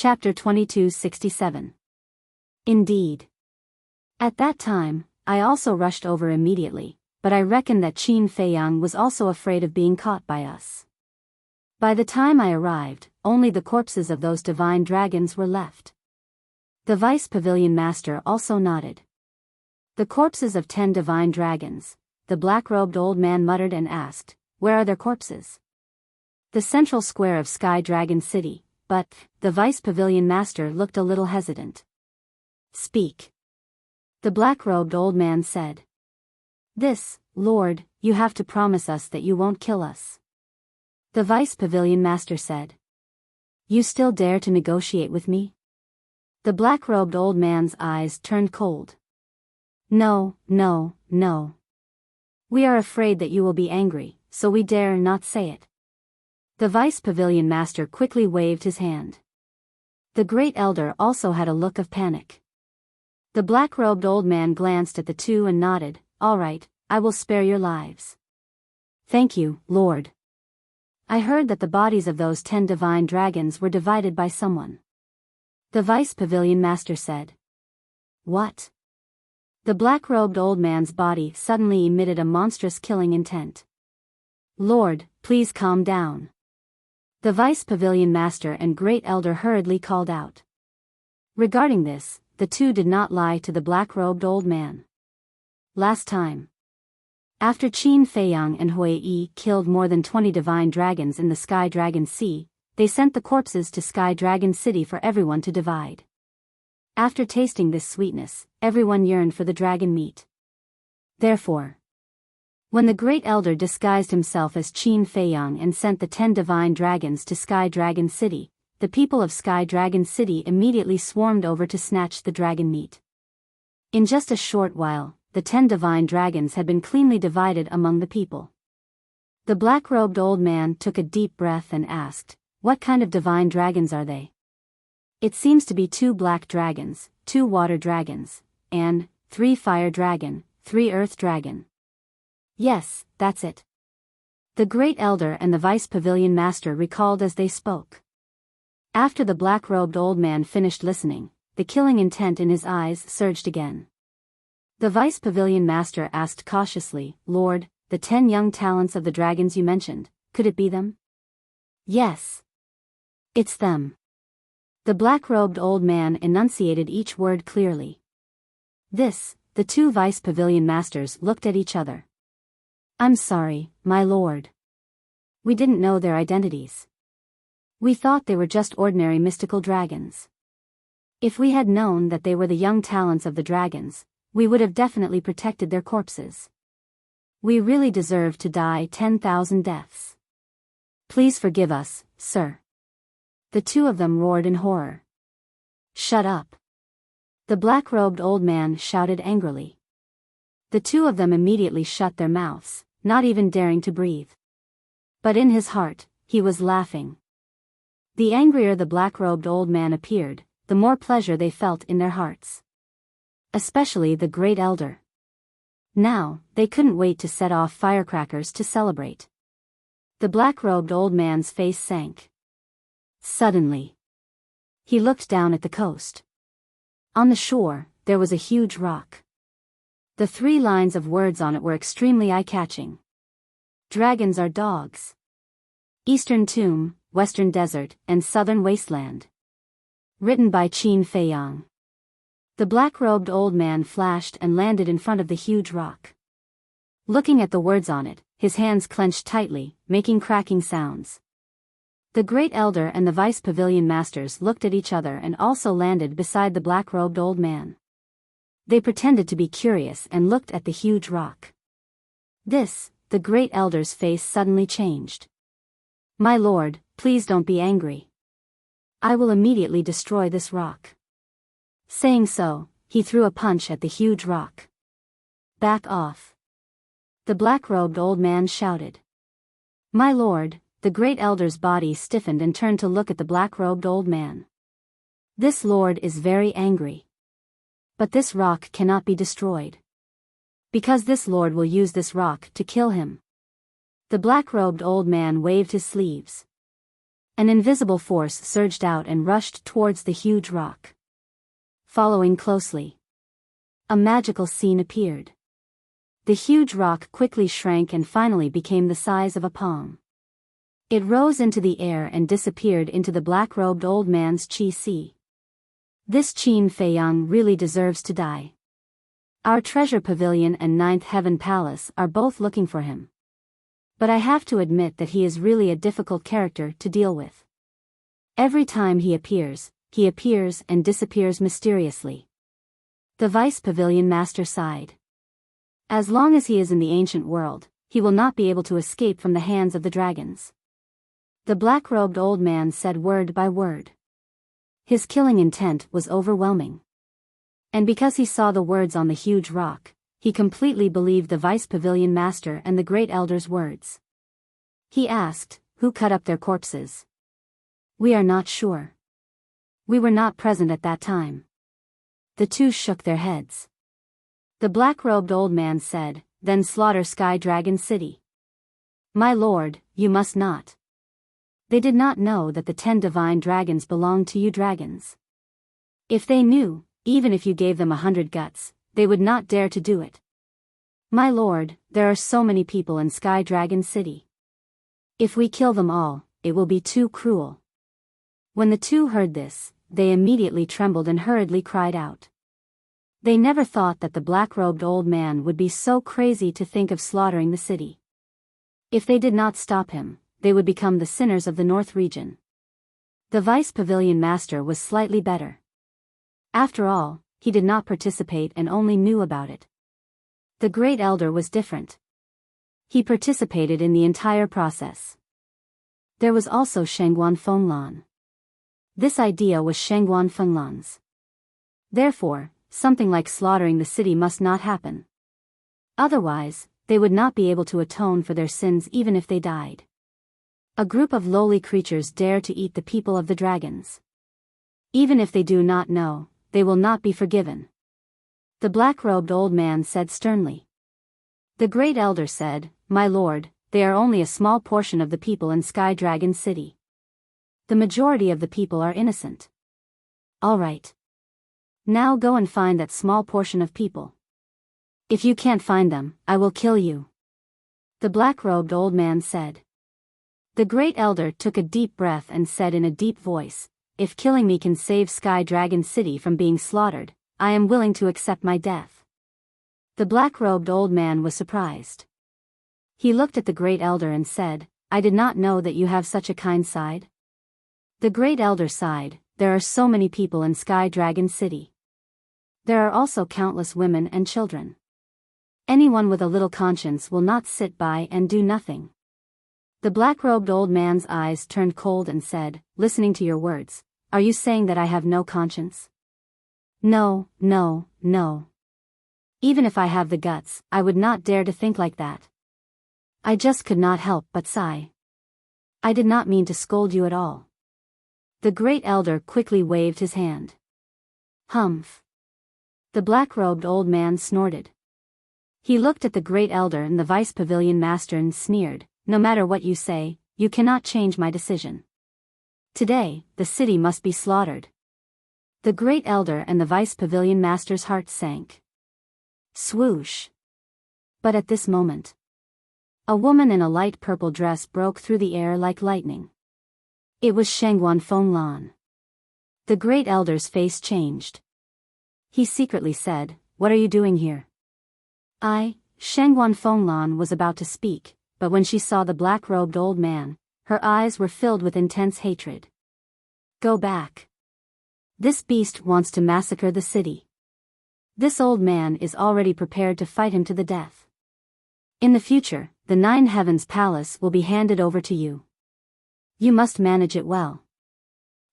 Chapter 2267. Indeed. At that time, I also rushed over immediately, but I reckoned that Qin Feiyang was also afraid of being caught by us. By the time I arrived, only the corpses of those divine dragons were left. The vice pavilion master also nodded. The corpses of 10 divine dragons, the black-robed old man muttered and asked, where are their corpses? The central square of Sky Dragon City, but the vice pavilion master looked a little hesitant. Speak. The black-robed old man said. This, Lord, you have to promise us that you won't kill us. The vice pavilion master said. You still dare to negotiate with me? The black-robed old man's eyes turned cold. No, no, no. We are afraid that you will be angry, so we dare not say it. The vice pavilion master quickly waved his hand. The great elder also had a look of panic. The black-robed old man glanced at the two and nodded, all right, I will spare your lives. Thank you, Lord. I heard that the bodies of those 10 divine dragons were divided by someone. The vice pavilion master said. What? The black-robed old man's body suddenly emitted a monstrous killing intent. Lord, please calm down. The vice pavilion master and great elder hurriedly called out. Regarding this, the two did not lie to the black-robed old man. Last time. After Qin Feiyang and Hui Yi killed more than 20 divine dragons in the Sky Dragon Sea, they sent the corpses to Sky Dragon City for everyone to divide. After tasting this sweetness, everyone yearned for the dragon meat. Therefore, when the great elder disguised himself as Qin Feiyang and sent the 10 divine dragons to Sky Dragon City, the people of Sky Dragon City immediately swarmed over to snatch the dragon meat. In just a short while, the 10 divine dragons had been cleanly divided among the people. The black-robed old man took a deep breath and asked, what kind of divine dragons are they? It seems to be 2 black dragons, 2 water dragons, and 3 fire dragon, 3 earth dragon. Yes, that's it. The great elder and the vice pavilion master recalled as they spoke. After the black-robed old man finished listening, the killing intent in his eyes surged again. The vice pavilion master asked cautiously, Lord, the 10 young talents of the dragons you mentioned, could it be them? Yes. It's them. The black-robed old man enunciated each word clearly. This, the 2 vice pavilion masters looked at each other. I'm sorry, my lord. We didn't know their identities. We thought they were just ordinary mystical dragons. If we had known that they were the young talents of the dragons, we would have definitely protected their corpses. We really deserve to die 10,000 deaths. Please forgive us, sir. The 2 of them roared in horror. Shut up. The black-robed old man shouted angrily. The 2 of them immediately shut their mouths, not even daring to breathe. But in his heart, he was laughing. The angrier the black-robed old man appeared, the more pleasure they felt in their hearts. Especially the great elder. Now, they couldn't wait to set off firecrackers to celebrate. The black-robed old man's face sank. Suddenly, he looked down at the coast. On the shore, there was a huge rock. The 3 lines of words on it were extremely eye-catching. Dragons are dogs. Eastern Tomb, Western Desert, and Southern Wasteland. Written by Qin Feiyang. The black-robed old man flashed and landed in front of the huge rock. Looking at the words on it, his hands clenched tightly, making cracking sounds. The great elder and the vice pavilion masters looked at each other and also landed beside the black-robed old man. They pretended to be curious and looked at the huge rock. This, the great elder's face suddenly changed. My lord, please don't be angry. I will immediately destroy this rock. Saying so, he threw a punch at the huge rock. Back off. The black-robed old man shouted. My lord, the great elder's body stiffened and turned to look at the black-robed old man. This lord is very angry. But this rock cannot be destroyed. Because this lord will use this rock to kill him. The black-robed old man waved his sleeves. An invisible force surged out and rushed towards the huge rock. Following closely, a magical scene appeared. The huge rock quickly shrank and finally became the size of a palm. It rose into the air and disappeared into the black-robed old man's chi sea. This Qin Feiyang really deserves to die. Our treasure pavilion and Ninth Heaven Palace are both looking for him. But I have to admit that he is really a difficult character to deal with. Every time he appears and disappears mysteriously. The Vice Pavilion Master sighed. As long as he is in the ancient world, he will not be able to escape from the hands of the dragons. The black-robed old man said word by word. His killing intent was overwhelming. And because he saw the words on the huge rock, he completely believed the Vice Pavilion Master and the Great Elder's words. He asked, "Who cut up their corpses?" "We are not sure. We were not present at that time." The two shook their heads. The black-robed old man said, "Then slaughter Sky Dragon City." "My lord, you must not. They did not know that the 10 divine dragons belonged to you dragons. If they knew, even if you gave them 100 guts, they would not dare to do it. My lord, there are so many people in Sky Dragon City. If we kill them all, it will be too cruel." When the two heard this, they immediately trembled and hurriedly cried out. They never thought that the black-robed old man would be so crazy to think of slaughtering the city. If they did not stop him, they would become the sinners of the North region. The Vice Pavilion Master was slightly better. After all, he did not participate and only knew about it. The Great Elder was different. He participated in the entire process. There was also Shangguan Fenglan. This idea was Shangguan Fenglan's. Therefore, something like slaughtering the city must not happen. Otherwise, they would not be able to atone for their sins even if they died. A group of lowly creatures dare to eat the people of the dragons. Even if they do not know, they will not be forgiven. The black-robed old man said sternly. The Great Elder said, "My lord, they are only a small portion of the people in Sky Dragon City. The majority of the people are innocent." "All right. Now go and find that small portion of people. If you can't find them, I will kill you," the black-robed old man said. The Great Elder took a deep breath and said in a deep voice, "If killing me can save Sky Dragon City from being slaughtered, I am willing to accept my death." The black-robed old man was surprised. He looked at the Great Elder and said, "I did not know that you have such a kind side." The Great Elder sighed, "There are so many people in Sky Dragon City. There are also countless women and children. Anyone with a little conscience will not sit by and do nothing." The black-robed old man's eyes turned cold and said, "Listening to your words, are you saying that I have no conscience?" No. Even if I have the guts, I would not dare to think like that. I just could not help but sigh. I did not mean to scold you at all." The Great Elder quickly waved his hand. "Humph." The black-robed old man snorted. He looked at the Great Elder and the Vice Pavilion Master and sneered, "No matter what you say, you cannot change my decision. Today, the city must be slaughtered." The Great Elder and the Vice Pavilion Master's hearts sank. Swoosh. But at this moment, a woman in a light purple dress broke through the air like lightning. It was Shangguan Fenglan. The Great Elder's face changed. He secretly said, "What are you doing here?" Shangguan Fenglan was about to speak, but when she saw the black-robed old man, her eyes were filled with intense hatred. "Go back. This beast wants to massacre the city. This old man is already prepared to fight him to the death. In the future, the 9 Heavens Palace will be handed over to you. You must manage it well.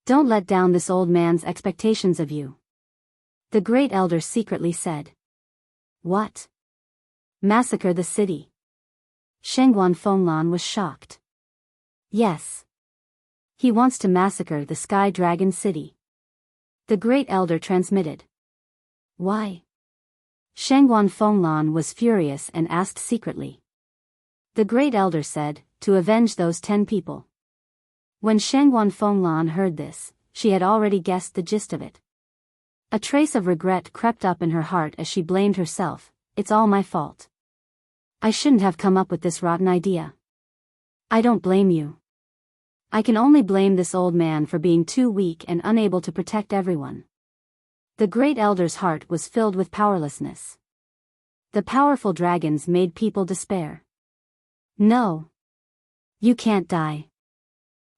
Don't let down this old man's expectations of you." The Great Elder secretly said. "What? Massacre the city?" Shangguan Fenglan was shocked. "Yes. He wants to massacre the Sky Dragon City." The Great Elder transmitted. "Why?" Shangguan Fenglan was furious and asked secretly. The Great Elder said, "To avenge those 10 people." When Shangguan Fenglan heard this, she had already guessed the gist of it. A trace of regret crept up in her heart as she blamed herself. It's all my fault. I shouldn't have come up with this rotten idea. I don't blame you. I can only blame this old man for being too weak and unable to protect everyone. The great elder's heart was filled with powerlessness. The powerful dragons made people despair. No. You can't die.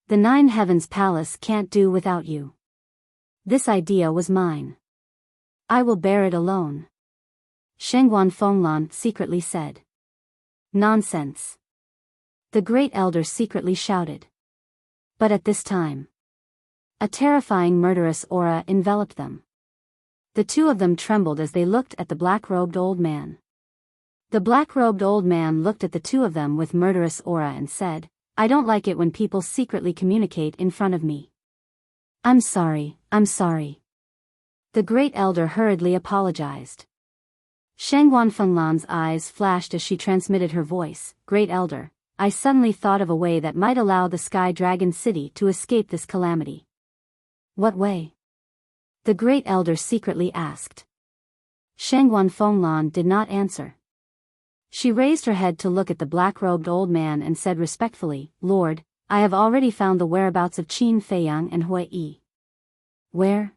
The Nine Heavens Palace can't do without you. This idea was mine. I will bear it alone. Shangguan Fenglan secretly said. Nonsense. The great elder secretly shouted. But at this time, a terrifying murderous aura enveloped them. The two of them trembled as they looked at the black-robed old man. The black-robed old man looked at the two of them with murderous aura and said, I don't like it when people secretly communicate in front of me. I'm sorry. The great elder hurriedly apologized. Shangguan Fenglan's eyes flashed as she transmitted her voice. Great elder, I suddenly thought of a way that might allow the Sky Dragon City to escape this calamity. What way? The great elder secretly asked. Shangguan Fenglan did not answer. She raised her head to look at the black-robed old man and said respectfully, Lord, I have already found the whereabouts of Qin Feiyang and Hui Yi. Where?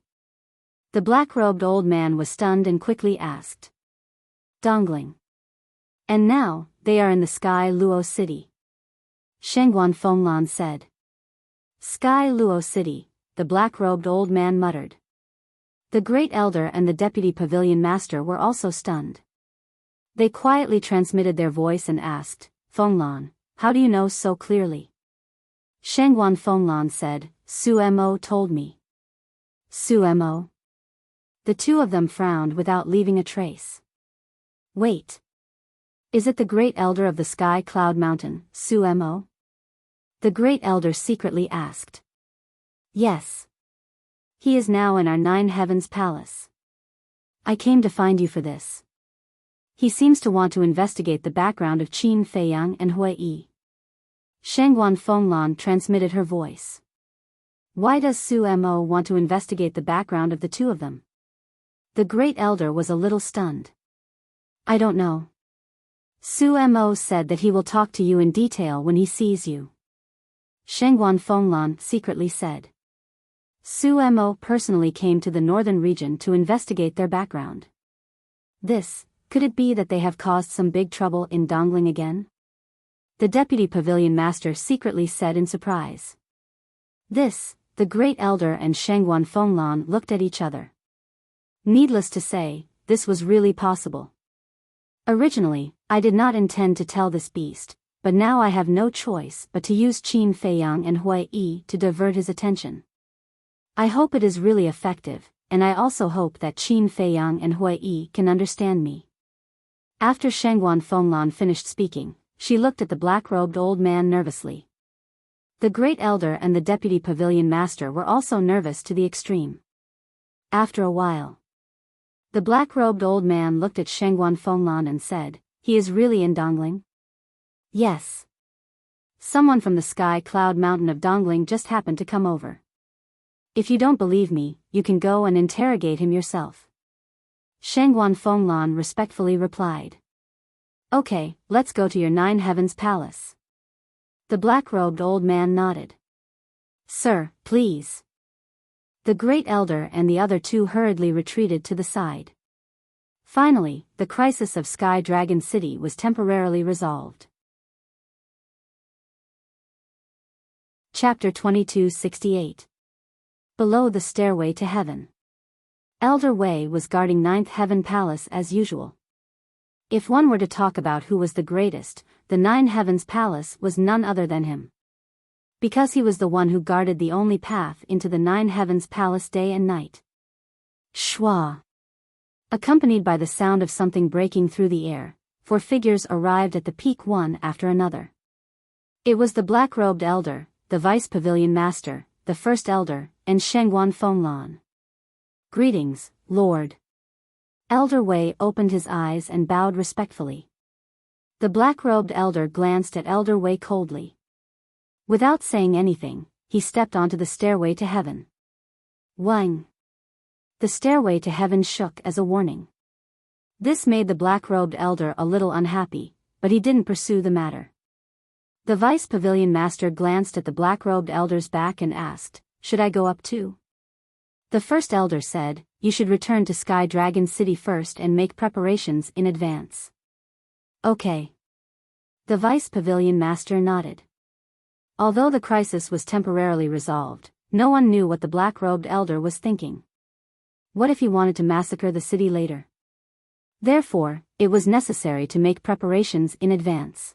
The black-robed old man was stunned and quickly asked. Dongling. And now, they are in the Sky Luo City. Shangguan Fenglan said. Sky Luo City, the black-robed old man muttered. The great elder and the deputy pavilion master were also stunned. They quietly transmitted their voice and asked, Fenglan, how do you know so clearly? Shangguan Fenglan said, Su Mo told me. Su Mo? The two of them frowned without leaving a trace. Wait. Is it the great elder of the Sky Cloud Mountain, Su Mo? The great elder secretly asked. Yes. He is now in our Nine Heavens Palace. I came to find you for this. He seems to want to investigate the background of Qin Feiyang and Hui Yi. Shangguan Fenglan transmitted her voice. Why does Su Mo want to investigate the background of the two of them? The great elder was a little stunned. I don't know. Su Mo said that he will talk to you in detail when he sees you. Shangguan Fenglan secretly said. Su Mo personally came to the northern region to investigate their background. Could it be that they have caused some big trouble in Dongling again? The deputy pavilion master secretly said in surprise. The great elder and Shangguan Fenglan looked at each other. Needless to say, this was really possible. Originally, I did not intend to tell this beast, but now I have no choice but to use Qin Feiyang and Hui Yi to divert his attention. I hope it is really effective, and I also hope that Qin Feiyang and Hui Yi can understand me. After Shangguan Fenglan finished speaking, she looked at the black-robed old man nervously. The great elder and the deputy pavilion master were also nervous to the extreme. After a while, the black-robed old man looked at Shangguan Fenglan and said, He is really in Dongling? Yes. Someone from the Sky Cloud Mountain of Dongling just happened to come over. If you don't believe me, you can go and interrogate him yourself. Shangguan Fenglan respectfully replied. Okay, let's go to your Nine Heavens Palace. The black-robed old man nodded. Sir, please. The great elder and the other two hurriedly retreated to the side. Finally, the crisis of Sky Dragon City was temporarily resolved. Chapter 2268. Below the Stairway to Heaven. Elder Wei was guarding Ninth Heaven Palace as usual. If one were to talk about who was the greatest, the Nine Heavens Palace was none other than him. Because he was the one who guarded the only path into the Nine Heavens Palace day and night. Shwa! Accompanied by the sound of something breaking through the air, 4 figures arrived at the peak one after another. It was the black-robed elder, the vice pavilion master, the first elder, and Shangguan Fenglan. Greetings, Lord. Elder Wei opened his eyes and bowed respectfully. The black-robed elder glanced at Elder Wei coldly. Without saying anything, he stepped onto the stairway to heaven. Wang! The stairway to heaven shook as a warning. This made the black-robed elder a little unhappy, but he didn't pursue the matter. The vice pavilion master glanced at the black-robed elder's back and asked, "Should I go up too?" The first elder said, "You should return to Sky Dragon City first and make preparations in advance." Okay. The vice pavilion master nodded. Although the crisis was temporarily resolved, no one knew what the black-robed elder was thinking. What if he wanted to massacre the city later? Therefore, it was necessary to make preparations in advance.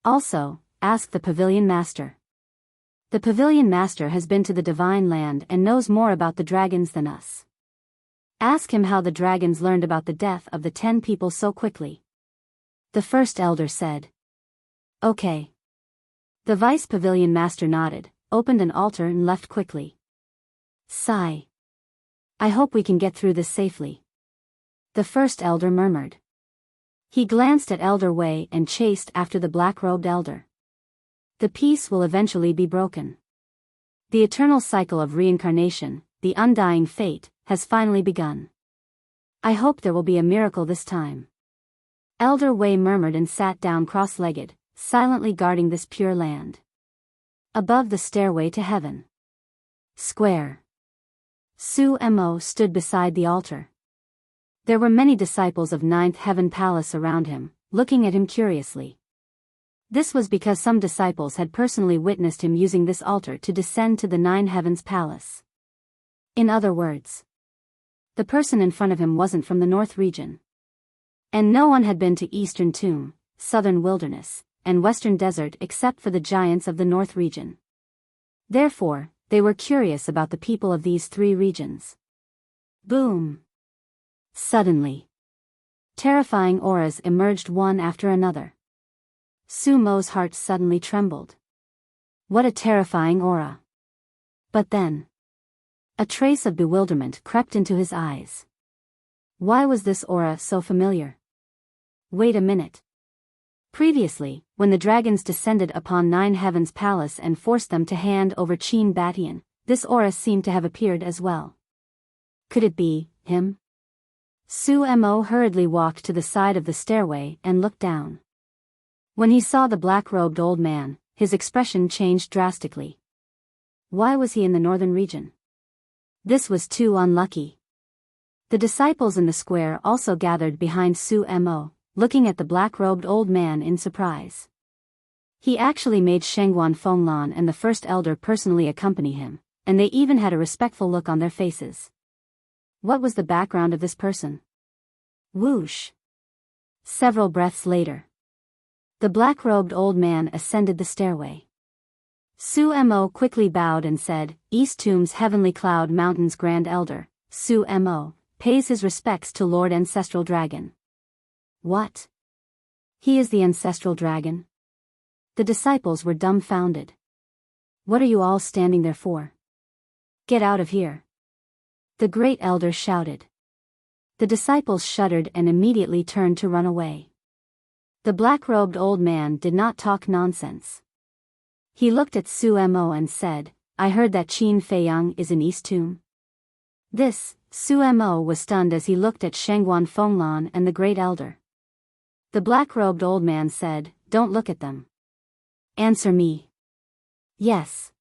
Also, ask the pavilion master. The pavilion master has been to the divine land and knows more about the dragons than us. Ask him how the dragons learned about the death of the 10 people so quickly. The first elder said. Okay. The vice pavilion master nodded, opened an altar and left quickly. Sigh. I hope we can get through this safely. The first elder murmured. He glanced at Elder Wei and chased after the black-robed elder. The peace will eventually be broken. The eternal cycle of reincarnation, the undying fate, has finally begun. I hope there will be a miracle this time. Elder Wei murmured and sat down cross-legged, silently guarding this pure land. Above the stairway to heaven. Square. Su Mo stood beside the altar. There were many disciples of Ninth Heaven Palace around him, looking at him curiously. This was because some disciples had personally witnessed him using this altar to descend to the Nine Heavens Palace. In other words, the person in front of him wasn't from the North region. And no one had been to Eastern Tomb, Southern Wilderness, and Western Desert except for the giants of the North region. Therefore, they were curious about the people of these 3 regions. Boom! Suddenly, terrifying auras emerged one after another. Su Mo's heart suddenly trembled. What a terrifying aura! But then, a trace of bewilderment crept into his eyes. Why was this aura so familiar? Wait a minute. Previously, when the dragons descended upon Nine Heavens Palace and forced them to hand over Qin Batian, this aura seemed to have appeared as well. Could it be him? Su Mo hurriedly walked to the side of the stairway and looked down. When he saw the black-robed old man, his expression changed drastically. Why was he in the northern region? This was too unlucky. The disciples in the square also gathered behind Su Mo, looking at the black-robed old man in surprise. He actually made Shengguan Fenglan and the first elder personally accompany him, and they even had a respectful look on their faces. What was the background of this person? Whoosh! Several breaths later, the black-robed old man ascended the stairway. Su Mo quickly bowed and said, East Tomb's Heavenly Cloud Mountain's Grand Elder, Su Mo, pays his respects to Lord Ancestral Dragon. What? He is the Ancestral Dragon? The disciples were dumbfounded. What are you all standing there for? Get out of here! The great elder shouted. The disciples shuddered and immediately turned to run away. The black-robed old man did not talk nonsense. He looked at Su Mo and said, I heard that Qin Feiyang is in East Tomb. Su Mo was stunned as he looked at Shengguan Fenglan and the great elder. The black-robed old man said, Don't look at them. Answer me. Yes.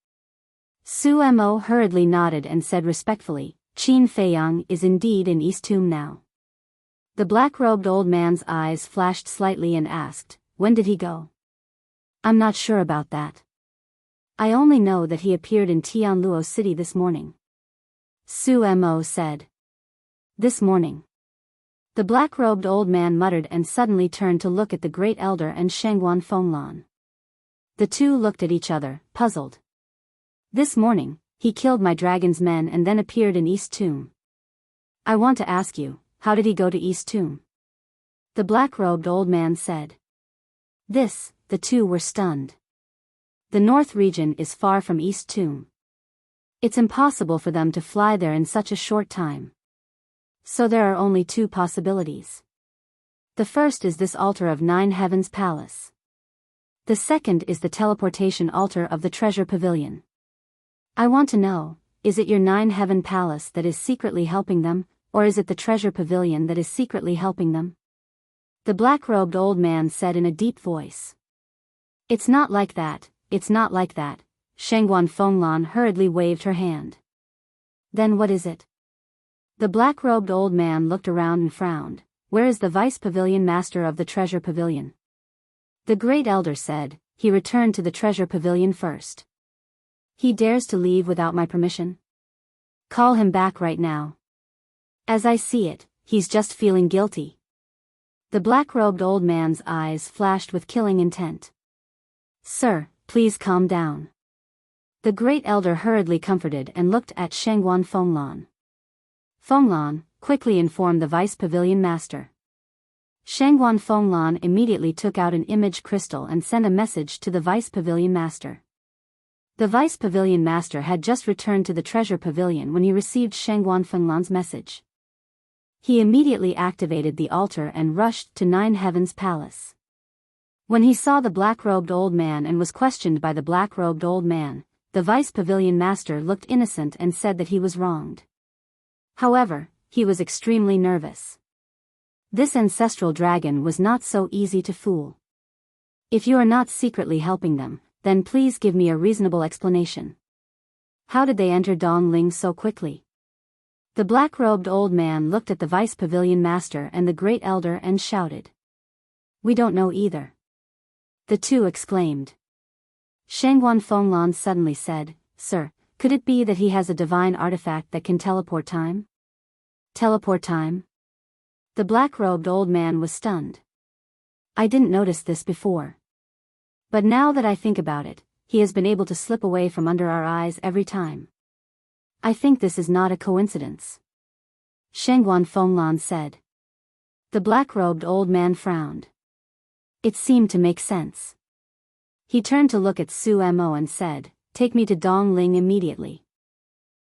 Su Mo hurriedly nodded and said respectfully, Qin Feiyang is indeed in East Tomb now. The black-robed old man's eyes flashed slightly and asked, When did he go? I'm not sure about that. I only know that he appeared in Tianluo City this morning. Su Mo said. This morning. The black-robed old man muttered and suddenly turned to look at the great elder and Shengguan Fenglan. The two looked at each other, puzzled. This morning, he killed my dragon's men and then appeared in East Tomb. I want to ask you, how did he go to East Tomb? The black-robed old man said. The two were stunned. The North region is far from East Tomb. It's impossible for them to fly there in such a short time. So there are only 2 possibilities. The first is this altar of Nine Heavens Palace. The second is the teleportation altar of the Treasure Pavilion. I want to know, is it your 9-heaven palace that is secretly helping them, or is it the treasure pavilion that is secretly helping them? The black-robed old man said in a deep voice. It's not like that, it's not like that. Shangguan Fenglan hurriedly waved her hand. Then what is it? The black-robed old man looked around and frowned. Where is the vice pavilion master of the treasure pavilion? The great elder said, he returned to the treasure pavilion first. He dares to leave without my permission? Call him back right now. As I see it, he's just feeling guilty. The black-robed old man's eyes flashed with killing intent. Sir, please calm down. The great elder hurriedly comforted and looked at Shangguan Fenglan. Fenglan, quickly informed the vice pavilion master. Shangguan Fenglan immediately took out an image crystal and sent a message to the vice pavilion master. The vice pavilion master had just returned to the treasure pavilion when he received Shangguan Fenglan's message. He immediately activated the altar and rushed to 9 Heavens Palace. When he saw the black-robed old man and was questioned by the black-robed old man, the vice pavilion master looked innocent and said that he was wronged. However, he was extremely nervous. This ancestral dragon was not so easy to fool. If you are not secretly helping them, then please give me a reasonable explanation. How did they enter Dongling so quickly? The black-robed old man looked at the vice pavilion master and the great elder and shouted. We don't know either. The two exclaimed. Shangguan Fenglan suddenly said, Sir, could it be that he has a divine artifact that can teleport time? Teleport time? The black-robed old man was stunned. I didn't notice this before. But now that I think about it, he has been able to slip away from under our eyes every time. I think this is not a coincidence. Shangguan Fenglan said. The black-robed old man frowned. It seemed to make sense. He turned to look at Su Mo and said, Take me to Dongling immediately.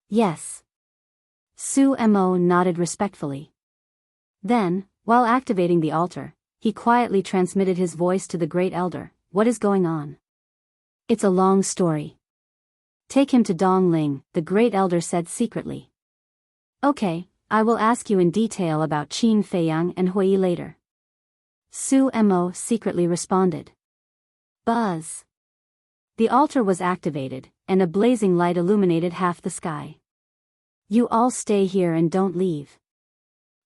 Yes. Su Mo nodded respectfully. Then, while activating the altar, he quietly transmitted his voice to the great elder. What is going on? It's a long story. Take him to Dongling, the great elder said secretly. Okay, I will ask you in detail about Qin Feiyang and Hui later. Su Mo secretly responded. Buzz. The altar was activated, and a blazing light illuminated half the sky. You all stay here and don't leave.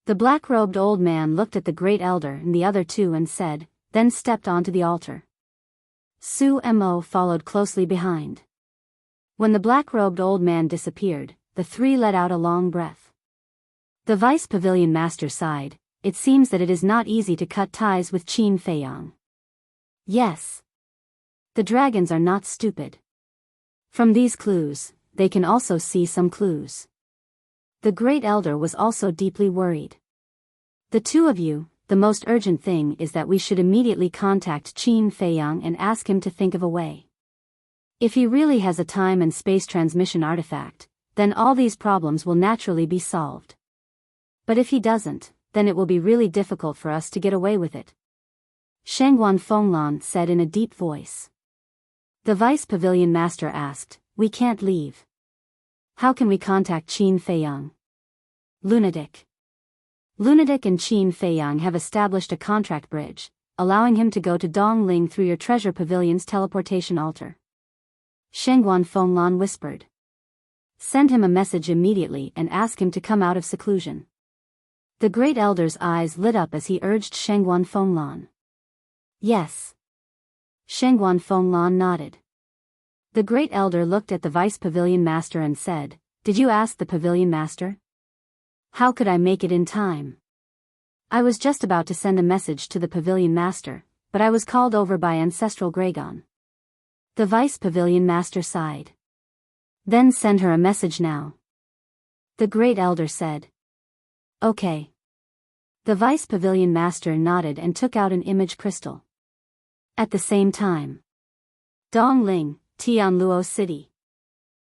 The black-robed old man looked at the great elder and the other two and said, then stepped onto the altar. Su Mo followed closely behind. When the black-robed old man disappeared, the three let out a long breath. The vice pavilion master sighed. It seems that it is not easy to cut ties with Qin Feiyang. Yes. The dragons are not stupid. From these clues, they can also see some clues. The great elder was also deeply worried. The two of you, the most urgent thing is that we should immediately contact Qin Feiyang and ask him to think of a way. If he really has a time and space transmission artifact, then all these problems will naturally be solved. But if he doesn't, then it will be really difficult for us to get away with it. Shangguan Fenglan said in a deep voice. The vice pavilion master asked, We can't leave. How can we contact Qin Feiyang? Lunatic. Lunatic and Qin Feiyang have established a contract bridge, allowing him to go to Dongling through your treasure pavilion's teleportation altar. Shangguan Fenglan whispered. Send him a message immediately and ask him to come out of seclusion. The great elder's eyes lit up as he urged Shangguan Fenglan. Yes. Shangguan Fenglan nodded. The great elder looked at the vice pavilion master and said, Did you ask the pavilion master? How could I make it in time? I was just about to send a message to the pavilion master, but I was called over by Ancestral Gragon. The vice pavilion master sighed. Then send her a message now. The great elder said. Okay. The vice pavilion master nodded and took out an image crystal. At the same time. Dongling, Tianluo City.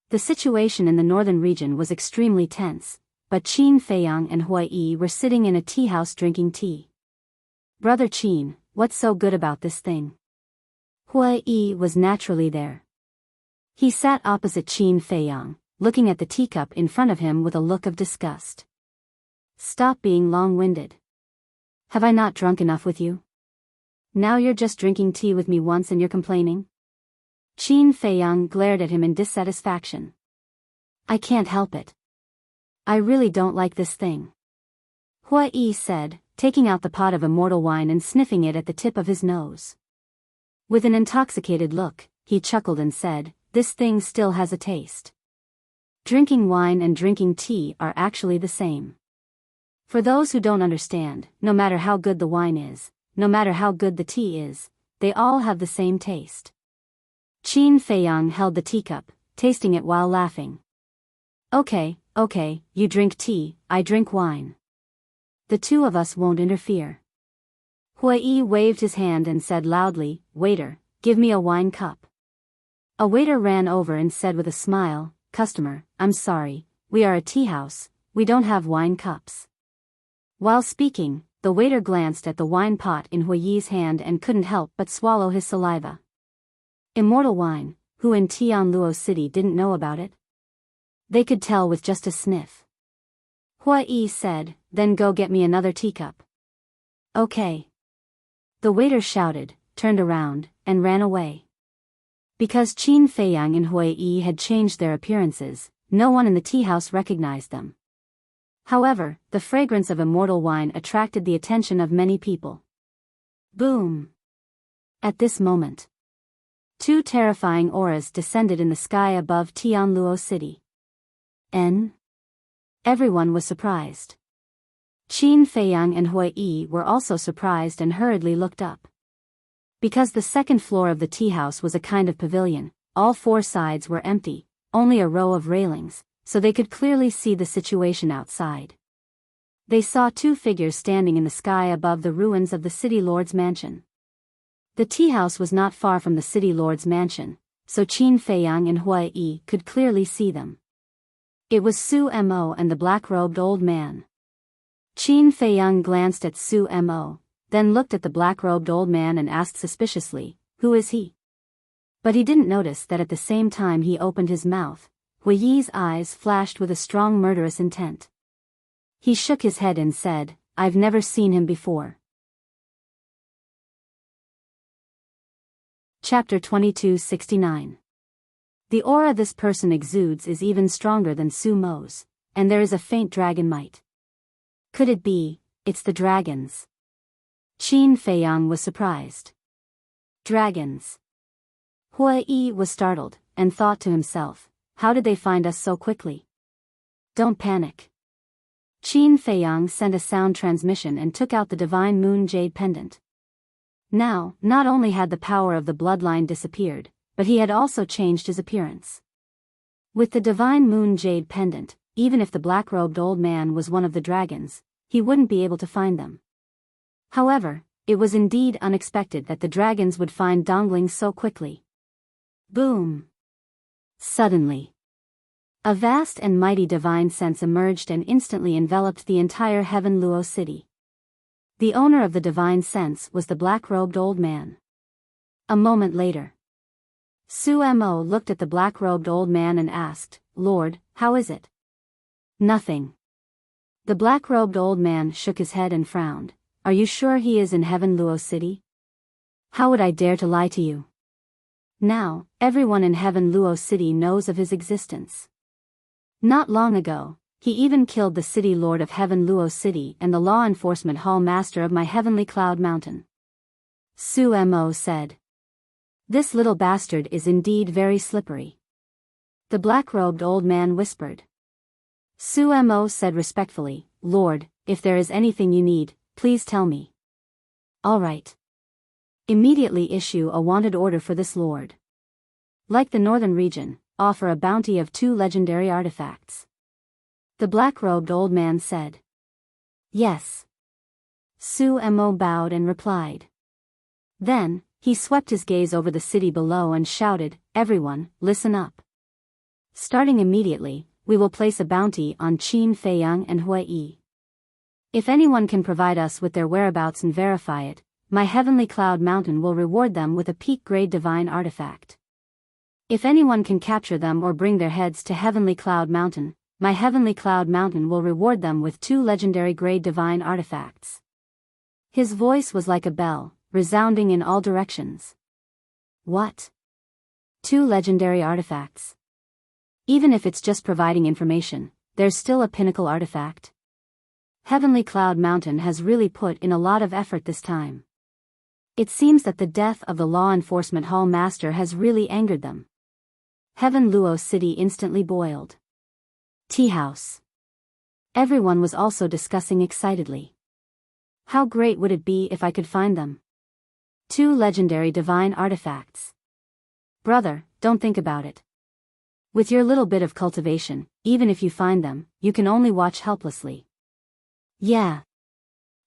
The situation in the northern region was extremely tense, but Qin Feiyang and Hui Yi were sitting in a tea house drinking tea. Brother Qin, what's so good about this thing? Hui Yi was naturally there. He sat opposite Qin Feiyang, looking at the teacup in front of him with a look of disgust. Stop being long-winded. Have I not drunk enough with you? Now you're just drinking tea with me once and you're complaining? Qin Feiyang glared at him in dissatisfaction. I can't help it. I really don't like this thing. Hua Yi said, taking out the pot of immortal wine and sniffing it at the tip of his nose. With an intoxicated look, he chuckled and said, this thing still has a taste. Drinking wine and drinking tea are actually the same. For those who don't understand, no matter how good the wine is, no matter how good the tea is, they all have the same taste. Qin Feiyang held the teacup, tasting it while laughing. Okay, you drink tea, I drink wine. The two of us won't interfere. Hua Yi waved his hand and said loudly, waiter, give me a wine cup. A waiter ran over and said with a smile, customer, I'm sorry, we are a tea house, we don't have wine cups. While speaking, the waiter glanced at the wine pot in Hua Yi's hand and couldn't help but swallow his saliva. Immortal wine, who in Tianluo City didn't know about it? They could tell with just a sniff. Hua Yi said, then go get me another teacup. Okay. The waiter shouted, turned around, and ran away. Because Qin Feiyang and Hua Yi had changed their appearances, no one in the tea house recognized them. However, the fragrance of immortal wine attracted the attention of many people. Boom! At this moment, two terrifying auras descended in the sky above Tianluo City. Everyone was surprised. Qin Feiyang and Hua Yi were also surprised and hurriedly looked up. Because the second floor of the tea house was a kind of pavilion, all four sides were empty, only a row of railings, so they could clearly see the situation outside. They saw two figures standing in the sky above the ruins of the city lord's mansion. The tea house was not far from the city lord's mansion, so Qin Feiyang and Hua Yi could clearly see them. It was Su Mo and the black-robed old man. Qin Feiyang glanced at Su Mo, then looked at the black-robed old man and asked suspiciously, who is he? But he didn't notice that at the same time he opened his mouth, Hua Yi's eyes flashed with a strong murderous intent. He shook his head and said, I've never seen him before. Chapter 2269. The aura this person exudes is even stronger than Su Mo's, and there is a faint dragon might. Could it be, it's the dragons? Qin Feiyang was surprised. Dragons. Hua Yi was startled, and thought to himself, how did they find us so quickly? Don't panic. Qin Feiyang sent a sound transmission and took out the divine moon jade pendant. Now, not only had the power of the bloodline disappeared, but he had also changed his appearance. With the divine moon jade pendant, even if the black-robed old man was one of the dragons, he wouldn't be able to find them. However, it was indeed unexpected that the dragons would find Dongling so quickly. Boom! Suddenly, a vast and mighty divine sense emerged and instantly enveloped the entire Heaven Luo city. The owner of the divine sense was the black-robed old man. A moment later, Su Mo looked at the black-robed old man and asked, Lord, how is it? Nothing. The black-robed old man shook his head and frowned. Are you sure he is in Heaven Luo City? How would I dare to lie to you? Now, everyone in Heaven Luo City knows of his existence. Not long ago, he even killed the city lord of Heaven Luo City and the law enforcement hall master of my heavenly cloud mountain. Su Mo said. This little bastard is indeed very slippery. The black-robed old man whispered. Su Mo said respectfully, Lord, if there is anything you need, please tell me. All right. Immediately issue a wanted order for this lord. Like the northern region, offer a bounty of 2 legendary artifacts. The black-robed old man said. Yes. Su Mo bowed and replied. Then, he swept his gaze over the city below and shouted, Everyone, listen up. Starting immediately, we will place a bounty on Qin Feiyang and Hua Yi. If anyone can provide us with their whereabouts and verify it, my heavenly cloud mountain will reward them with a peak-grade divine artifact. If anyone can capture them or bring their heads to Heavenly Cloud Mountain, my Heavenly Cloud Mountain will reward them with 2 legendary grade divine artifacts. His voice was like a bell, resounding in all directions. What? 2 legendary artifacts? Even if it's just providing information, there's still a pinnacle artifact. Heavenly Cloud Mountain has really put in a lot of effort this time. It seems that the death of the law enforcement hall master has really angered them. Heaven Luo City instantly boiled. Tea house. Everyone was also discussing excitedly. How great would it be if I could find them? 2 legendary divine artifacts. Brother, don't think about it. With your little bit of cultivation, even if you find them, you can only watch helplessly. Yeah.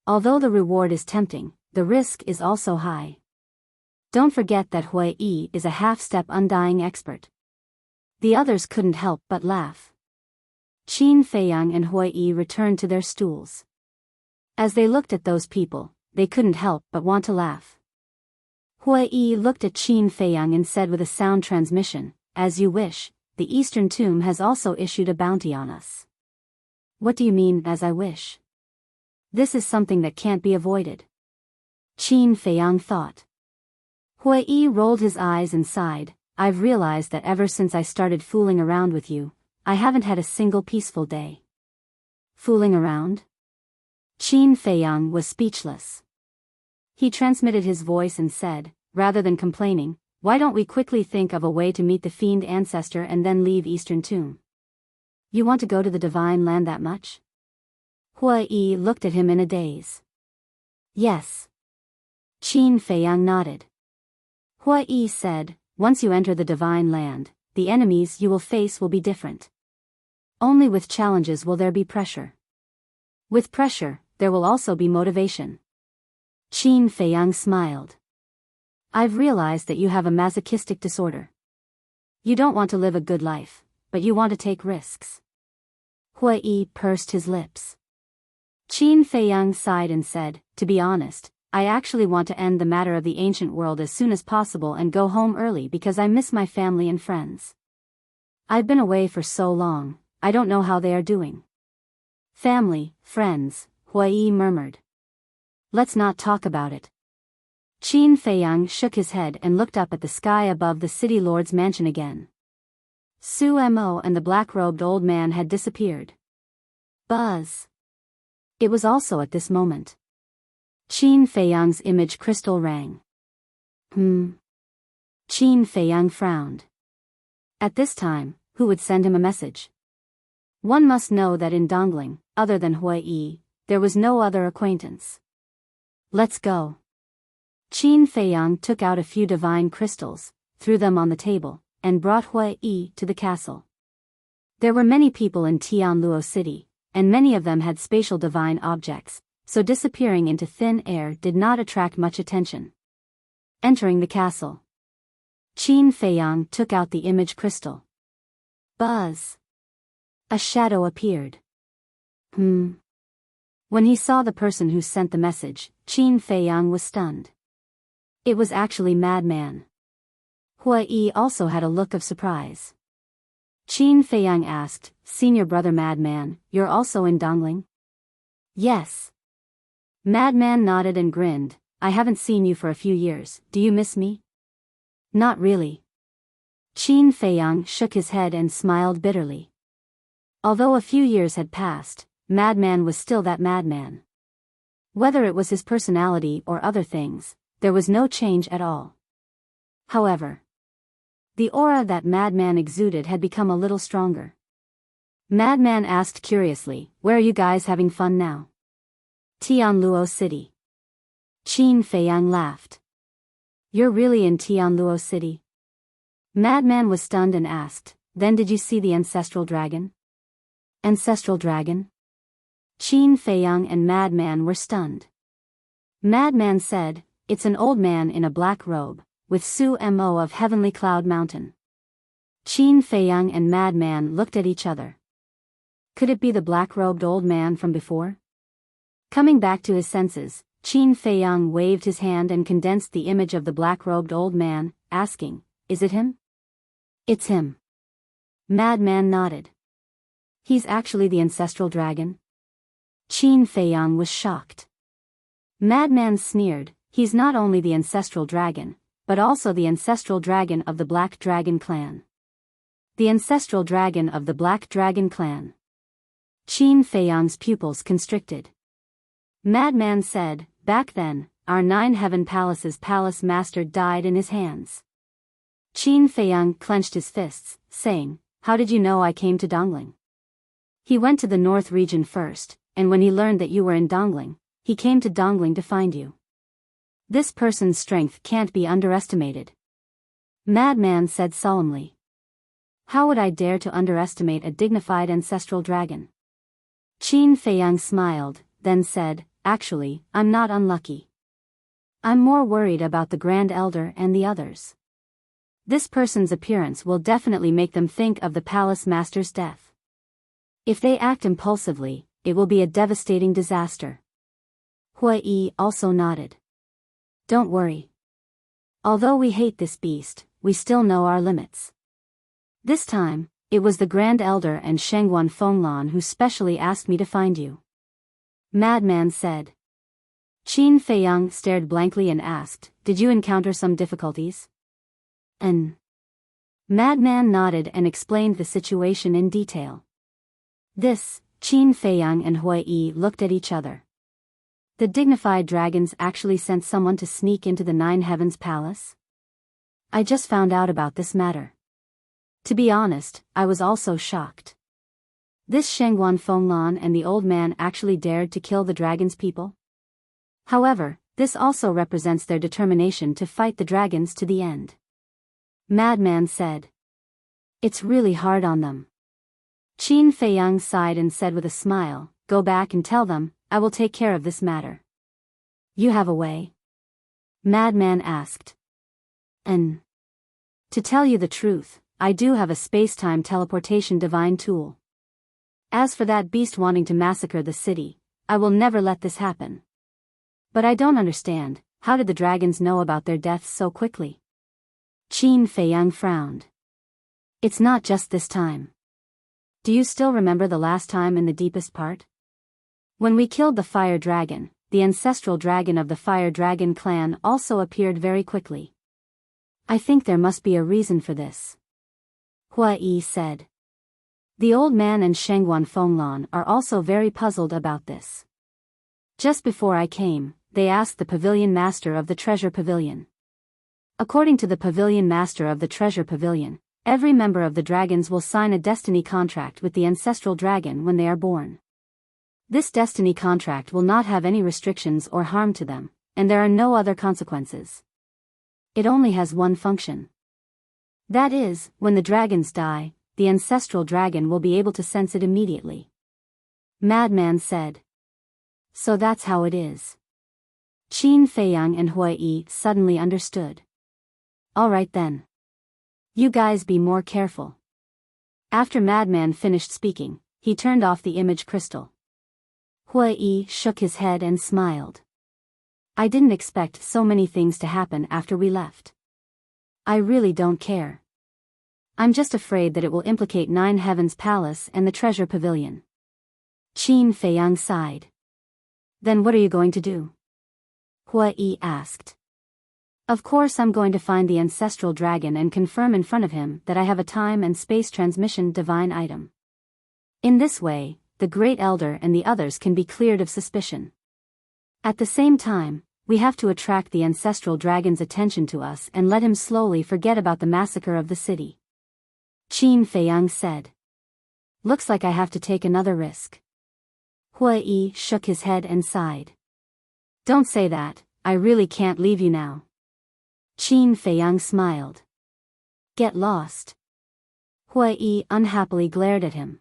Although the reward is tempting, the risk is also high. Don't forget that Hui Yi is a half-step undying expert. The others couldn't help but laugh. Qin Feiyang and Hui Yi returned to their stools. As they looked at those people, they couldn't help but want to laugh. Hui Yi looked at Qin Feiyang and said with a sound transmission, "As you wish, the Eastern Tomb has also issued a bounty on us." What do you mean, as I wish? This is something that can't be avoided. Qin Feiyang thought. Hui Yi rolled his eyes and sighed, "I've realized that ever since I started fooling around with you, I haven't had a single peaceful day." Fooling around? Qin Feiyang was speechless. He transmitted his voice and said, rather than complaining, "Why don't we quickly think of a way to meet the fiend ancestor and then leave Eastern Tomb? You want to go to the Divine Land that much?" Hui Yi looked at him in a daze. "Yes." Qin Feiyang nodded. Hui Yi said, "Once you enter the Divine Land, the enemies you will face will be different. Only with challenges will there be pressure. With pressure, there will also be motivation." Qin Feiyang smiled. "I've realized that you have a masochistic disorder. You don't want to live a good life, but you want to take risks." Hui Yi pursed his lips. Qin Feiyang sighed and said, "To be honest, I actually want to end the matter of the ancient world as soon as possible and go home early because I miss my family and friends. I've been away for so long, I don't know how they are doing." "Family, friends," Hui Yi murmured. "Let's not talk about it." Qin Feiyang shook his head and looked up at the sky above the city lord's mansion again. Su Mo and the black-robed old man had disappeared. Buzz. It was also at this moment. Qin Feiyang's image crystal rang. Qin Feiyang frowned. At this time, who would send him a message? One must know that in Dongling, other than Hui Yi, there was no other acquaintance. "Let's go." Qin Feiyang took out a few divine crystals, threw them on the table, and brought Hui Yi to the castle. There were many people in Tianluo City, and many of them had spatial divine objects, so disappearing into thin air did not attract much attention. Entering the castle, Qin Feiyang took out the image crystal. Buzz. A shadow appeared. When he saw the person who sent the message, Qin Feiyang was stunned. It was actually Madman. Hui Yi also had a look of surprise. Qin Feiyang asked, "Senior brother Madman, you're also in Dongling?" "Yes." Madman nodded and grinned, "I haven't seen you for a few years, do you miss me?" "Not really." Qin Feiyang shook his head and smiled bitterly. Although a few years had passed, Madman was still that Madman. Whether it was his personality or other things, there was no change at all. However, the aura that Madman exuded had become a little stronger. Madman asked curiously, "Where are you guys having fun now?" "Tianluo City." Qin Feiyang laughed. "You're really in Tianluo City?" Madman was stunned and asked, "Then did you see the ancestral dragon?" "Ancestral dragon?" Qin Feiyang and Madman were stunned. Madman said, "It's an old man in a black robe, with Su Mo of Heavenly Cloud Mountain." Qin Feiyang and Madman looked at each other. Could it be the black-robed old man from before? Coming back to his senses, Qin Feiyang waved his hand and condensed the image of the black-robed old man, asking, "Is it him?" It's him. Madman nodded. He's actually the ancestral dragon? Qin Feiyang was shocked. Madman sneered, he's not only the ancestral dragon, but also the ancestral dragon of the Black Dragon clan. The ancestral dragon of the Black Dragon clan. Qin Feiyang's pupils constricted. Madman said, back then, our 9 Heaven Palace's palace master died in his hands. Qin Feiyang clenched his fists, saying, how did you know I came to Dongling? He went to the north region first, and when he learned that you were in Dongling, he came to Dongling to find you. This person's strength can't be underestimated. Madman said solemnly. How would I dare to underestimate a dignified ancestral dragon? Qin Feiyang smiled, then said, actually, I'm not unlucky. I'm more worried about the Grand Elder and the others. This person's appearance will definitely make them think of the palace master's death. If they act impulsively, it will be a devastating disaster. Hui also nodded. Don't worry. Although we hate this beast, we still know our limits. This time, it was the Grand Elder and Shengguan Fenglan who specially asked me to find you. Madman said. Qin Feiyang stared blankly and asked, did you encounter some difficulties? Madman nodded and explained the situation in detail. This, Qin Feiyang and Hui looked at each other. The dignified dragons actually sent someone to sneak into the 9 Heavens Palace? I just found out about this matter. To be honest, I was also shocked. This Shengguan Fenglan and the old man actually dared to kill the dragon's people? However, this also represents their determination to fight the dragons to the end. Madman said. It's really hard on them. Qin Feiyang sighed and said with a smile, go back and tell them, I will take care of this matter. You have a way? Madman asked. To tell you the truth, I do have a space-time teleportation divine tool. As for that beast wanting to massacre the city, I will never let this happen. But I don't understand, how did the dragons know about their deaths so quickly? Qin Feiyang frowned. It's not just this time. Do you still remember the last time in the deepest part? When we killed the fire dragon, the ancestral dragon of the fire dragon clan also appeared very quickly. I think there must be a reason for this. Hui said. The old man and Shengguan Fenglan are also very puzzled about this. Just before I came, they asked the pavilion master of the treasure pavilion. According to the pavilion master of the treasure pavilion, every member of the dragons will sign a destiny contract with the ancestral dragon when they are born. This destiny contract will not have any restrictions or harm to them, and there are no other consequences. It only has one function. That is, when the dragons die, the ancestral dragon will be able to sense it immediately. Madman said. So that's how it is. Qin Feiyang and Hui suddenly understood. Alright then. You guys be more careful. After Madman finished speaking, he turned off the image crystal. Hui shook his head and smiled. I didn't expect so many things to happen after we left. I really don't care. I'm just afraid that it will implicate 9 Heavens Palace and the Treasure Pavilion. Qin Feiyang sighed. Then what are you going to do? Hui asked. Of course I'm going to find the ancestral dragon and confirm in front of him that I have a time and space transmission divine item. In this way, the Great Elder and the others can be cleared of suspicion. At the same time, we have to attract the ancestral dragon's attention to us and let him slowly forget about the massacre of the city. Qin Feiyang said. Looks like I have to take another risk. Hui shook his head and sighed. Don't say that, I really can't leave you now. Qin Feiyang smiled. Get lost. Hui unhappily glared at him.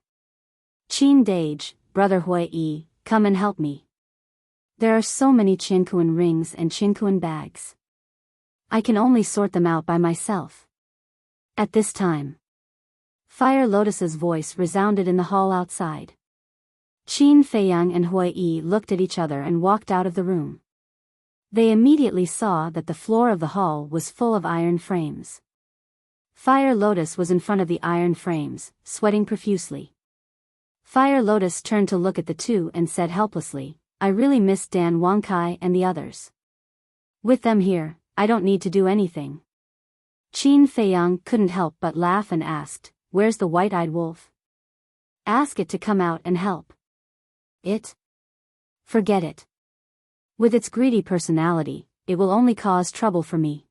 Qin Dage, brother Hui, come and help me. There are so many Qinkuan rings and Qinkuan bags. I can only sort them out by myself. At this time, Fire Lotus's voice resounded in the hall outside. Qin Feiyang and Hui looked at each other and walked out of the room. They immediately saw that the floor of the hall was full of iron frames. Fire Lotus was in front of the iron frames, sweating profusely. Fire Lotus turned to look at the two and said helplessly, I really miss Dan Wangkai and the others. With them here, I don't need to do anything. Qin Feiyang couldn't help but laugh and asked, where's the white-eyed wolf? Ask it to come out and help. It? Forget it. With its greedy personality, it will only cause trouble for me.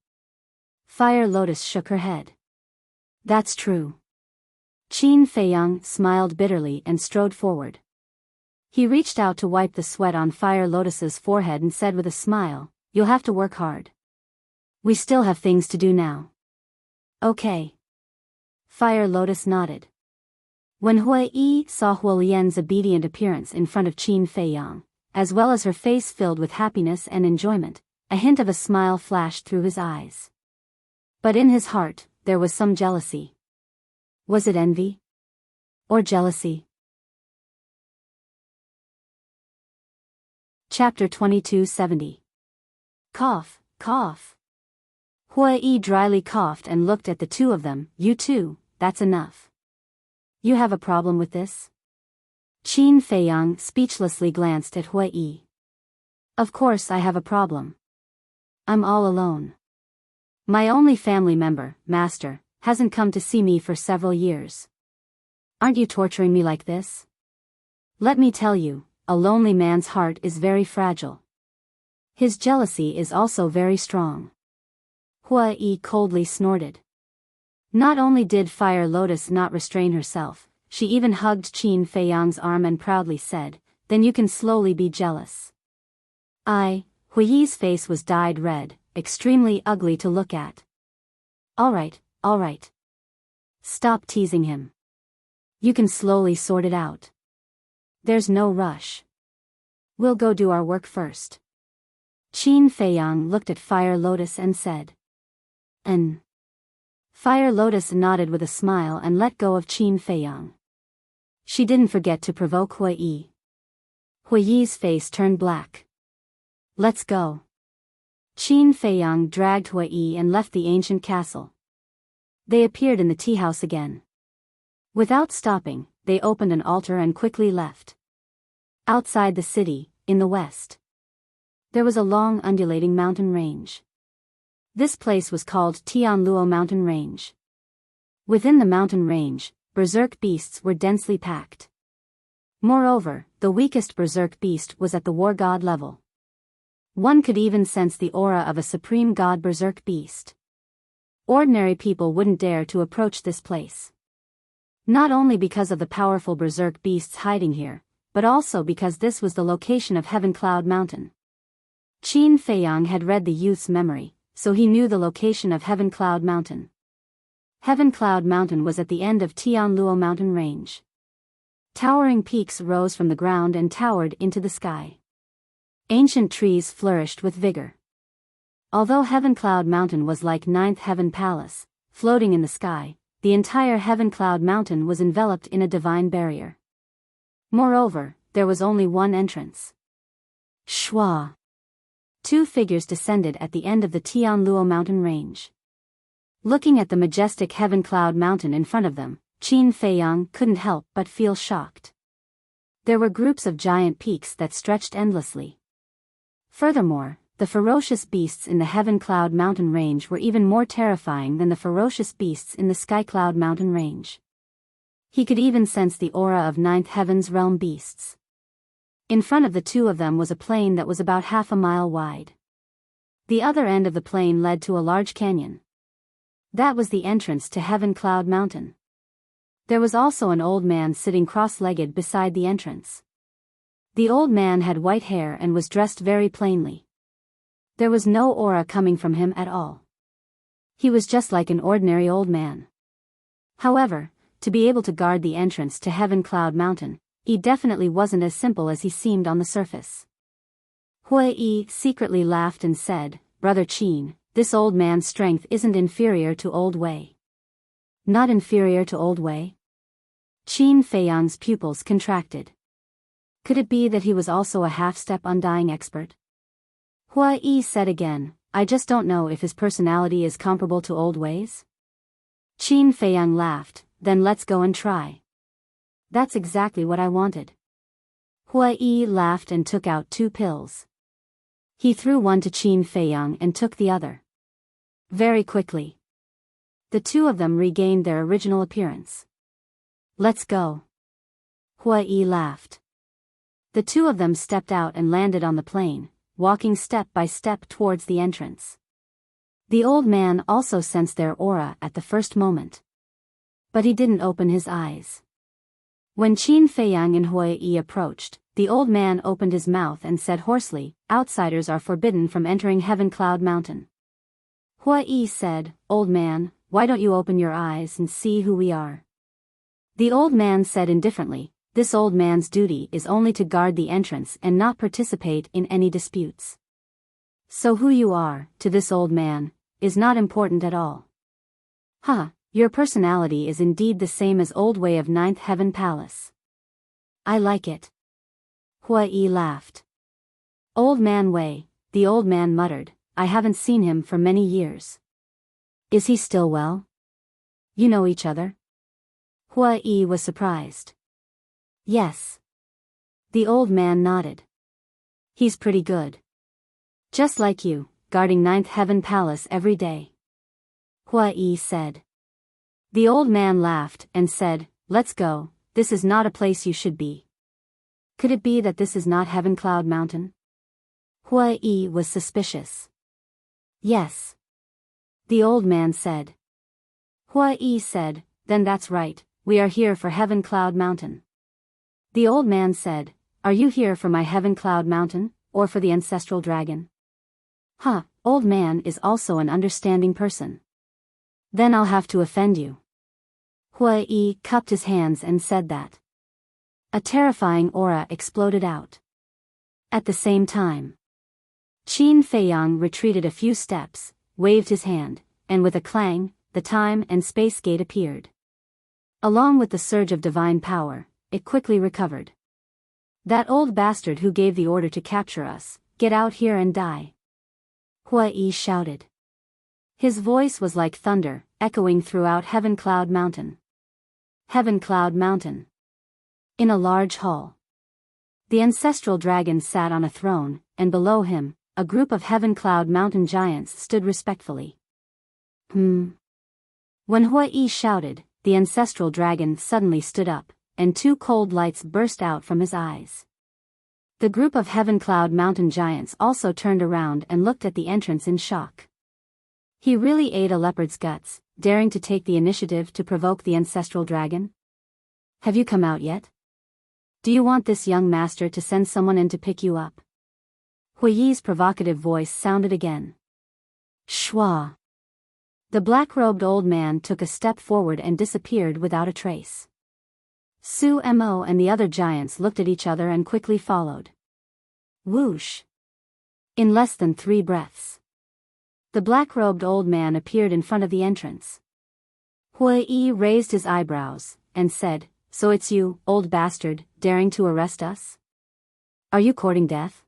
Fire Lotus shook her head. That's true. Qin Feiyang smiled bitterly and strode forward. He reached out to wipe the sweat on Fire Lotus's forehead and said with a smile, you'll have to work hard. We still have things to do now. Okay. Fire Lotus nodded. When Hui saw Huolien's obedient appearance in front of Qin Feiyang, as well as her face filled with happiness and enjoyment, a hint of a smile flashed through his eyes. But in his heart, there was some jealousy. Was it envy? Or jealousy? Chapter 2270. Cough, cough. Hui dryly coughed and looked at the two of them. You two, that's enough. You have a problem with this? Qin Feiyang speechlessly glanced at Hui. Of course I have a problem. I'm all alone. My only family member, Master, hasn't come to see me for several years. Aren't you torturing me like this? Let me tell you, a lonely man's heart is very fragile. His jealousy is also very strong. Hui coldly snorted. Not only did Fire Lotus not restrain herself, she even hugged Qin Feiyang's arm and proudly said, then you can slowly be jealous. Hui's face was dyed red, extremely ugly to look at. Alright. Stop teasing him. You can slowly sort it out. There's no rush. We'll go do our work first. Qin Feiyang looked at Fire Lotus and said. Fire Lotus nodded with a smile and let go of Qin Feiyang. She didn't forget to provoke Hui. Hui's face turned black. Let's go. Qin Feiyang dragged Hui and left the ancient castle. They appeared in the tea house again. Without stopping, they opened an altar and quickly left. Outside the city, in the west, there was a long undulating mountain range. This place was called Tianluo Mountain Range. Within the mountain range, berserk beasts were densely packed. Moreover, the weakest berserk beast was at the war god level. One could even sense the aura of a supreme god berserk beast. Ordinary people wouldn't dare to approach this place. Not only because of the powerful berserk beasts hiding here, but also because this was the location of Heaven Cloud Mountain. Qin Feiyang had read the youth's memory, so he knew the location of Heaven Cloud Mountain. Heaven Cloud Mountain was at the end of Tianluo Mountain Range. Towering peaks rose from the ground and towered into the sky. Ancient trees flourished with vigor. Although Heaven Cloud Mountain was like Ninth Heaven Palace, floating in the sky, the entire Heaven Cloud Mountain was enveloped in a divine barrier. Moreover, there was only one entrance. Shua. Two figures descended at the end of the Tianluo Mountain Range. Looking at the majestic Heaven Cloud Mountain in front of them, Qin Feiyang couldn't help but feel shocked. There were groups of giant peaks that stretched endlessly. Furthermore, the ferocious beasts in the Heaven Cloud Mountain Range were even more terrifying than the ferocious beasts in the Sky Cloud Mountain Range. He could even sense the aura of Ninth Heaven's realm beasts. In front of the two of them was a plain that was about half a mile wide. The other end of the plain led to a large canyon. That was the entrance to Heaven Cloud Mountain. There was also an old man sitting cross-legged beside the entrance. The old man had white hair and was dressed very plainly. There was no aura coming from him at all. He was just like an ordinary old man. However, to be able to guard the entrance to Heaven Cloud Mountain, he definitely wasn't as simple as he seemed on the surface. Hui secretly laughed and said, Brother Qin, this old man's strength isn't inferior to Old Wei. Not inferior to Old Wei? Qin Feiyang's pupils contracted. Could it be that he was also a half-step undying expert? Hui said again, I just don't know if his personality is comparable to Old Wei's. Qin Feiyang laughed, then let's go and try. That's exactly what I wanted. Hui laughed and took out 2 pills. He threw one to Qin Feiyang and took the other. Very quickly, the 2 of them regained their original appearance. Let's go. Hui laughed. The 2 of them stepped out and landed on the plain, walking step by step towards the entrance. The old man also sensed their aura at the first moment. But he didn't open his eyes. When Qin Feiyang and Hui approached, the old man opened his mouth and said hoarsely, "Outsiders are forbidden from entering Heaven Cloud Mountain." Hui said, "Old man, why don't you open your eyes and see who we are?" The old man said indifferently, "This old man's duty is only to guard the entrance and not participate in any disputes. So who you are, to this old man, is not important at all." "Huh, your personality is indeed the same as old Wei of 9th Heaven Palace. I like it." Hui laughed. "Old man Wei," the old man muttered, "I haven't seen him for many years. Is he still well? You know each other?" Hui was surprised. "Yes." The old man nodded. "He's pretty good. Just like you, guarding 9th Heaven Palace every day." Hui said. The old man laughed and said, "Let's go, this is not a place you should be." Could it be that this is not Heaven Cloud Mountain? Hui was suspicious. "Yes." The old man said. Hui said, "Then that's right, we are here for Heaven Cloud Mountain." The old man said, "Are you here for my Heaven Cloud Mountain, or for the ancestral dragon?" "Huh, old man is also an understanding person. Then I'll have to offend you." Hui cupped his hands and said that. A terrifying aura exploded out. At the same time, Qin Feiyang retreated a few steps, waved his hand, and with a clang, the time and space gate appeared. Along with the surge of divine power, it quickly recovered. "That old bastard who gave the order to capture us, get out here and die!" Hui shouted. His voice was like thunder, echoing throughout Heaven Cloud Mountain. Heaven Cloud Mountain. In a large hall, the ancestral dragon sat on a throne, and below him, a group of Heaven Cloud Mountain giants stood respectfully. When Hui shouted, the ancestral dragon suddenly stood up, and 2 cold lights burst out from his eyes. The group of Heaven Cloud Mountain giants also turned around and looked at the entrance in shock. He really ate a leopard's guts, daring to take the initiative to provoke the ancestral dragon? "Have you come out yet? Do you want this young master to send someone in to pick you up?" Hui's provocative voice sounded again. Shwa. The black-robed old man took a step forward and disappeared without a trace. Su Mo and the other giants looked at each other and quickly followed. Whoosh! In less than 3 breaths, the black-robed old man appeared in front of the entrance. Hui raised his eyebrows, and said, "So it's you, old bastard, daring to arrest us? Are you courting death?"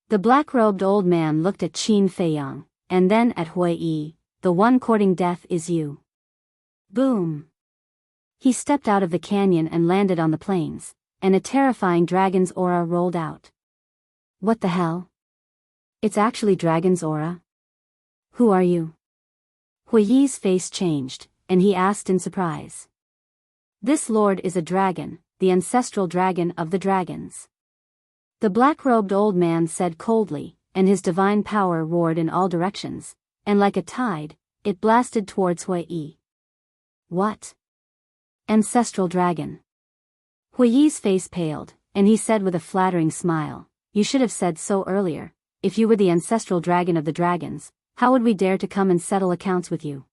The black-robed old man looked at Qin Feiyang, and then at Hui. "The one courting death is you." Boom! He stepped out of the canyon and landed on the plains, and a terrifying dragon's aura rolled out. What the hell? It's actually dragon's aura? Who are you? Hui's face changed, and he asked in surprise. "This lord is a dragon, the ancestral dragon of the dragons." The black-robed old man said coldly, and his divine power roared in all directions, and like a tide, it blasted towards Hui. "What? Ancestral dragon?" Hui's face paled, and he said with a flattering smile, "You should have said so earlier. If you were the ancestral dragon of the dragons, how would we dare to come and settle accounts with you?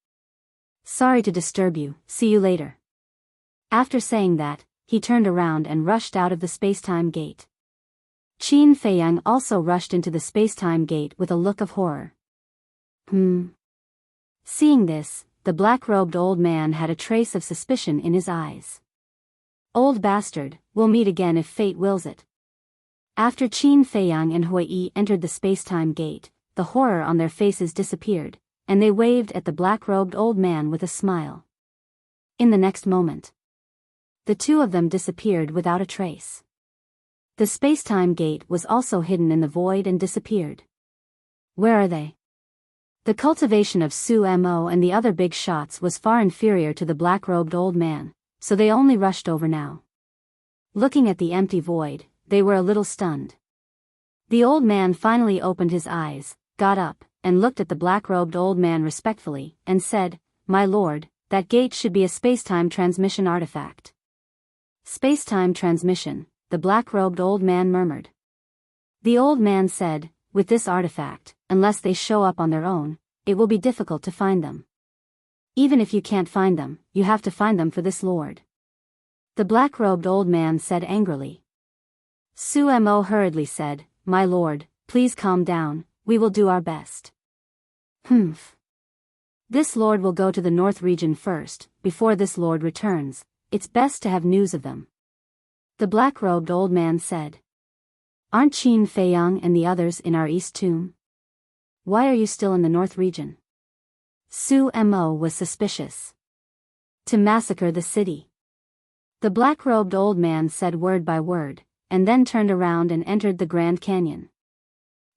Sorry to disturb you, see you later." After saying that, he turned around and rushed out of the spacetime gate. Qin Feiyang also rushed into the spacetime gate with a look of horror. Seeing this, the black-robed old man had a trace of suspicion in his eyes. "Old bastard, we'll meet again if fate wills it." After Qin Feiyang and Hui entered the spacetime gate, the horror on their faces disappeared, and they waved at the black-robed old man with a smile. In the next moment, the two of them disappeared without a trace. The space-time gate was also hidden in the void and disappeared. Where are they? The cultivation of Su-Mo and the other big shots was far inferior to the black-robed old man, so they only rushed over now. Looking at the empty void, they were a little stunned. The old man finally opened his eyes, got up, and looked at the black-robed old man respectfully, and said, "My lord, that gate should be a space-time transmission artifact." "Space-time transmission," the black-robed old man murmured. The old man said, "With this artifact, unless they show up on their own, it will be difficult to find them. Even if you can't find them, you have to find them for this lord." The black-robed old man said angrily. Su-Mo hurriedly said, "My lord, please calm down, we will do our best." "Humph. This lord will go to the north region first, before this lord returns. It's best to have news of them," the black-robed old man said. "Aren't Qin Feiyang and the others in our east tomb? Why are you still in the north region?" Su-Mo was suspicious. "To massacre the city," the black-robed old man said word by word, and then turned around and entered the Grand Canyon.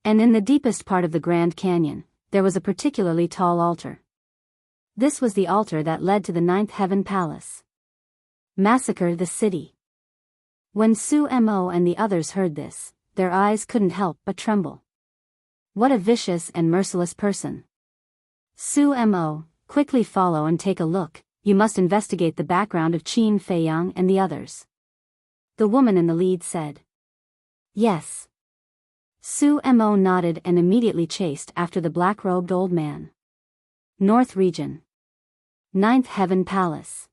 And in the deepest part of the Grand Canyon, there was a particularly tall altar. This was the altar that led to the Ninth Heaven Palace. Massacre the city. When Su-Mo and the others heard this, their eyes couldn't help but tremble. What a vicious and merciless person. Su-Mo, quickly follow and take a look. You must investigate the background of Qin Feiyang and the others, the woman in the lead said. Yes. Su-Mo nodded and immediately chased after the black-robed old man. North Region. Ninth Heaven Palace.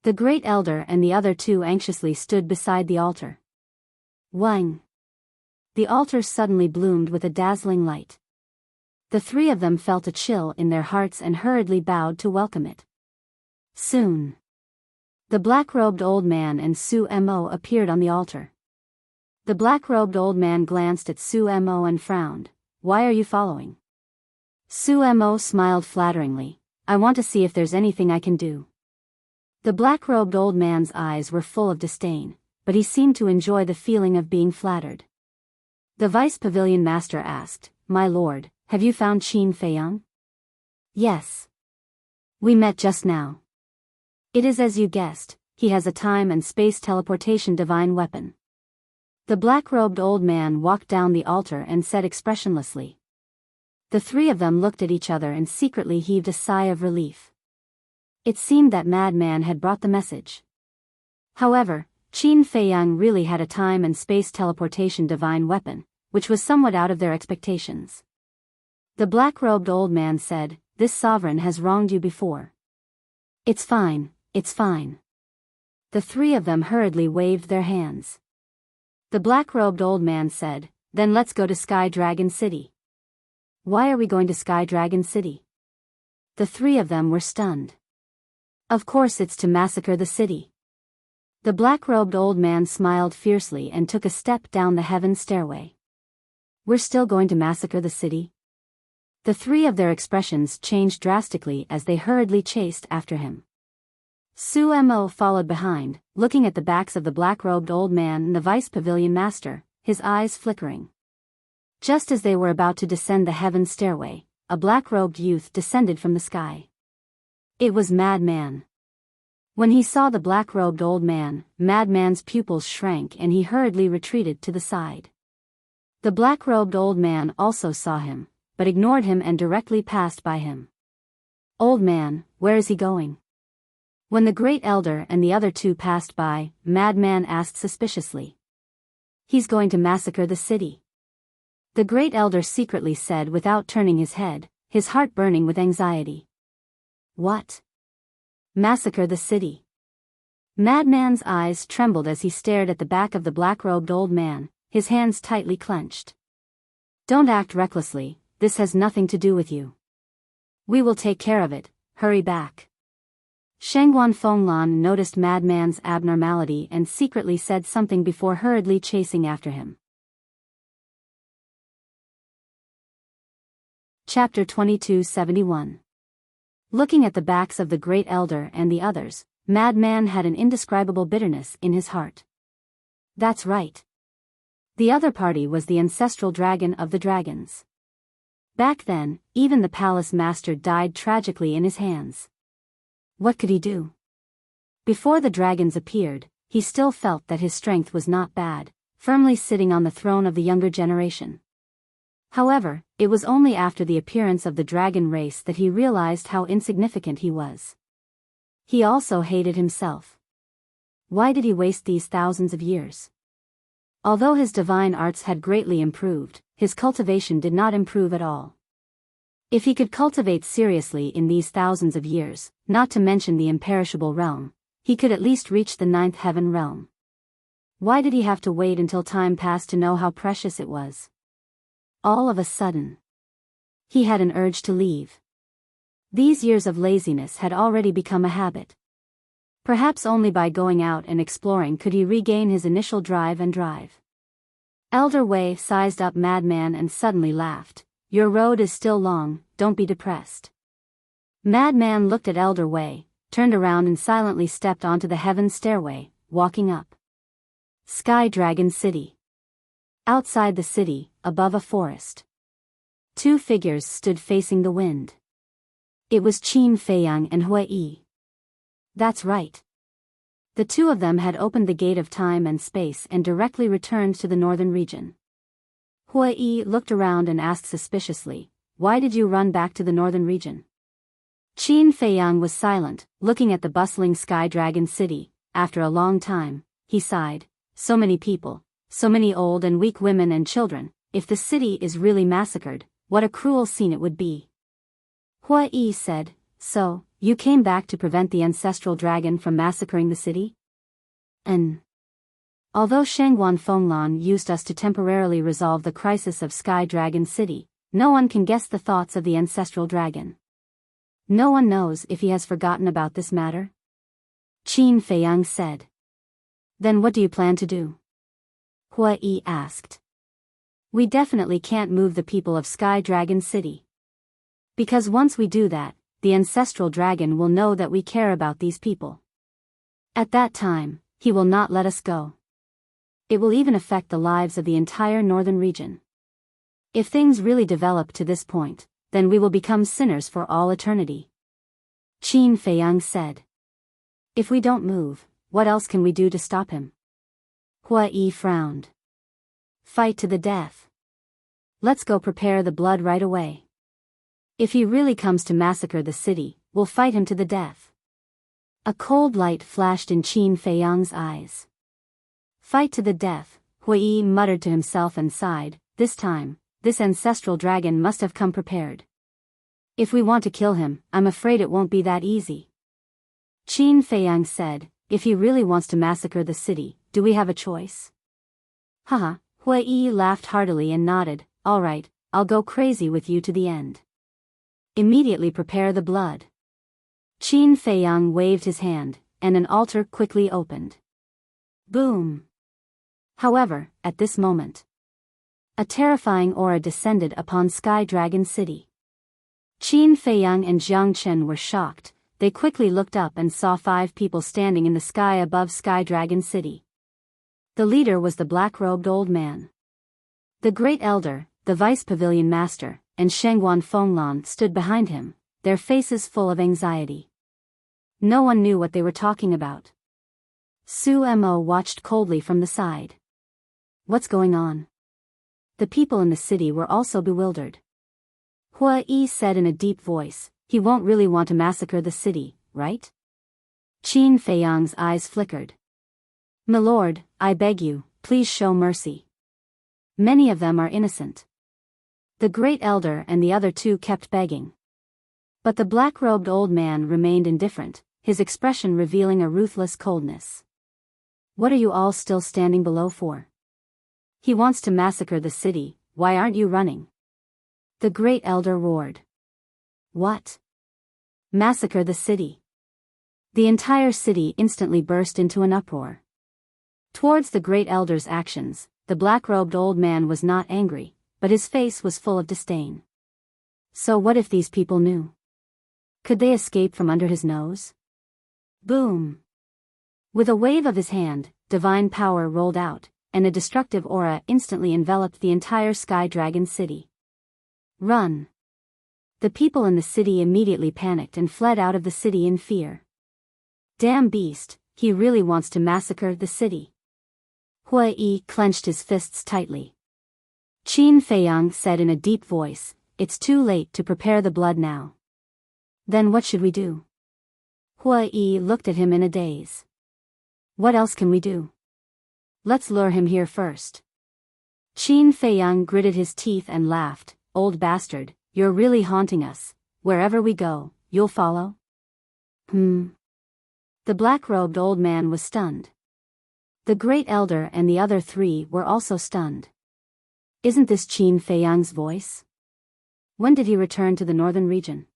The Great Elder and the other two anxiously stood beside the altar. Wang. The altar suddenly bloomed with a dazzling light. The three of them felt a chill in their hearts and hurriedly bowed to welcome it. Soon, the black-robed old man and Su-Mo appeared on the altar. The black-robed old man glanced at Su-Mo and frowned. "Why are you following?" Su-Mo smiled flatteringly. "I want to see if there's anything I can do." The black-robed old man's eyes were full of disdain, but he seemed to enjoy the feeling of being flattered. The Vice Pavilion Master asked, "My lord, have you found Qin Feiyang?" "Yes. We met just now. It is as you guessed, he has a time and space teleportation divine weapon." The black-robed old man walked down the altar and said expressionlessly. The three of them looked at each other and secretly heaved a sigh of relief. It seemed that Madman had brought the message. However, Qin Feiyang really had a time and space teleportation divine weapon, which was somewhat out of their expectations. The black-robed old man said, "This sovereign has wronged you before." "It's fine, it's fine." The three of them hurriedly waved their hands. The black-robed old man said, "Then let's go to Sky Dragon City." "Why are we going to Sky Dragon City?" The three of them were stunned. "Of course it's to massacre the city." The black-robed old man smiled fiercely and took a step down the heaven stairway. "We're still going to massacre the city?" The three of their expressions changed drastically as they hurriedly chased after him. Su-Mo followed behind, looking at the backs of the black-robed old man and the Vice Pavilion Master, his eyes flickering. Just as they were about to descend the heaven stairway, a black-robed youth descended from the sky. It was Madman. When he saw the black-robed old man, Madman's pupils shrank and he hurriedly retreated to the side. The black-robed old man also saw him, but ignored him and directly passed by him. "Old man, where is he going?" When the Great Elder and the other two passed by, Madman asked suspiciously. "He's going to massacre the city," the Great Elder secretly said without turning his head, his heart burning with anxiety. "What? Massacre the city?" Madman's eyes trembled as he stared at the back of the black-robed old man, his hands tightly clenched. "Don't act recklessly, this has nothing to do with you. We will take care of it, hurry back." Shangguan Fenglan noticed Madman's abnormality and secretly said something before hurriedly chasing after him. Chapter 2271. Looking at the backs of the Great Elder and the others, Madman had an indescribable bitterness in his heart. That's right. The other party was the ancestral dragon of the dragons. Back then, even the palace master died tragically in his hands. What could he do? Before the dragons appeared, he still felt that his strength was not bad, firmly sitting on the throne of the younger generation. However, it was only after the appearance of the dragon race that he realized how insignificant he was. He also hated himself. Why did he waste these thousands of years? Although his divine arts had greatly improved, his cultivation did not improve at all. If he could cultivate seriously in these thousands of years, not to mention the imperishable realm, he could at least reach the 9th heaven realm. Why did he have to wait until time passed to know how precious it was? All of a sudden, he had an urge to leave. These years of laziness had already become a habit. Perhaps only by going out and exploring could he regain his initial drive and drive. Elder Wei sized up Madman and suddenly laughed. Your road is still long, don't be depressed. Madman looked at Elder Wei, turned around and silently stepped onto the heaven stairway, walking up. Sky Dragon City. Outside the city, above a forest, two figures stood facing the wind. It was Qin Feiyang and Hui Yi. That's right. The two of them had opened the gate of time and space and directly returned to the northern region. Hui Yi looked around and asked suspiciously, why did you run back to the northern region? Qin Feiyang was silent, looking at the bustling Sky Dragon City. After a long time, he sighed, so many people. So many old and weak women and children. If the city is really massacred, what a cruel scene it would be. Hui Yi said, so, you came back to prevent the ancestral dragon from massacring the city? Although Shangguan Fenglan used us to temporarily resolve the crisis of Sky Dragon City, no one can guess the thoughts of the ancestral dragon. No one knows if he has forgotten about this matter. Qin Feiyang said. Then what do you plan to do? Hui Yi asked. We definitely can't move the people of Sky Dragon City. Because once we do that, the ancestral dragon will know that we care about these people. At that time, he will not let us go. It will even affect the lives of the entire northern region. If things really develop to this point, then we will become sinners for all eternity. Qin Feiyang said. If we don't move, what else can we do to stop him? Hui Yi frowned. Fight to the death. Let's go prepare the blood right away. If he really comes to massacre the city, we'll fight him to the death. A cold light flashed in Qin Feiyang's eyes. Fight to the death, Hui Yi muttered to himself and sighed. This time, this ancestral dragon must have come prepared. If we want to kill him, I'm afraid it won't be that easy. Qin Feiyang said, if he really wants to massacre the city, do we have a choice? Haha, Hui Yi laughed heartily and nodded, all right, I'll go crazy with you to the end. Immediately prepare the blood. Qin Feiyang waved his hand, and an altar quickly opened. Boom! However, at this moment, a terrifying aura descended upon Sky Dragon City. Qin Feiyang and Jiang Chen were shocked. They quickly looked up and saw 5 people standing in the sky above Sky Dragon City. The leader was the black-robed old man. The Great Elder, the Vice Pavilion Master, and Shangguan Fenglan stood behind him, their faces full of anxiety. No one knew what they were talking about. Su Mo watched coldly from the side. What's going on? The people in the city were also bewildered. Hui Yi said in a deep voice, he won't really want to massacre the city, right? Qin Feiyang's eyes flickered. Milord, I beg you, please show mercy. Many of them are innocent. The Great Elder and the other 2 kept begging. But the black-robed old man remained indifferent, his expression revealing a ruthless coldness. What are you all still standing below for? He wants to massacre the city, why aren't you running? The Great Elder roared. What? Massacre the city. The entire city instantly burst into an uproar. Towards the Great Elder's actions, the black-robed old man was not angry, but his face was full of disdain. So what if these people knew? Could they escape from under his nose? Boom! With a wave of his hand, divine power rolled out, and a destructive aura instantly enveloped the entire Sky Dragon city. Run! The people in the city immediately panicked and fled out of the city in fear. Damn beast, he really wants to massacre the city. Hui clenched his fists tightly. Qin Feiyang said in a deep voice, "It's too late to prepare the blood now." Then what should we do? Hui looked at him in a daze. What else can we do? Let's lure him here first. Qin Feiyang gritted his teeth and laughed. Old bastard, you're really haunting us. Wherever we go, you'll follow? The black-robed old man was stunned. The Great Elder and the other three were also stunned. Isn't this Qin Feiyang's voice? When did he return to the northern region?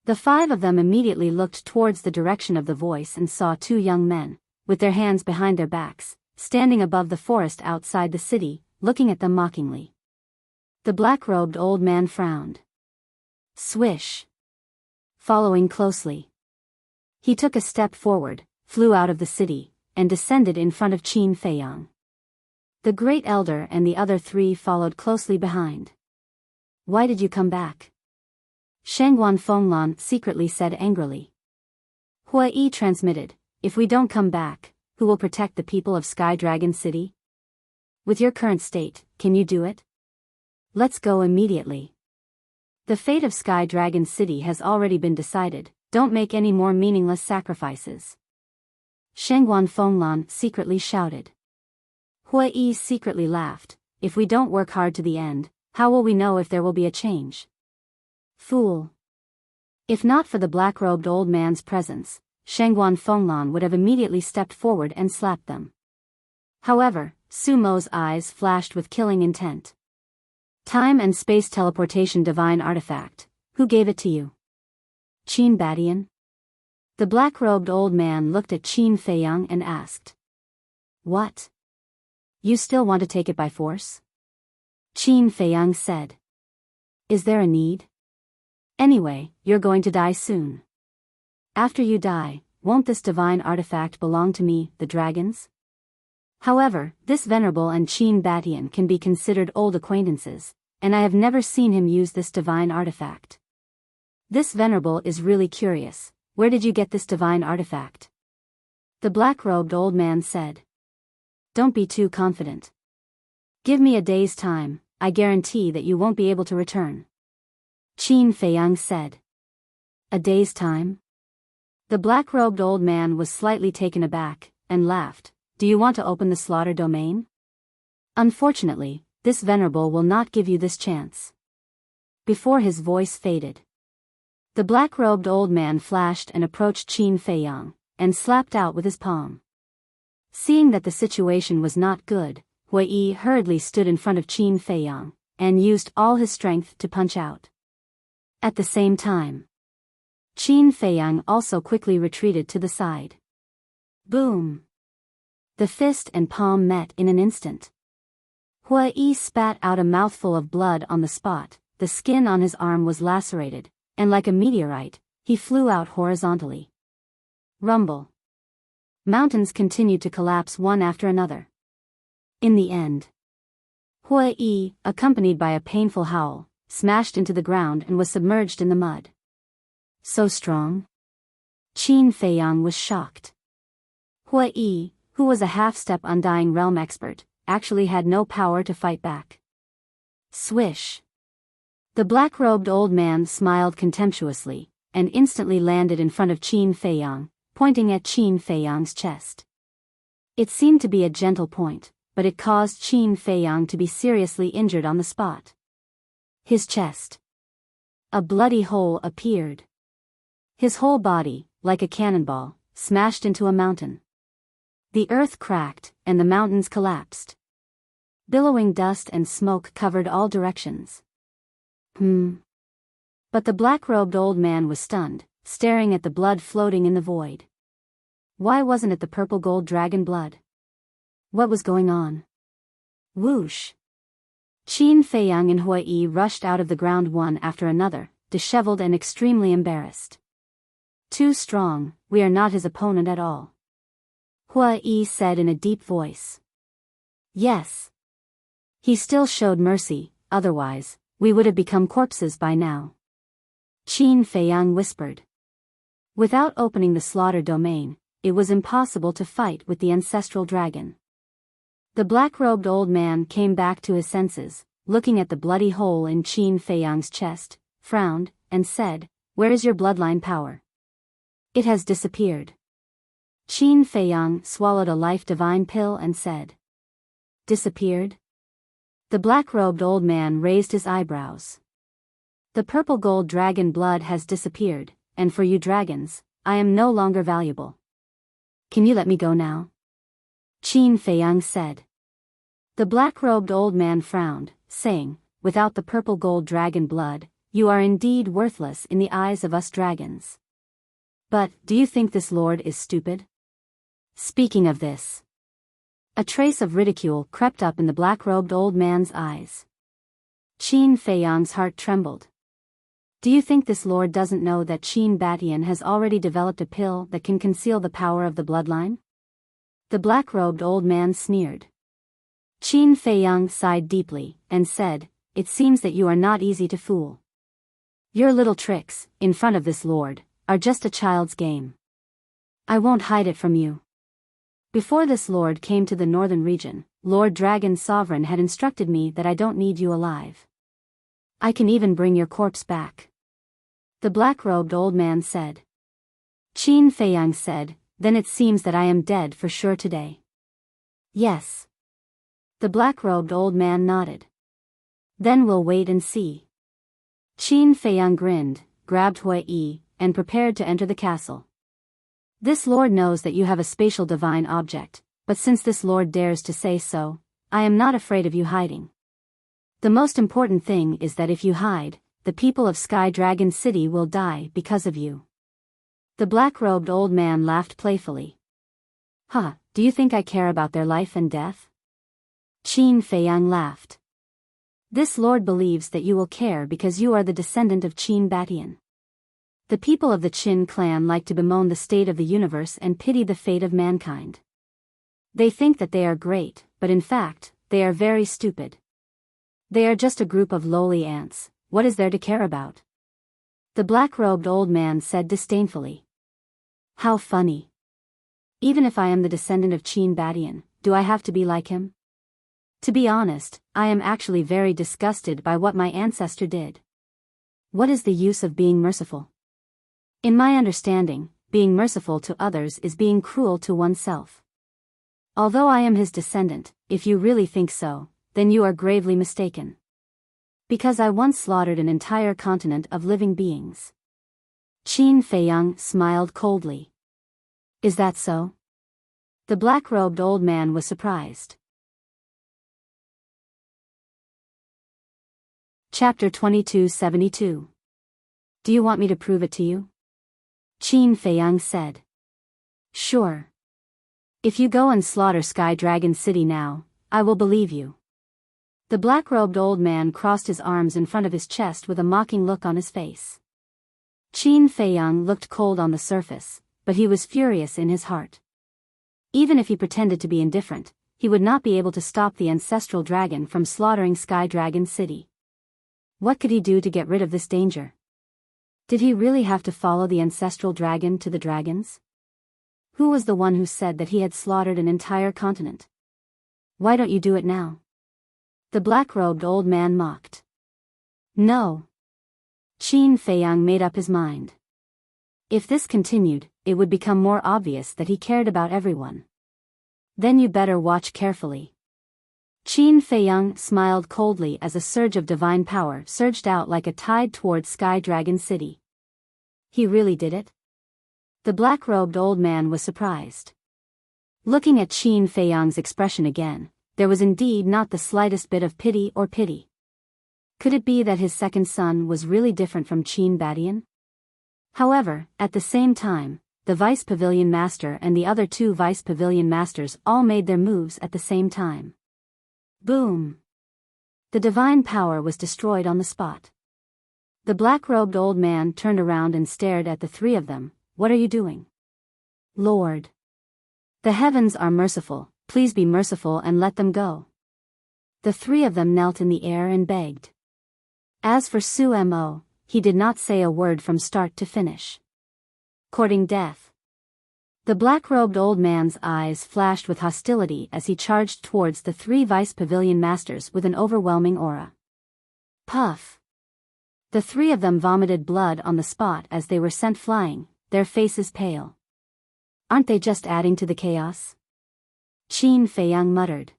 The five of them immediately looked towards the direction of the voice and saw two young men, with their hands behind their backs, standing above the forest outside the city, looking at them mockingly. The black-robed old man frowned. Swish! Following closely. He took a step forward, flew out of the city, and descended in front of Qin Feiyang. The Great Elder and the other three followed closely behind. Why did you come back? Shangguan Fenglan secretly said angrily. Hui transmitted, if we don't come back, who will protect the people of Sky Dragon City? With your current state, can you do it? Let's go immediately. The fate of Sky Dragon City has already been decided, don't make any more meaningless sacrifices. Shangguan Fenglan secretly shouted. Hui secretly laughed, if we don't work hard to the end, how will we know if there will be a change? Fool! If not for the black-robed old man's presence, Shangguan Fenglan would have immediately stepped forward and slapped them. However, Sumo's eyes flashed with killing intent. Time and space teleportation divine artifact, who gave it to you? Qin Badian? The black-robed old man looked at Qin Feiyang and asked. What? You still want to take it by force? Qin Feiyang said. Is there a need? Anyway, you're going to die soon. After you die, won't this divine artifact belong to me, the dragons? However, this venerable and Qin Badian can be considered old acquaintances, and I have never seen him use this divine artifact. This venerable is really curious. Where did you get this divine artifact? The black-robed old man said. Don't be too confident. Give me a day's time, I guarantee that you won't be able to return. Qin Feiyang said. A day's time? The black-robed old man was slightly taken aback, and laughed. Do you want to open the slaughter domain? Unfortunately, this venerable will not give you this chance. Before his voice faded, the black-robed old man flashed and approached Qin Feiyang, and slapped out with his palm. Seeing that the situation was not good, Hui hurriedly stood in front of Qin Feiyang, and used all his strength to punch out. At the same time, Qin Feiyang also quickly retreated to the side. Boom! The fist and palm met in an instant. Hui spat out a mouthful of blood on the spot, the skin on his arm was lacerated, and like a meteorite, he flew out horizontally. Rumble. Mountains continued to collapse one after another. In the end, Hui, accompanied by a painful howl, smashed into the ground and was submerged in the mud. So strong? Qin Feiyang was shocked. Hui, who was a half-step Undying Realm expert, actually had no power to fight back. Swish! The black-robed old man smiled contemptuously, and instantly landed in front of Qin Feiyang, pointing at Qin Feiyang's chest. It seemed to be a gentle point, but it caused Qin Feiyang to be seriously injured on the spot. His chest. A bloody hole appeared. His whole body, like a cannonball, smashed into a mountain. The earth cracked, and the mountains collapsed. Billowing dust and smoke covered all directions. But the black-robed old man was stunned, staring at the blood floating in the void. Why wasn't it the purple gold dragon blood? What was going on? Whoosh! Qin Feiyang and Hui Yi rushed out of the ground one after another, disheveled and extremely embarrassed. Too strong, we are not his opponent at all. Hui Yi said in a deep voice. Yes. He still showed mercy, otherwise, we would have become corpses by now. Qin Feiyang whispered. Without opening the slaughter domain, it was impossible to fight with the ancestral dragon. The black-robed old man came back to his senses, looking at the bloody hole in Qin Feiyang's chest, frowned, and said, "Where is your bloodline power?" "It has disappeared." Qin Feiyang swallowed a life-divine pill and said. "Disappeared?" The black-robed old man raised his eyebrows. "The purple-gold dragon blood has disappeared, and for you dragons, I am no longer valuable. Can you let me go now?" Qin Feiyang said. The black-robed old man frowned, saying, "Without the purple-gold dragon blood, you are indeed worthless in the eyes of us dragons. But, do you think this lord is stupid?" Speaking of this, a trace of ridicule crept up in the black-robed old man's eyes. Qin Feiyang's heart trembled. "Do you think this lord doesn't know that Qin Batian has already developed a pill that can conceal the power of the bloodline?" The black-robed old man sneered. Qin Feiyang sighed deeply, and said, "It seems that you are not easy to fool. Your little tricks, in front of this lord, are just a child's game. I won't hide it from you. Before this lord came to the northern region, Lord Dragon Sovereign had instructed me that I don't need you alive. I can even bring your corpse back." The black-robed old man said. Qin Feiyang said, "Then it seems that I am dead for sure today." "Yes." The black-robed old man nodded. "Then we'll wait and see." Qin Feiyang grinned, grabbed Hui Yi, and prepared to enter the castle. "This lord knows that you have a spatial divine object, but since this lord dares to say so, I am not afraid of you hiding. The most important thing is that if you hide, the people of Sky Dragon City will die because of you." The black-robed old man laughed playfully. "Huh, do you think I care about their life and death?" Qin Feiyang laughed. "This lord believes that you will care because you are the descendant of Qin Batian. The people of the Qin clan like to bemoan the state of the universe and pity the fate of mankind. They think that they are great, but in fact, they are very stupid. They are just a group of lowly ants. What is there to care about?" The black-robed old man said disdainfully. "How funny. Even if I am the descendant of Qin Batian, do I have to be like him? To be honest, I am actually very disgusted by what my ancestor did. What is the use of being merciful? In my understanding, being merciful to others is being cruel to oneself. Although I am his descendant, if you really think so, then you are gravely mistaken. Because I once slaughtered an entire continent of living beings." Qin Feiyang smiled coldly. "Is that so?" The black-robed old man was surprised. Chapter 2272. "Do you want me to prove it to you?" Qin Feiyang said. "Sure. If you go and slaughter Sky Dragon City now, I will believe you." The black-robed old man crossed his arms in front of his chest with a mocking look on his face. Qin Feiyang looked cold on the surface, but he was furious in his heart. Even if he pretended to be indifferent, he would not be able to stop the ancestral dragon from slaughtering Sky Dragon City. What could he do to get rid of this danger? Did he really have to follow the ancestral dragon to the dragons? Who was the one who said that he had slaughtered an entire continent? Why don't you do it now? The black-robed old man mocked. No. Qin Feiyang made up his mind. If this continued, it would become more obvious that he cared about everyone. Then you better watch carefully. Qin Feiyang smiled coldly as a surge of divine power surged out like a tide towards Sky Dragon City. He really did it? The black-robed old man was surprised. Looking at Qin Feiyang's expression again, there was indeed not the slightest bit of pity or pity. Could it be that his second son was really different from Qin Batian? However, at the same time, the Vice Pavilion Master and the other two Vice Pavilion Masters all made their moves at the same time. Boom! The divine power was destroyed on the spot. The black-robed old man turned around and stared at the three of them. What are you doing? Lord. The heavens are merciful, please be merciful and let them go. The three of them knelt in the air and begged. As for Su Mo, he did not say a word from start to finish. Courting death. The black-robed old man's eyes flashed with hostility as he charged towards the three vice pavilion masters with an overwhelming aura. Puff. The three of them vomited blood on the spot as they were sent flying, their faces pale. Aren't they just adding to the chaos? Qin Feiyang muttered.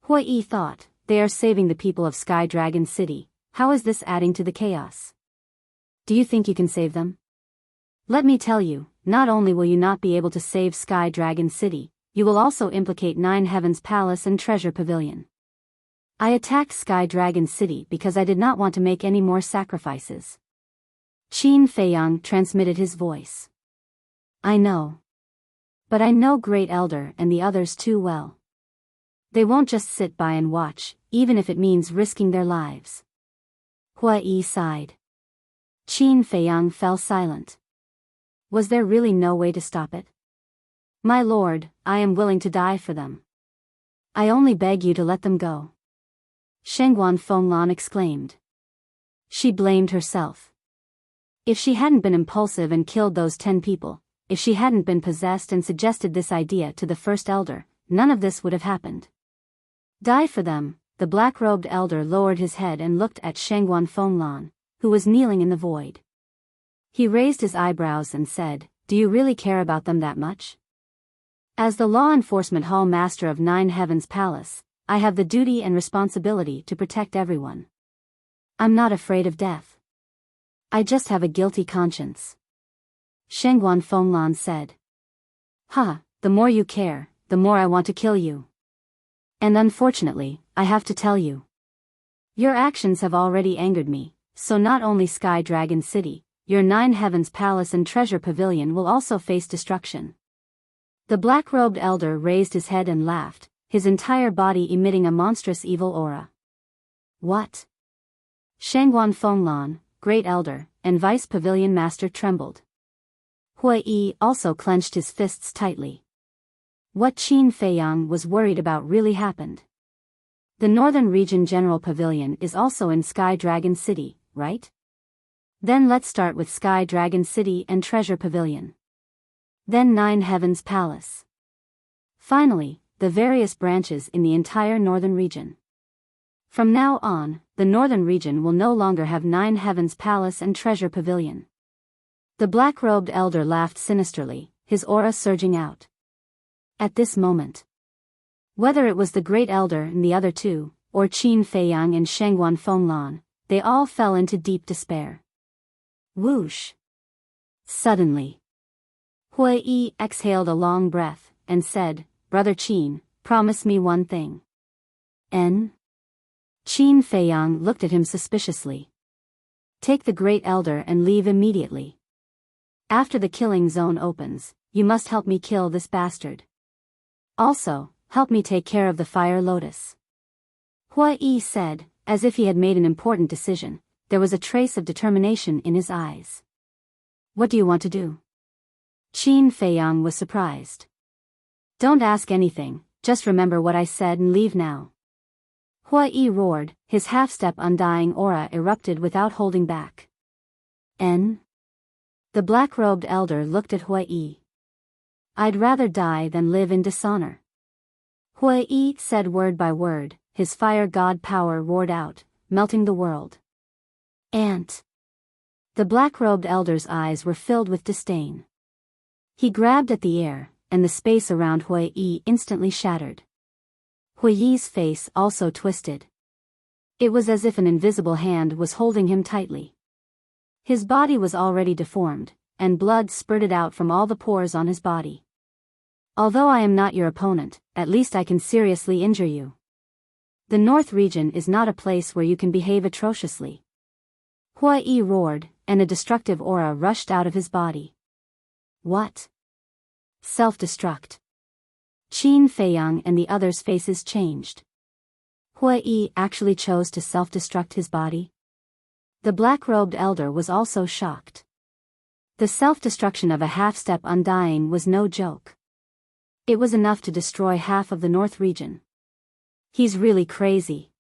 Hui Yi thought, they are saving the people of Sky Dragon City, how is this adding to the chaos? Do you think you can save them? Let me tell you, not only will you not be able to save Sky Dragon City, you will also implicate Nine Heavens Palace and Treasure Pavilion. I attacked Sky Dragon City because I did not want to make any more sacrifices. Qin Feiyang transmitted his voice. I know. But I know Great Elder and the others too well. They won't just sit by and watch, even if it means risking their lives. Hui Yi sighed. Qin Feiyang fell silent. Was there really no way to stop it? My lord, I am willing to die for them. I only beg you to let them go. Shengguan Fenglan exclaimed. She blamed herself. If she hadn't been impulsive and killed those 10 people, if she hadn't been possessed and suggested this idea to the first elder, none of this would have happened. Die for them, the black-robed elder lowered his head and looked at Shengguan Fenglan, who was kneeling in the void. He raised his eyebrows and said, do you really care about them that much? As the law enforcement hall master of Nine Heavens Palace, I have the duty and responsibility to protect everyone. I'm not afraid of death. I just have a guilty conscience. Shengguan Fenglan said. The more you care, the more I want to kill you. And unfortunately, I have to tell you. Your actions have already angered me, so not only Sky Dragon City, your Nine Heavens Palace and Treasure Pavilion will also face destruction. The black-robed elder raised his head and laughed, his entire body emitting a monstrous evil aura. What? Shengguan Fenglan, Great Elder, and Vice Pavilion Master trembled. Hui Yi also clenched his fists tightly. What Qin Feiyang was worried about really happened. The Northern Region General Pavilion is also in Sky Dragon City, right? Then let's start with Sky Dragon City and Treasure Pavilion. Then Nine Heavens Palace. Finally, the various branches in the entire Northern Region. From now on, the Northern Region will no longer have Nine Heavens Palace and Treasure Pavilion. The black-robed elder laughed sinisterly, his aura surging out. At this moment, whether it was the Great Elder and the other two, or Qin Feiyang and Shengguan Fenglan, they all fell into deep despair. Whoosh! Suddenly, Hui Yi exhaled a long breath, and said, Brother Qin, promise me one thing. Qin Feiyang looked at him suspiciously. Take the Great Elder and leave immediately. After the killing zone opens, you must help me kill this bastard. Also, help me take care of the Fire Lotus. Hui Yi said, as if he had made an important decision. There was a trace of determination in his eyes. What do you want to do? Qin Feiyang was surprised. Don't ask anything, just remember what I said and leave now. Hui Yi roared, his half-step undying aura erupted without holding back. The black-robed elder looked at Hui Yi. I'd rather die than live in dishonor. Hui Yi said word by word, his fire god power roared out, melting the world. The black-robed elder's eyes were filled with disdain. He grabbed at the air, and the space around Hui Yi instantly shattered. Hui Yi's face also twisted. It was as if an invisible hand was holding him tightly. His body was already deformed, and blood spurted out from all the pores on his body. Although I am not your opponent, at least I can seriously injure you. The North Region is not a place where you can behave atrociously. Hui Yi roared, and a destructive aura rushed out of his body. What? Self-destruct. Qin Feiyang and the others' faces changed. Hui actually chose to self-destruct his body? The black-robed elder was also shocked. The self-destruction of a half-step undying was no joke. It was enough to destroy half of the North region. He's really crazy.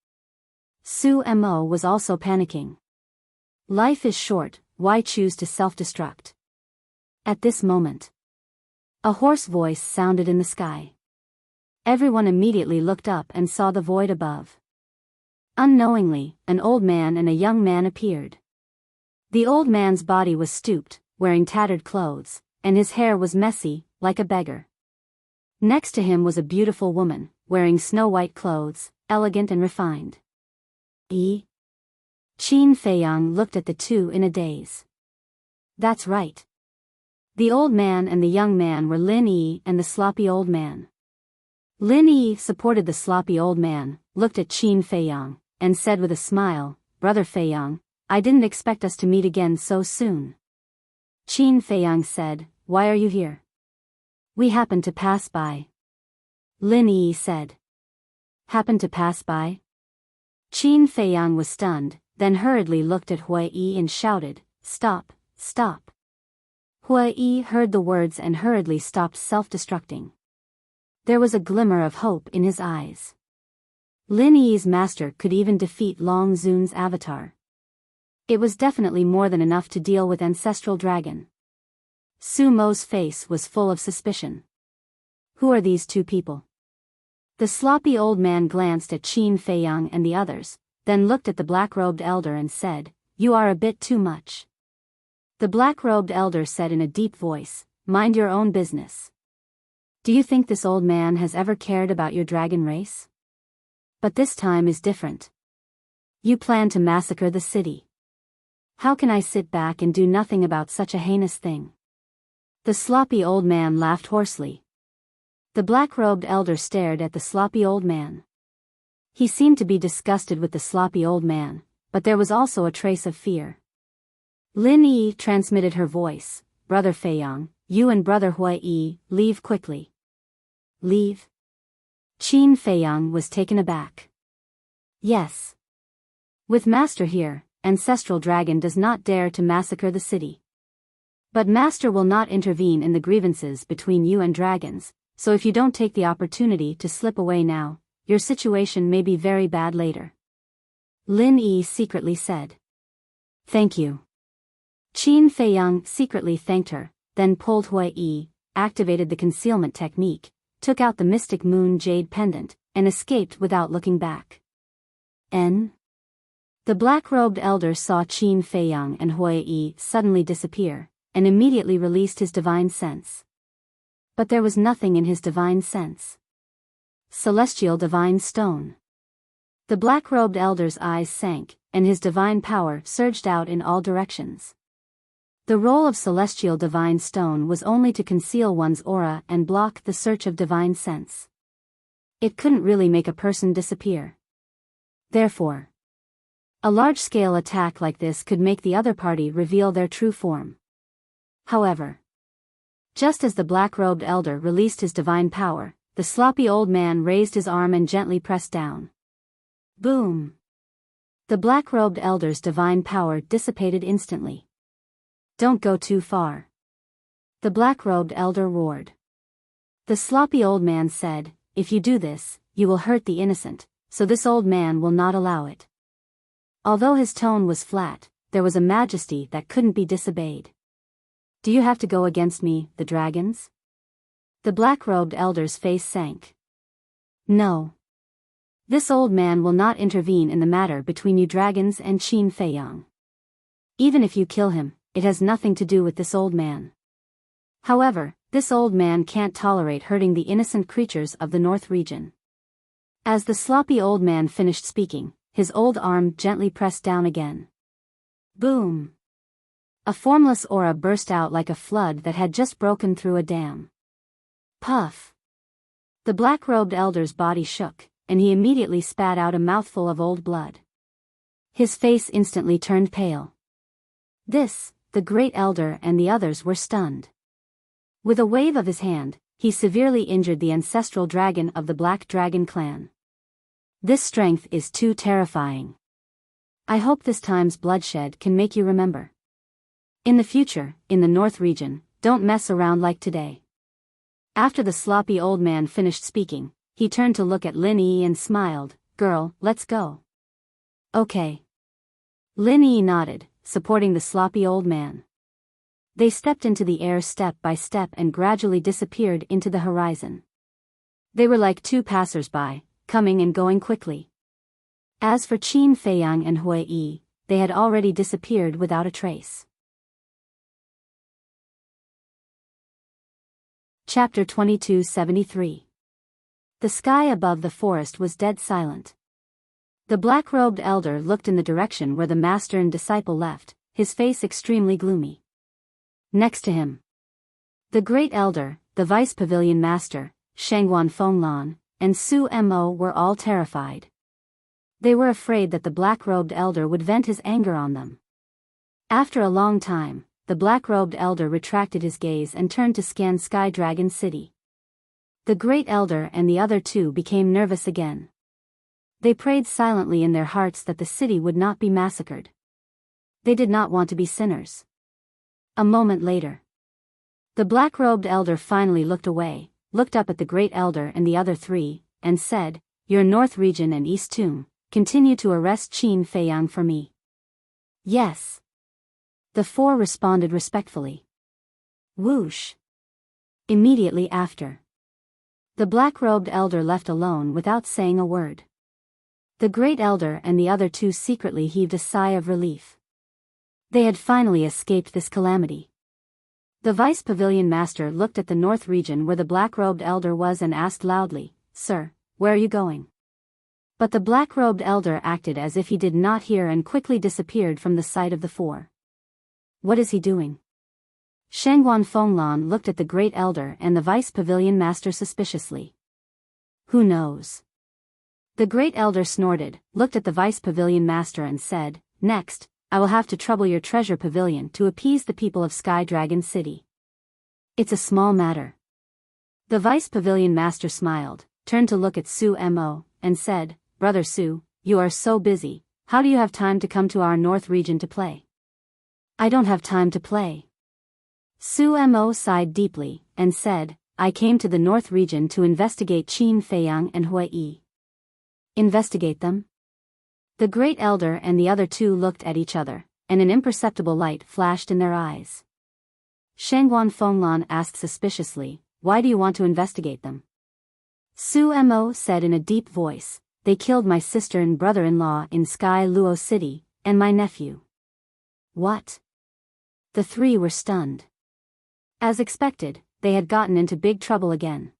Su Mo was also panicking. Life is short, why choose to self-destruct? At this moment, a hoarse voice sounded in the sky. Everyone immediately looked up and saw the void above. Unknowingly, an old man and a young man appeared. The old man's body was stooped, wearing tattered clothes, and his hair was messy, like a beggar. Next to him was a beautiful woman, wearing snow-white clothes, elegant and refined. Qin Feiyang looked at the two in a daze. That's right. The old man and the young man were Lin Yi and the sloppy old man. Lin Yi supported the sloppy old man, looked at Qin Feiyang, and said with a smile, "Brother Feiyang, I didn't expect us to meet again so soon." Qin Feiyang said, "Why are you here?" "We happened to pass by." Lin Yi said. "Happened to pass by?" Qin Feiyang was stunned, then hurriedly looked at Hui and shouted, "Stop, stop." Hui heard the words and hurriedly stopped self-destructing. There was a glimmer of hope in his eyes. Lin Yi's master could even defeat Long Zun's avatar. It was definitely more than enough to deal with Ancestral Dragon. Su Mo's face was full of suspicion. Who are these two people? The sloppy old man glanced at Qin Feiyang and the others, then looked at the black-robed elder and said, "You are a bit too much." The black-robed elder said in a deep voice, "Mind your own business. Do you think this old man has ever cared about your dragon race? But this time is different. You plan to massacre the city. How can I sit back and do nothing about such a heinous thing?" The sloppy old man laughed hoarsely. The black-robed elder stared at the sloppy old man. He seemed to be disgusted with the sloppy old man, but there was also a trace of fear. Lin Yi transmitted her voice, "Brother Feiyang, you and Brother Hui, leave quickly." "Leave?" Qin Feiyang was taken aback. "Yes. With Master here, Ancestral Dragon does not dare to massacre the city. But Master will not intervene in the grievances between you and dragons, so if you don't take the opportunity to slip away now, your situation may be very bad later." Lin Yi secretly said. "Thank you." Qin Feiyang secretly thanked her, then pulled Hui, activated the concealment technique, took out the Mystic Moon Jade Pendant, and escaped without looking back. The black-robed elder saw Qin Feiyang and Hui suddenly disappear, and immediately released his divine sense. But there was nothing in his divine sense. Celestial Divine Stone. The black-robed elder's eyes sank, and his divine power surged out in all directions. The role of Celestial Divine Stone was only to conceal one's aura and block the search of divine sense. It couldn't really make a person disappear. Therefore, a large-scale attack like this could make the other party reveal their true form. However, just as the black-robed elder released his divine power, the sloppy old man raised his arm and gently pressed down. Boom! The black-robed elder's divine power dissipated instantly. "Don't go too far." The black-robed elder roared. The sloppy old man said, "If you do this, you will hurt the innocent, so this old man will not allow it." Although his tone was flat, there was a majesty that couldn't be disobeyed. "Do you have to go against me, the dragons?" The black-robed elder's face sank. "No. This old man will not intervene in the matter between you dragons and Qin Feiyang. Even if you kill him, it has nothing to do with this old man. However, this old man can't tolerate hurting the innocent creatures of the North region." As the sloppy old man finished speaking, his old arm gently pressed down again. Boom! A formless aura burst out like a flood that had just broken through a dam. Puff! The black-robed elder's body shook, and he immediately spat out a mouthful of old blood. His face instantly turned pale. The great elder and the others were stunned. With a wave of his hand, he severely injured the ancestral dragon of the Black Dragon clan. This strength is too terrifying. I hope this time's bloodshed can make you remember. In the future, in the North region, don't mess around like today. After the sloppy old man finished speaking, he turned to look at Lin Yi and smiled. Girl, let's go. Okay. Lin Yi nodded, supporting the sloppy old man. They stepped into the air step by step and gradually disappeared into the horizon. They were like two passers-by, coming and going quickly. As for Qin Feiyang and Hui Yi, they had already disappeared without a trace. Chapter 2273. The sky above the forest was dead silent. The black-robed elder looked in the direction where the master and disciple left, his face extremely gloomy. Next to him, the great elder, the vice pavilion master, Shangguan Fenglan, and Su Mo were all terrified. They were afraid that the black-robed elder would vent his anger on them. After a long time, the black-robed elder retracted his gaze and turned to scan Sky Dragon City. The great elder and the other two became nervous again. They prayed silently in their hearts that the city would not be massacred. They did not want to be sinners. A moment later, the black-robed elder finally looked away, looked up at the great elder and the other three, and said, "Your North Region and East Tomb, continue to arrest Qin Feiyang for me." Yes. The four responded respectfully. Whoosh. Immediately after, the black-robed elder left alone without saying a word. The great elder and the other two secretly heaved a sigh of relief. They had finally escaped this calamity. The vice pavilion master looked at the North region where the black-robed elder was and asked loudly, "Sir, where are you going?" But the black-robed elder acted as if he did not hear and quickly disappeared from the sight of the four. What is he doing? Shangguan Fenglan looked at the great elder and the vice pavilion master suspiciously. Who knows? The great elder snorted, looked at the vice pavilion master and said, "Next, I will have to trouble your treasure pavilion to appease the people of Sky Dragon City. It's a small matter." The vice pavilion master smiled, turned to look at Su Mo, and said, "Brother Su, you are so busy, how do you have time to come to our North region to play?" "I don't have time to play." Su Mo sighed deeply, and said, "I came to the North region to investigate Qin Feiyang and Hui Yi." Investigate them? The great elder and the other two looked at each other, and an imperceptible light flashed in their eyes. Shangguan Fenglan asked suspiciously, "Why do you want to investigate them?" Su Mo said in a deep voice, "They killed my sister and brother-in-law in Sky Luo City, and my nephew." What? The three were stunned. As expected, they had gotten into big trouble again.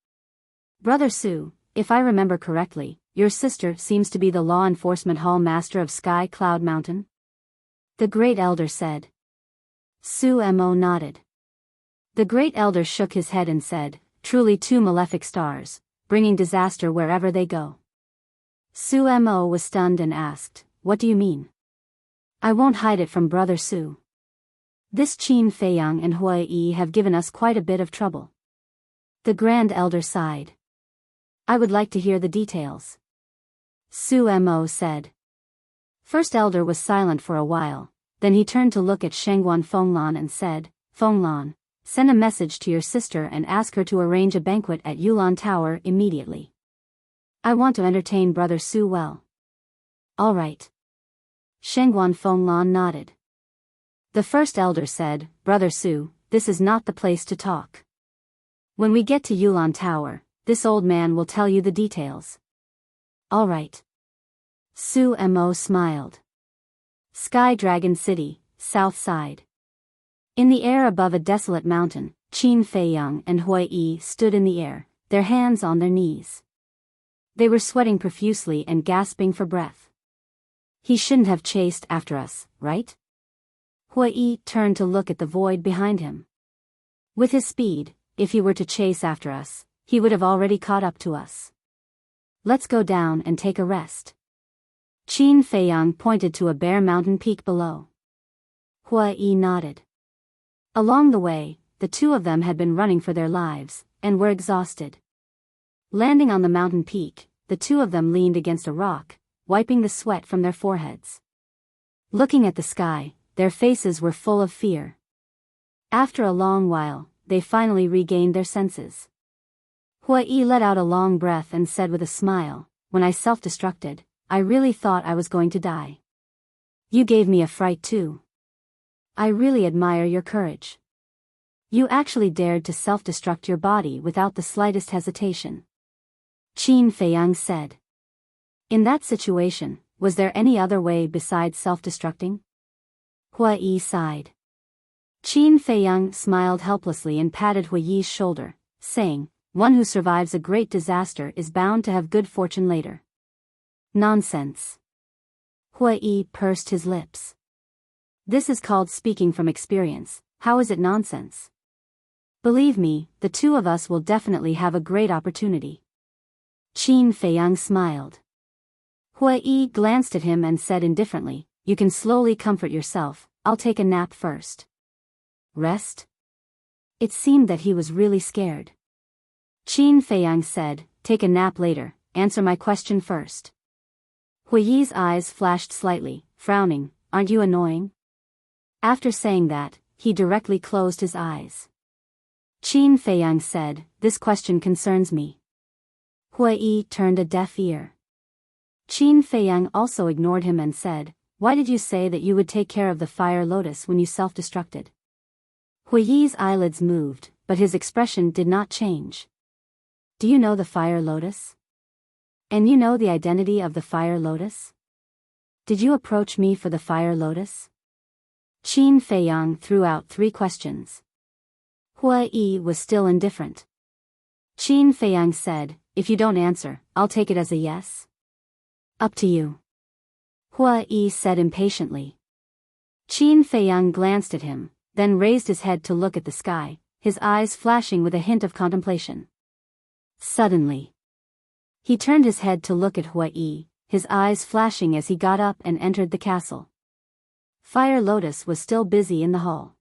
"Brother Su, if I remember correctly, your sister seems to be the law enforcement hall master of Sky Cloud Mountain?" the great elder said. Su Mo nodded. The great elder shook his head and said, "Truly two malefic stars, bringing disaster wherever they go." Su Mo was stunned and asked, "What do you mean?" "I won't hide it from Brother Su. This Qin Feiyang and Hui Yi have given us quite a bit of trouble." The grand elder sighed. "I would like to hear the details." Su Mo said. First elder was silent for a while, then he turned to look at Shangguan Fenglan and said, "Fenglan, send a message to your sister and ask her to arrange a banquet at Yulan Tower immediately. I want to entertain Brother Su well." "All right." Shangguan Fenglan nodded. The first elder said, "Brother Su, this is not the place to talk. When we get to Yulan Tower, this old man will tell you the details." "All right." Su Mo smiled. Sky Dragon City, South Side. In the air above a desolate mountain, Qin Feiyang and Hui Yi stood in the air, their hands on their knees. They were sweating profusely and gasping for breath. "He shouldn't have chased after us, right?" Hui Yi turned to look at the void behind him. "With his speed, if he were to chase after us, he would have already caught up to us. Let's go down and take a rest." Qin Feiyang pointed to a bare mountain peak below. Hui Yi nodded. Along the way, the two of them had been running for their lives, and were exhausted. Landing on the mountain peak, the two of them leaned against a rock, wiping the sweat from their foreheads. Looking at the sky, their faces were full of fear. After a long while, they finally regained their senses. Hui let out a long breath and said with a smile, "When I self-destructed, I really thought I was going to die. You gave me a fright too. I really admire your courage. You actually dared to self-destruct your body without the slightest hesitation." Qin Feiyang said. "In that situation, was there any other way besides self-destructing?" Hui sighed. Qin Feiyang smiled helplessly and patted Hui's shoulder, saying, "One who survives a great disaster is bound to have good fortune later." "Nonsense." Hui pursed his lips. "This is called speaking from experience. How is it nonsense? Believe me, the two of us will definitely have a great opportunity." Qin Feiyang smiled. Hui glanced at him and said indifferently, "You can slowly comfort yourself, I'll take a nap first." "Rest?" It seemed that he was really scared. Qin Feiyang said, "Take a nap later, answer my question first." Hui's eyes flashed slightly, frowning, "Aren't you annoying?" After saying that, he directly closed his eyes. Qin Feiyang said, "This question concerns me." Hui turned a deaf ear. Qin Feiyang also ignored him and said, "Why did you say that you would take care of the fire lotus when you self-destructed?" Hui's eyelids moved, but his expression did not change. "Do you know the fire lotus? And you know the identity of the fire lotus? Did you approach me for the fire lotus?" Qin Feiyang threw out 3 questions. Hui was still indifferent. Qin Feiyang said, "If you don't answer, I'll take it as a yes." "Up to you." Hui said impatiently. Qin Feiyang glanced at him, then raised his head to look at the sky, his eyes flashing with a hint of contemplation. Suddenly, he turned his head to look at Hui, his eyes flashing as he got up and entered the castle. Fire Lotus was still busy in the hall.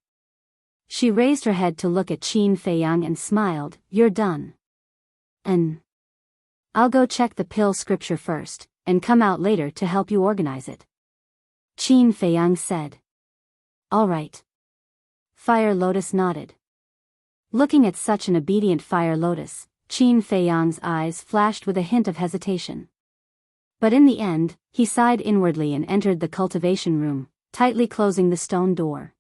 She raised her head to look at Qin Feiyang and smiled, "You're done. I'll go check the pill scripture first, and come out later to help you organize it." Qin Feiyang said. "All right." Fire Lotus nodded. Looking at such an obedient Fire Lotus, Qin Feiyang's eyes flashed with a hint of hesitation. But in the end, he sighed inwardly and entered the cultivation room, tightly closing the stone door.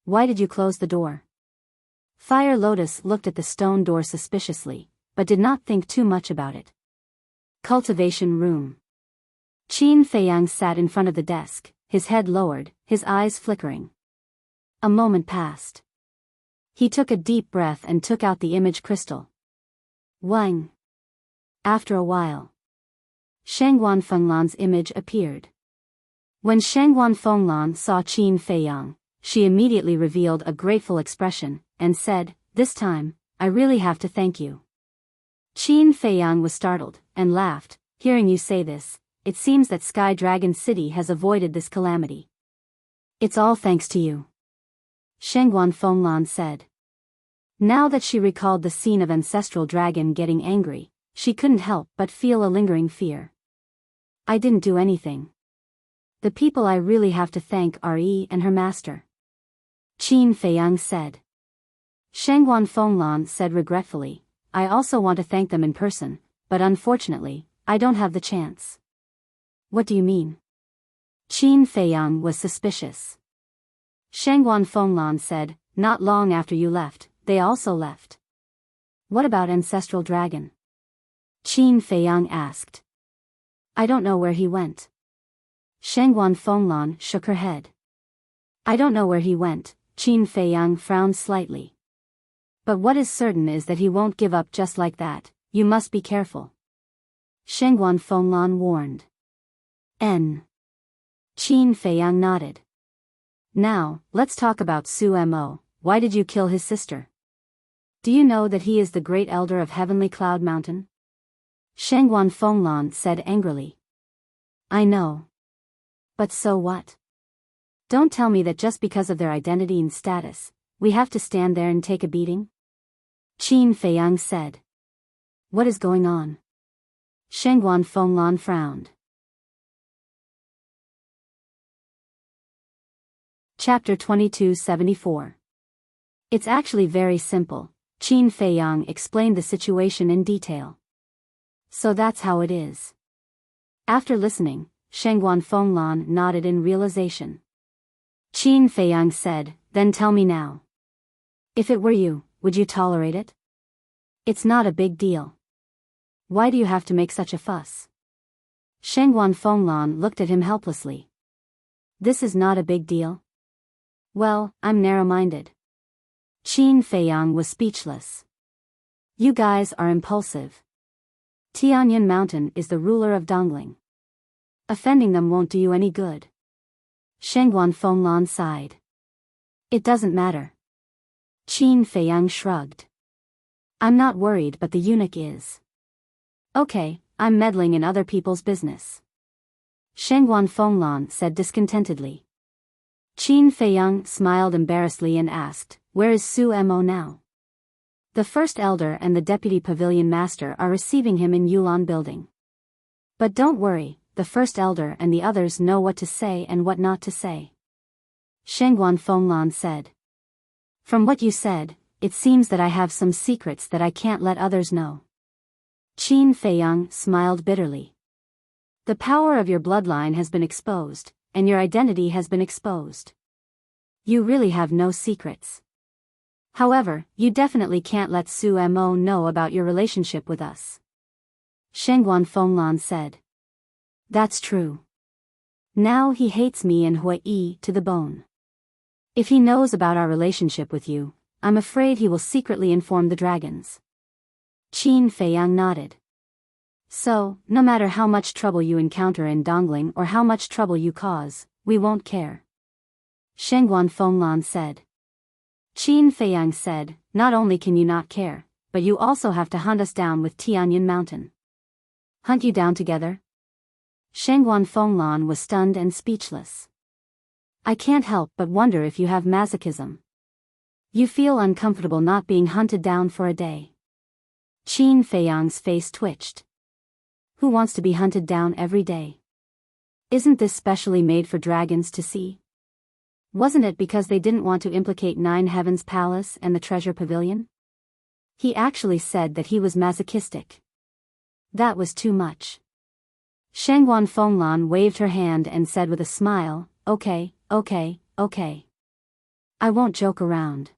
"Why did you close the door?" Fire Lotus looked at the stone door suspiciously, but did not think too much about it. Cultivation room. Qin Feiyang sat in front of the desk, his head lowered, his eyes flickering. A moment passed. He took a deep breath and took out the image crystal. Wang. After a while, Shangguan Fenglan's image appeared. When Shangguan Fenglan saw Qin Feiyang, she immediately revealed a grateful expression, and said, "This time, I really have to thank you." Qin Feiyang was startled, and laughed, "Hearing you say this, it seems that Sky Dragon City has avoided this calamity." "It's all thanks to you," Shangguan Fenglan said. Now that she recalled the scene of Ancestral Dragon getting angry, she couldn't help but feel a lingering fear. "I didn't do anything. The people I really have to thank are Yi and her master," Qin Feiyang said. Shangguan Fenglan said regretfully, "I also want to thank them in person, but unfortunately, I don't have the chance." "What do you mean?" Qin Feiyang was suspicious. Shangguan Fenglan said, "Not long after you left, they also left." "What about Ancestral Dragon?" Qin Feiyang asked. "I don't know where he went." Shangguan Fenglan shook her head. "I don't know where he went," Qin Feiyang frowned slightly. "But what is certain is that he won't give up just like that. You must be careful," Shangguan Fenglan warned. Qin Feiyang nodded. "Now, let's talk about Su Mo. Why did you kill his sister? Do you know that he is the great elder of Heavenly Cloud Mountain?" Shangguan Fenglan said angrily. "I know. But so what? Don't tell me that just because of their identity and status, we have to stand there and take a beating?" Qin Feiyang said. "What is going on?" Shengguan Fenglan frowned. Chapter 2274. It's actually very simple. Qin Feiyang explained the situation in detail. So that's how it is. After listening, Shengguan Fenglan nodded in realization. Qin Feiyang said, "Then tell me now. If it were you, would you tolerate it? It's not a big deal. Why do you have to make such a fuss?" Shengguan Fenglan looked at him helplessly. This is not a big deal? Well, I'm narrow-minded. Qin Feiyang was speechless. You guys are impulsive. Tianyin Mountain is the ruler of Dongling. Offending them won't do you any good. Shengguan Fenglan sighed. It doesn't matter. Qin Feiyang shrugged. I'm not worried, but the eunuch is. Okay, I'm meddling in other people's business. Shengguan Fenglan said discontentedly. Qin Feiyang smiled embarrassedly and asked, "Where is Su Mo now?" The first elder and the deputy pavilion master are receiving him in Yulan building. But don't worry, the first elder and the others know what to say and what not to say. Shengguan Fenglan said. From what you said, it seems that I have some secrets that I can't let others know. Qin Feiyang smiled bitterly. The power of your bloodline has been exposed, and your identity has been exposed. You really have no secrets. However, you definitely can't let Su Mo know about your relationship with us. Shengguan Fenglan said. That's true. Now he hates me and Hui to the bone. If he knows about our relationship with you, I'm afraid he will secretly inform the dragons. Qin Feiyang nodded. So, no matter how much trouble you encounter in Dongling or how much trouble you cause, we won't care. Shengguan Fenglan said. Qin Feiyang said, not only can you not care, but you also have to hunt us down with Tianyin Mountain. Hunt you down together? Shengguan Fenglan was stunned and speechless. I can't help but wonder if you have masochism. You feel uncomfortable not being hunted down for a day. Qin Feiyang's face twitched. Who wants to be hunted down every day? Isn't this specially made for dragons to see? Wasn't it because they didn't want to implicate Nine Heavens Palace and the Treasure Pavilion? He actually said that he was masochistic. That was too much. Shengguan Fenglan waved her hand and said with a smile, okay. I won't joke around.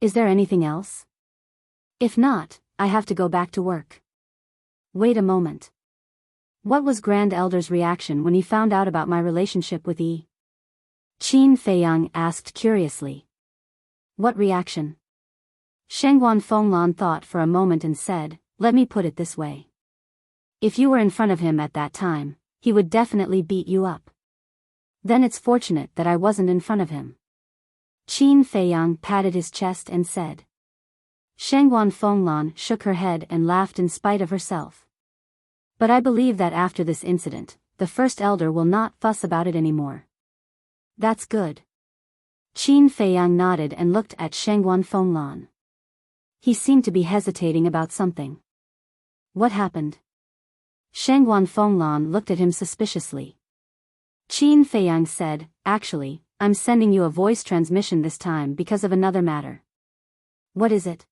Is there anything else? If not, I have to go back to work. Wait a moment. What was Grand Elder's reaction when he found out about my relationship with Yi? Qin Feiyang asked curiously. What reaction? Shengguan Fenglan thought for a moment and said, let me put it this way. If you were in front of him at that time, he would definitely beat you up. Then it's fortunate that I wasn't in front of him. Qin Feiyang patted his chest and said. Shengguan Fenglan shook her head and laughed in spite of herself. But I believe that after this incident, the first elder will not fuss about it anymore. That's good. Qin Feiyang nodded and looked at Shengguan Fenglan. He seemed to be hesitating about something. What happened? Shengguan Fenglan looked at him suspiciously. Qin Feiyang said, actually, I'm sending you a voice transmission this time because of another matter. What is it?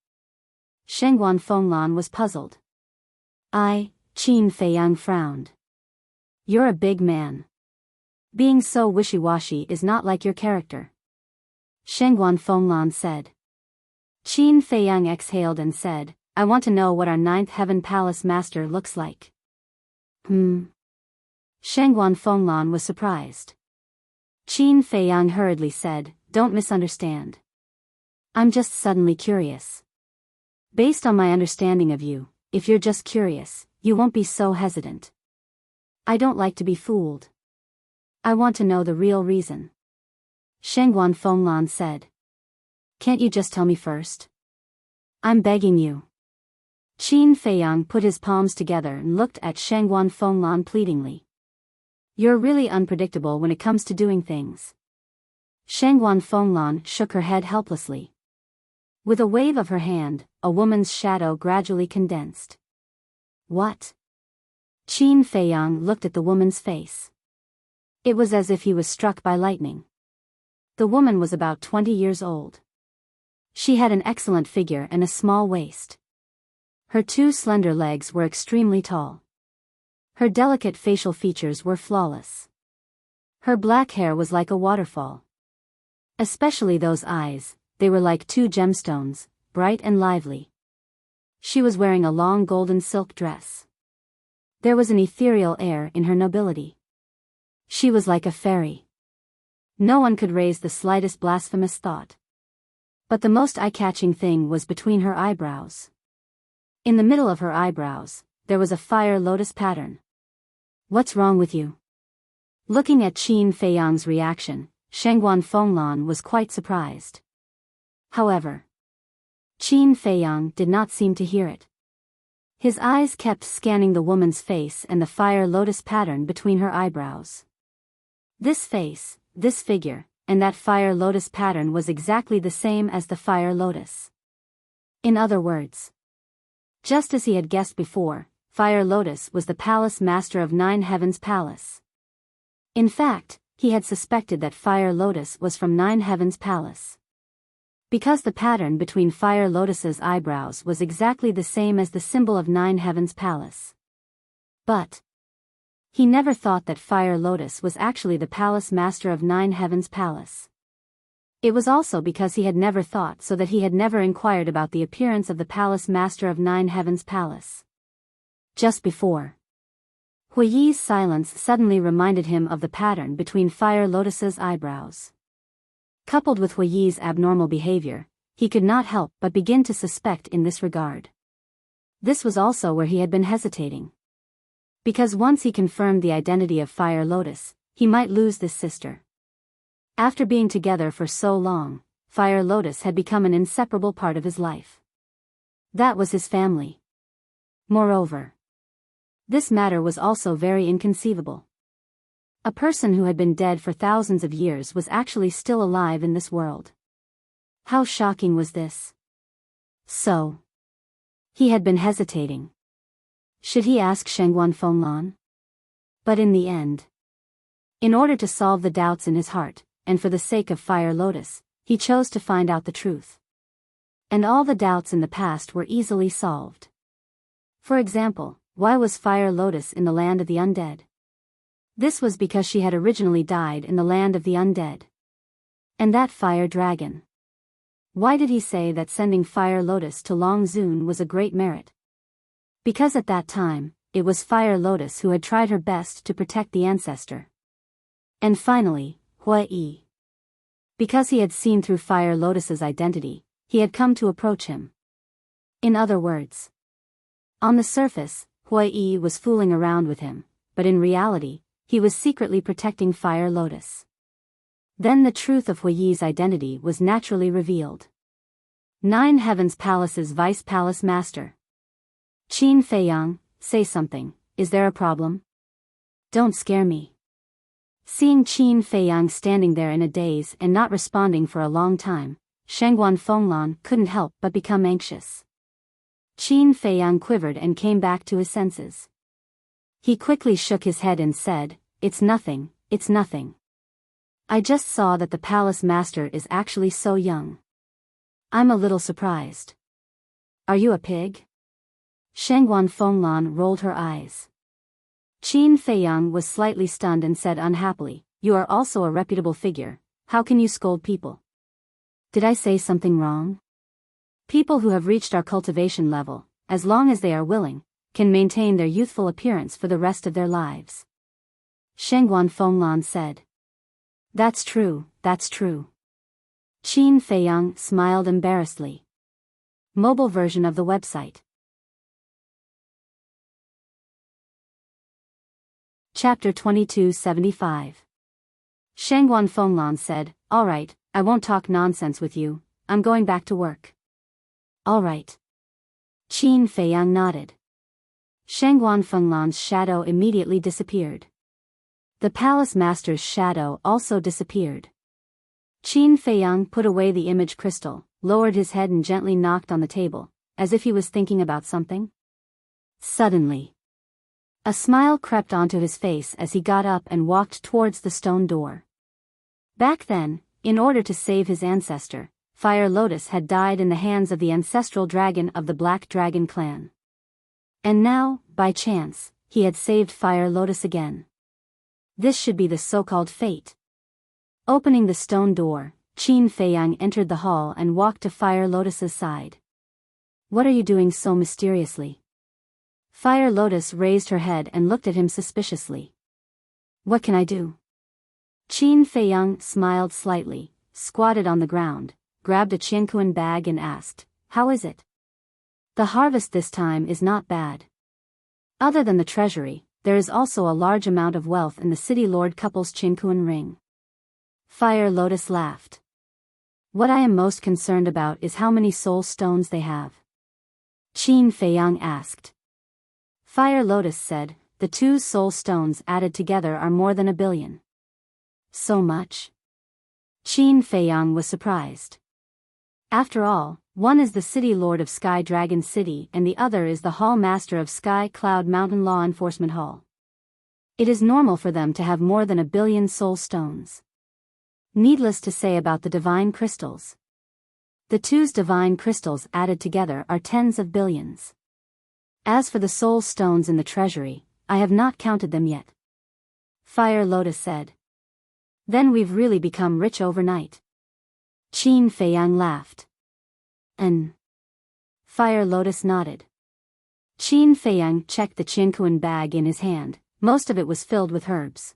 Shengguan Fenglan was puzzled. Qin Feiyang frowned. You're a big man. Being so wishy-washy is not like your character. Shengguan Fenglan said. Qin Feiyang exhaled and said, I want to know what our Ninth Heaven Palace Master looks like. Shengguan Fenglan was surprised. Qin Feiyang hurriedly said, don't misunderstand. I'm just suddenly curious. Based on my understanding of you, if you're just curious, you won't be so hesitant. I don't like to be fooled. I want to know the real reason. Shengguan Fenglan said. Can't you just tell me first? I'm begging you. Qin Feiyang put his palms together and looked at Shengguan Fenglan pleadingly. You're really unpredictable when it comes to doing things. Shengguan Fenglan shook her head helplessly. With a wave of her hand, a woman's shadow gradually condensed. What? Qin Feiyang looked at the woman's face. It was as if he was struck by lightning. The woman was about 20 years old. She had an excellent figure and a small waist. Her two slender legs were extremely tall. Her delicate facial features were flawless. Her black hair was like a waterfall. Especially those eyes, they were like two gemstones, bright and lively. She was wearing a long golden silk dress. There was an ethereal air in her nobility. She was like a fairy. No one could raise the slightest blasphemous thought. But the most eye-catching thing was between her eyebrows. In the middle of her eyebrows, there was a fire lotus pattern. "What's wrong with you?" Looking at Qin Feiyang's reaction, Shengguan Fenglan was quite surprised. However, Qin Feiyang did not seem to hear it. His eyes kept scanning the woman's face and the fire lotus pattern between her eyebrows. This face, this figure, and that fire lotus pattern was exactly the same as the fire lotus. In other words, just as he had guessed before, Fire Lotus was the palace master of Nine Heavens Palace. In fact, he had suspected that Fire Lotus was from Nine Heavens Palace. Because the pattern between Fire Lotus's eyebrows was exactly the same as the symbol of Nine Heavens Palace. But he never thought that Fire Lotus was actually the palace master of Nine Heavens Palace. It was also because he had never thought so that he had never inquired about the appearance of the palace master of Nine Heavens Palace. Just before, Huiyi's silence suddenly reminded him of the pattern between Fire Lotus's eyebrows. Coupled with Huiyi's abnormal behavior, he could not help but begin to suspect in this regard. This was also where he had been hesitating. Because once he confirmed the identity of Fire Lotus, he might lose this sister. After being together for so long, Fire Lotus had become an inseparable part of his life. That was his family. Moreover, this matter was also very inconceivable. A person who had been dead for thousands of years was actually still alive in this world. How shocking was this? So, he had been hesitating. Should he ask Shengguan Fenglan? But in the end, in order to solve the doubts in his heart, and for the sake of Fire Lotus, he chose to find out the truth. And all the doubts in the past were easily solved. For example, why was Fire Lotus in the land of the undead? This was because she had originally died in the land of the undead. And that fire dragon. Why did he say that sending Fire Lotus to Long Zun was a great merit? Because at that time, it was Fire Lotus who had tried her best to protect the ancestor. And finally, Huiyi. Because he had seen through Fire Lotus's identity, he had come to approach him. In other words, on the surface, Huiyi was fooling around with him, but in reality, he was secretly protecting Fire Lotus. Then the truth of Huiyi's identity was naturally revealed. Nine Heavens Palace's Vice Palace Master. Qin Feiyang, say something, is there a problem? Don't scare me. Seeing Qin Feiyang standing there in a daze and not responding for a long time, Shengguan Fenglan couldn't help but become anxious. Qin Feiyang quivered and came back to his senses. He quickly shook his head and said, "It's nothing, it's nothing. I just saw that the palace master is actually so young. I'm a little surprised." "Are you a pig?" Shengguan Fenglan rolled her eyes. Qin Feiyang was slightly stunned and said unhappily, "You are also a reputable figure, how can you scold people?" "Did I say something wrong?" "People who have reached our cultivation level, as long as they are willing, can maintain their youthful appearance for the rest of their lives," Shengguan Fenglan said. That's true, that's true." Qin Feiyang smiled embarrassedly. Mobile version of the website. Chapter 2275. Shengguan Fenglan said, "All right, I won't talk nonsense with you, I'm going back to work." "All right." Qin Feiyang nodded. Shengguan Fenglan's shadow immediately disappeared. The palace master's shadow also disappeared. Qin Feiyang put away the image crystal, lowered his head and gently knocked on the table, as if he was thinking about something. Suddenly, A smile crept onto his face as he got up and walked towards the stone door. Back then, in order to save his ancestor, Fire Lotus had died in the hands of the ancestral dragon of the Black Dragon clan. And now, by chance, he had saved Fire Lotus again. This should be the so-called fate. Opening the stone door, Qin Feiyang entered the hall and walked to Fire Lotus's side. "What are you doing so mysteriously?" Fire Lotus raised her head and looked at him suspiciously. "What can I do?" Qin Feiyang smiled slightly, squatted on the ground, grabbed a Qianquan bag and asked, "How is it?" "The harvest this time is not bad. Other than the treasury, there is also a large amount of wealth in the city lord couple's Qianquan ring." Fire Lotus laughed. "What I am most concerned about is how many soul stones they have." Qin Feiyang asked. Fire Lotus said, "The 2 soul stones added together are more than 1 billion. "So much?" Qin Feiyang was surprised. After all, one is the city lord of Sky Dragon City and the other is the hall master of Sky Cloud Mountain Law Enforcement Hall. It is normal for them to have more than 1 billion soul stones. Needless to say about the divine crystals. The 2's divine crystals added together are tens of billions. As for the soul stones in the treasury, I have not counted them yet." Fire Lotus said. "Then we've really become rich overnight." Qin Feiyang laughed. "And?" Fire Lotus nodded. Qin Feiyang checked the Qianquan bag in his hand. Most of it was filled with herbs.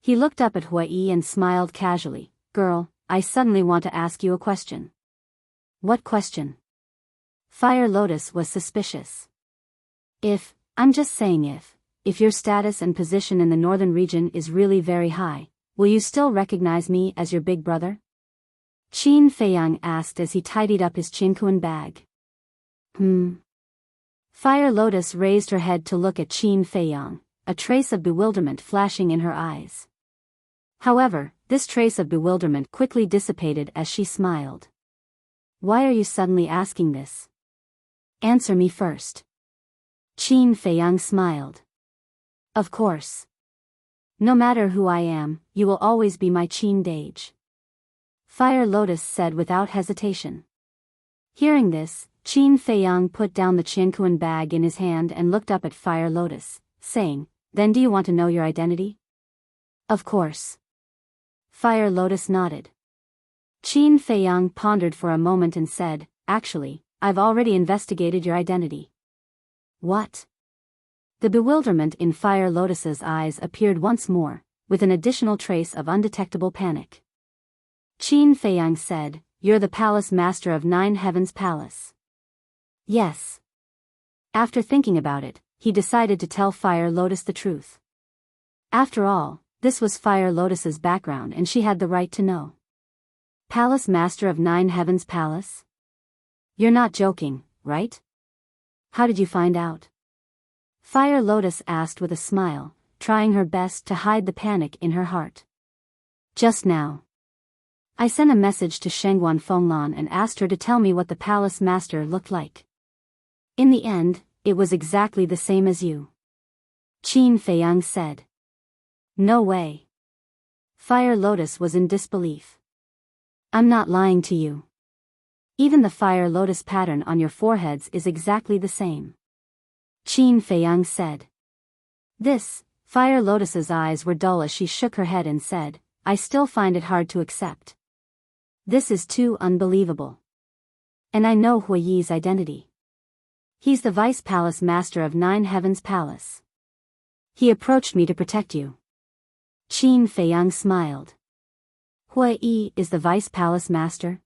He looked up at Hui and smiled casually. "Girl, I suddenly want to ask you a question." "What question?" Fire Lotus was suspicious. I'm just saying if your status and position in the northern region is really very high, will you still recognize me as your big brother?" Qin Feiyang asked as he tidied up his Qianquan bag. Fire Lotus raised her head to look at Qin Feiyang, a trace of bewilderment flashing in her eyes. However, this trace of bewilderment quickly dissipated as she smiled. "Why are you suddenly asking this? Answer me first." Qin Feiyang smiled. "Of course. No matter who I am, you will always be my Qin Dage," Fire Lotus said without hesitation. Hearing this, Qin Feiyang put down the Qianquan bag in his hand and looked up at Fire Lotus, saying, "Then do you want to know your identity?" "Of course." Fire Lotus nodded. Qin Feiyang pondered for a moment and said, "Actually, I've already investigated your identity." "What?" The bewilderment in Fire Lotus's eyes appeared once more, with an additional trace of undetectable panic. Qin Feiyang said, "You're the palace master of 9 Heavens Palace." "Yes." After thinking about it, he decided to tell Fire Lotus the truth. After all, this was Fire Lotus's background and she had the right to know. "Palace master of 9 Heavens Palace? You're not joking, right? How did you find out?" Fire Lotus asked with a smile, trying her best to hide the panic in her heart. "Just now. I sent a message to Shengguan Fenglan and asked her to tell me what the palace master looked like. In the end, it was exactly the same as you." Qin Feiyang said. "No way." Fire Lotus was in disbelief. "I'm not lying to you. Even the Fire Lotus pattern on your foreheads is exactly the same," Qin Feiyang said. Fire Lotus's eyes were dull as she shook her head and said, "I still find it hard to accept. This is too unbelievable. And I know Hui's identity. He's the Vice Palace Master of 9 Heavens Palace. He approached me to protect you." Qin Feiyang smiled. "Hui is the Vice Palace Master?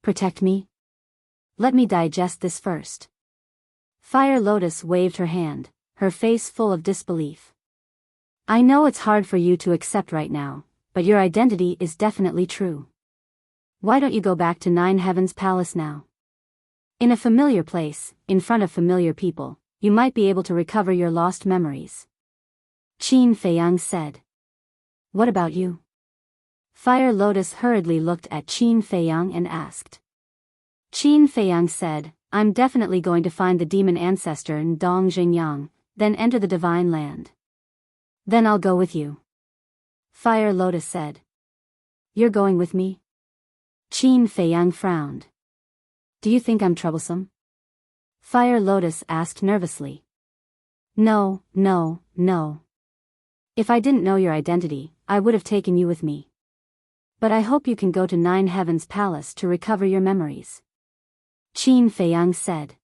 Protect me? Let me digest this first." Fire Lotus waved her hand, her face full of disbelief. "I know it's hard for you to accept right now, but your identity is definitely true. Why don't you go back to 9 Heavens Palace now? In a familiar place, in front of familiar people, you might be able to recover your lost memories," Qin Feiyang said. "What about you?" Fire Lotus hurriedly looked at Qin Feiyang and asked. Qin Feiyang said, "I'm definitely going to find the demon ancestor Ndong Jingyang, then enter the divine land. Then I'll go with you. Fire Lotus said. You're going with me? Qin Feiyang frowned. Do you think I'm troublesome? Fire Lotus asked nervously. No. If I didn't know your identity, I would have taken you with me. But I hope you can go to Nine Heavens Palace to recover your memories. Qin Feiyang said.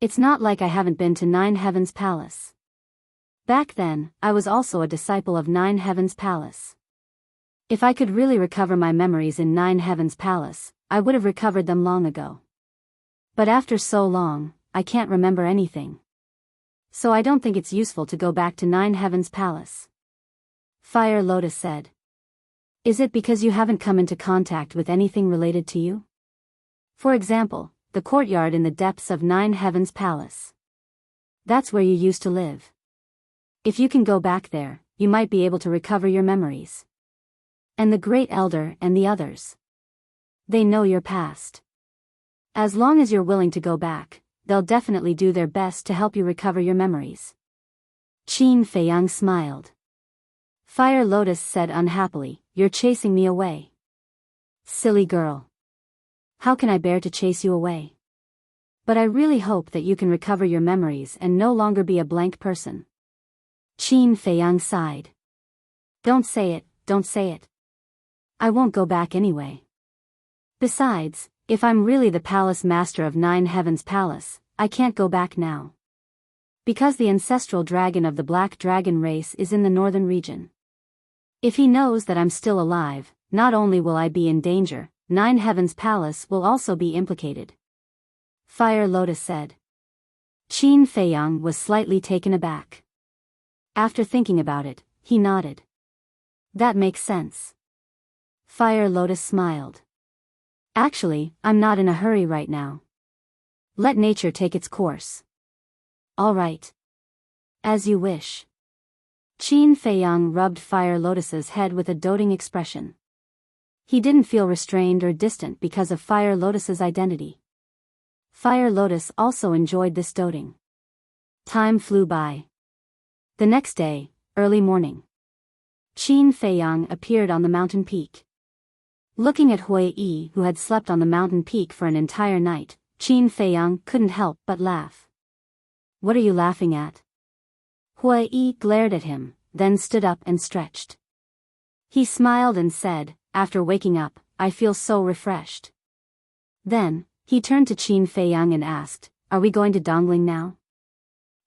It's not like I haven't been to Nine Heavens Palace. Back then, I was also a disciple of Nine Heavens Palace. If I could really recover my memories in Nine Heavens Palace, I would have recovered them long ago. But after so long, I can't remember anything. So I don't think it's useful to go back to Nine Heavens Palace. Fire Lotus said. Is it because you haven't come into contact with anything related to you? For example, the courtyard in the depths of Nine Heavens Palace. That's where you used to live. If you can go back there, you might be able to recover your memories. And the Great Elder and the others. They know your past. As long as you're willing to go back, they'll definitely do their best to help you recover your memories. Qin Feiyang smiled. Fire Lotus said unhappily, You're chasing me away. Silly girl. How can I bear to chase you away? But I really hope that you can recover your memories and no longer be a blank person. Qin Feiyang sighed. Don't say it. I won't go back anyway. Besides, if I'm really the palace master of Nine Heavens Palace, I can't go back now. Because the ancestral dragon of the Black Dragon race is in the northern region. If he knows that I'm still alive, not only will I be in danger, Nine Heavens Palace will also be implicated. Fire Lotus said. Qin Feiyang was slightly taken aback. After thinking about it, he nodded. That makes sense. Fire Lotus smiled. Actually, I'm not in a hurry right now. Let nature take its course. All right. As you wish. Qin Feiyang rubbed Fire Lotus's head with a doting expression. He didn't feel restrained or distant because of Fire Lotus's identity. Fire Lotus also enjoyed this doting. Time flew by. The next day, early morning. Qin Feiyang appeared on the mountain peak. Looking at Hui Yi, who had slept on the mountain peak for an entire night, Qin Feiyang couldn't help but laugh. What are you laughing at? Hui Yi glared at him, then stood up and stretched. He smiled and said, After waking up, I feel so refreshed. Then, he turned to Qin Feiyang and asked, Are we going to Dongling now?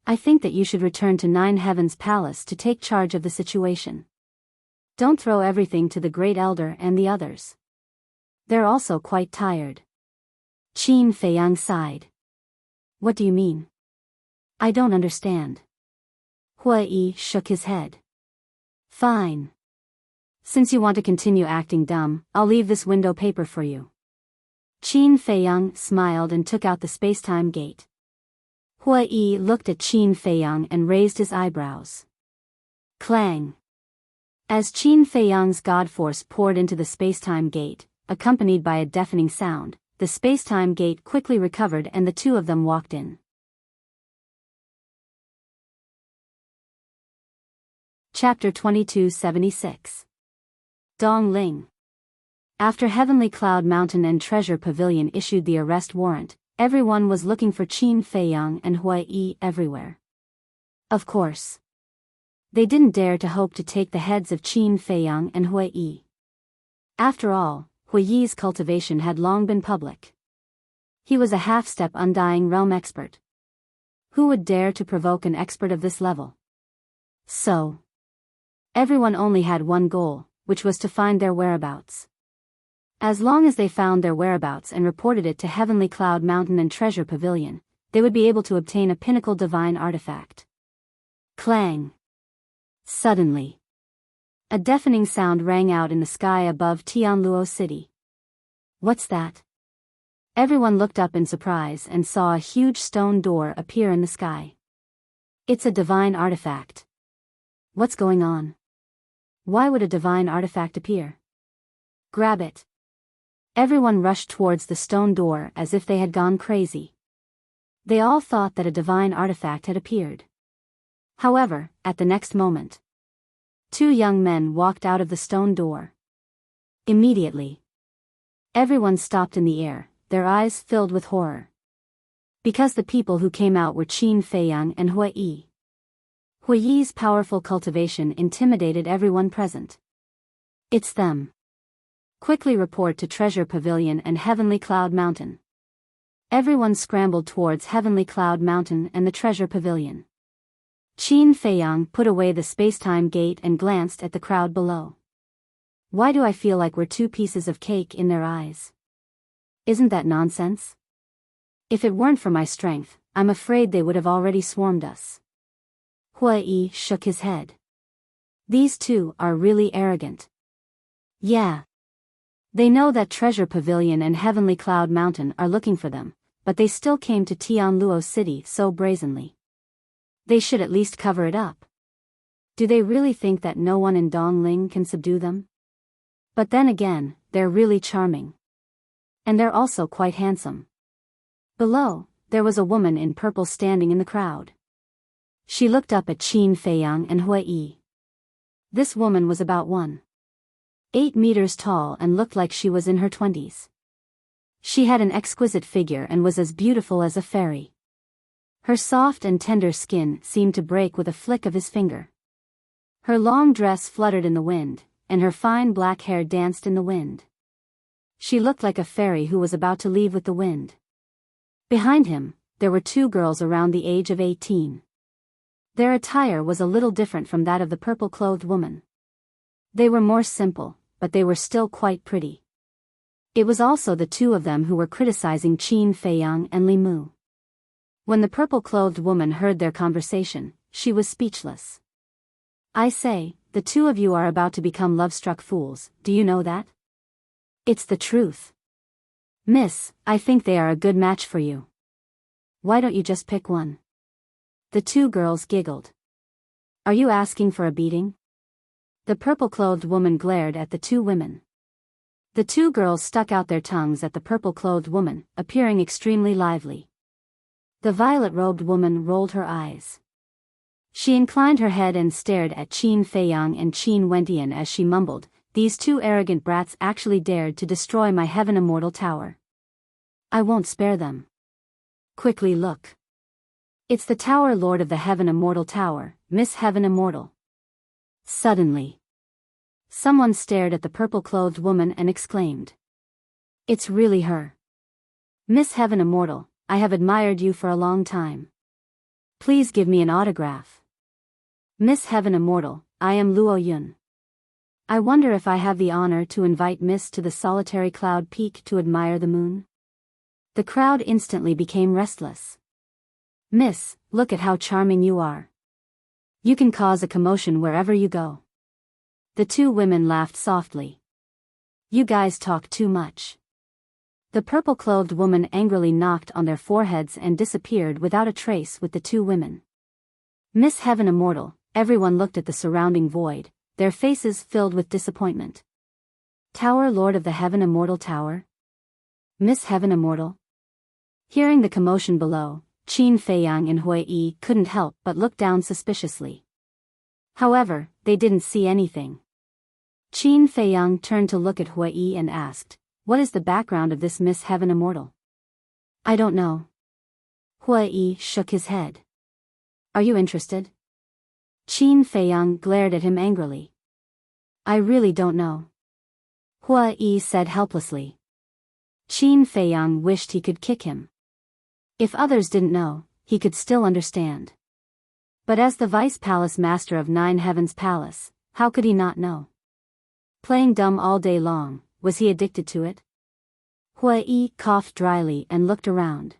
I think that you should return to Nine Heavens Palace to take charge of the situation. Don't throw everything to the Great Elder and the others. They're also quite tired. Qin Feiyang sighed. What do you mean? I don't understand. Hui Yi shook his head. Fine. Since you want to continue acting dumb, I'll leave this window paper for you. Qin Feiyang smiled and took out the space-time gate. Hui Yi looked at Qin Feiyang and raised his eyebrows. Clang. As Qin Feiyang's God Force poured into the space-time gate, accompanied by a deafening sound, the space-time gate quickly recovered and the two of them walked in. Chapter 2276. Dongling. After Heavenly Cloud Mountain and Treasure Pavilion issued the arrest warrant, everyone was looking for Qin Feiyang and Hui Yi everywhere. Of course. They didn't dare to hope to take the heads of Qin Feiyang and Hui Yi. After all, Hui Yi's cultivation had long been public. He was a half-step Undying Realm expert. Who would dare to provoke an expert of this level? So, everyone only had one goal, which was to find their whereabouts. As long as they found their whereabouts and reported it to Heavenly Cloud Mountain and Treasure Pavilion, they would be able to obtain a pinnacle divine artifact. Clang. Suddenly, a deafening sound rang out in the sky above Tianluo City. What's that? Everyone looked up in surprise and saw a huge stone door appear in the sky. It's a divine artifact. What's going on? Why would a divine artifact appear? Grab it. Everyone rushed towards the stone door as if they had gone crazy. They all thought that a divine artifact had appeared. However, at the next moment, two young men walked out of the stone door. Immediately, everyone stopped in the air, their eyes filled with horror. Because the people who came out were Qin Feiyang and Hua Yi. Hua Yi's powerful cultivation intimidated everyone present. It's them. Quickly report to Treasure Pavilion and Heavenly Cloud Mountain. Everyone scrambled towards Heavenly Cloud Mountain and the Treasure Pavilion. Qin Feiyang put away the spacetime gate and glanced at the crowd below. Why do I feel like we're two pieces of cake in their eyes? Isn't that nonsense? If it weren't for my strength, I'm afraid they would have already swarmed us. Hua Yi shook his head. These two are really arrogant. Yeah. They know that Treasure Pavilion and Heavenly Cloud Mountain are looking for them, but they still came to Tianluo City so brazenly. They should at least cover it up. Do they really think that no one in Dongling can subdue them? But then again, they're really charming. And they're also quite handsome. Below, there was a woman in purple standing in the crowd. She looked up at Qin Feiyang and Hua Yi. This woman was about 1.8 meters tall and looked like she was in her 20s. She had an exquisite figure and was as beautiful as a fairy. Her soft and tender skin seemed to break with a flick of his finger. Her long dress fluttered in the wind, and her fine black hair danced in the wind. She looked like a fairy who was about to leave with the wind. Behind him, there were two girls around the age of 18. Their attire was a little different from that of the purple-clothed woman. They were more simple, but they were still quite pretty. It was also the two of them who were criticizing Qin Feiyang and Li Mu. When the purple-clothed woman heard their conversation, she was speechless. I say, the two of you are about to become love-struck fools, do you know that? It's the truth. Miss, I think they are a good match for you. Why don't you just pick one? The two girls giggled. Are you asking for a beating? The purple-clothed woman glared at the two women. The two girls stuck out their tongues at the purple-clothed woman, appearing extremely lively. The violet-robed woman rolled her eyes. She inclined her head and stared at Qin Feiyang and Qin Wentian as she mumbled, "These two arrogant brats actually dared to destroy my Heaven Immortal Tower. I won't spare them. Quickly look. It's the Tower Lord of the Heaven Immortal Tower, Miss Heaven Immortal." Suddenly, someone stared at the purple-clothed woman and exclaimed. It's really her. Miss Heaven Immortal, I have admired you for a long time. Please give me an autograph. Miss Heaven Immortal, I am Luo Yun. I wonder if I have the honor to invite Miss to the solitary cloud peak to admire the moon? The crowd instantly became restless. Miss, look at how charming you are. You can cause a commotion wherever you go. The two women laughed softly. You guys talk too much. The purple-clothed woman angrily knocked on their foreheads and disappeared without a trace with the two women. Miss Heaven Immortal, everyone looked at the surrounding void, their faces filled with disappointment. Tower Lord of the Heaven Immortal Tower? Miss Heaven Immortal? Hearing the commotion below, Qin Feiyang and Hua Yi couldn't help but look down suspiciously. However, they didn't see anything. Qin Feiyang turned to look at Hua Yi and asked, what is the background of this Miss Heaven Immortal? I don't know. Hua Yi shook his head. Are you interested? Qin Feiyang glared at him angrily. I really don't know. Hua Yi said helplessly. Qin Feiyang wished he could kick him. If others didn't know, he could still understand. But as the Vice Palace Master of Nine Heavens Palace, how could he not know? Playing dumb all day long, was he addicted to it? Hua Yi coughed dryly and looked around.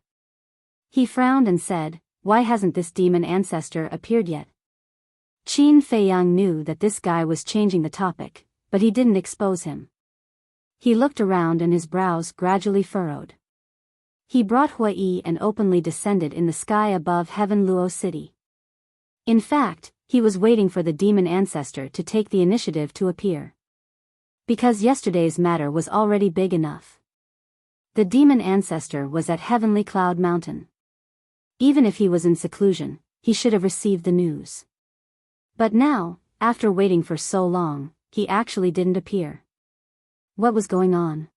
He frowned and said, why hasn't this demon ancestor appeared yet? Qin Feiyang knew that this guy was changing the topic, but he didn't expose him. He looked around and his brows gradually furrowed. He brought Hua Yi and openly descended in the sky above Heaven Luo City. In fact, he was waiting for the demon ancestor to take the initiative to appear. Because yesterday's matter was already big enough. The demon ancestor was at Heavenly Cloud Mountain. Even if he was in seclusion, he should have received the news. But now, after waiting for so long, he actually didn't appear. What was going on?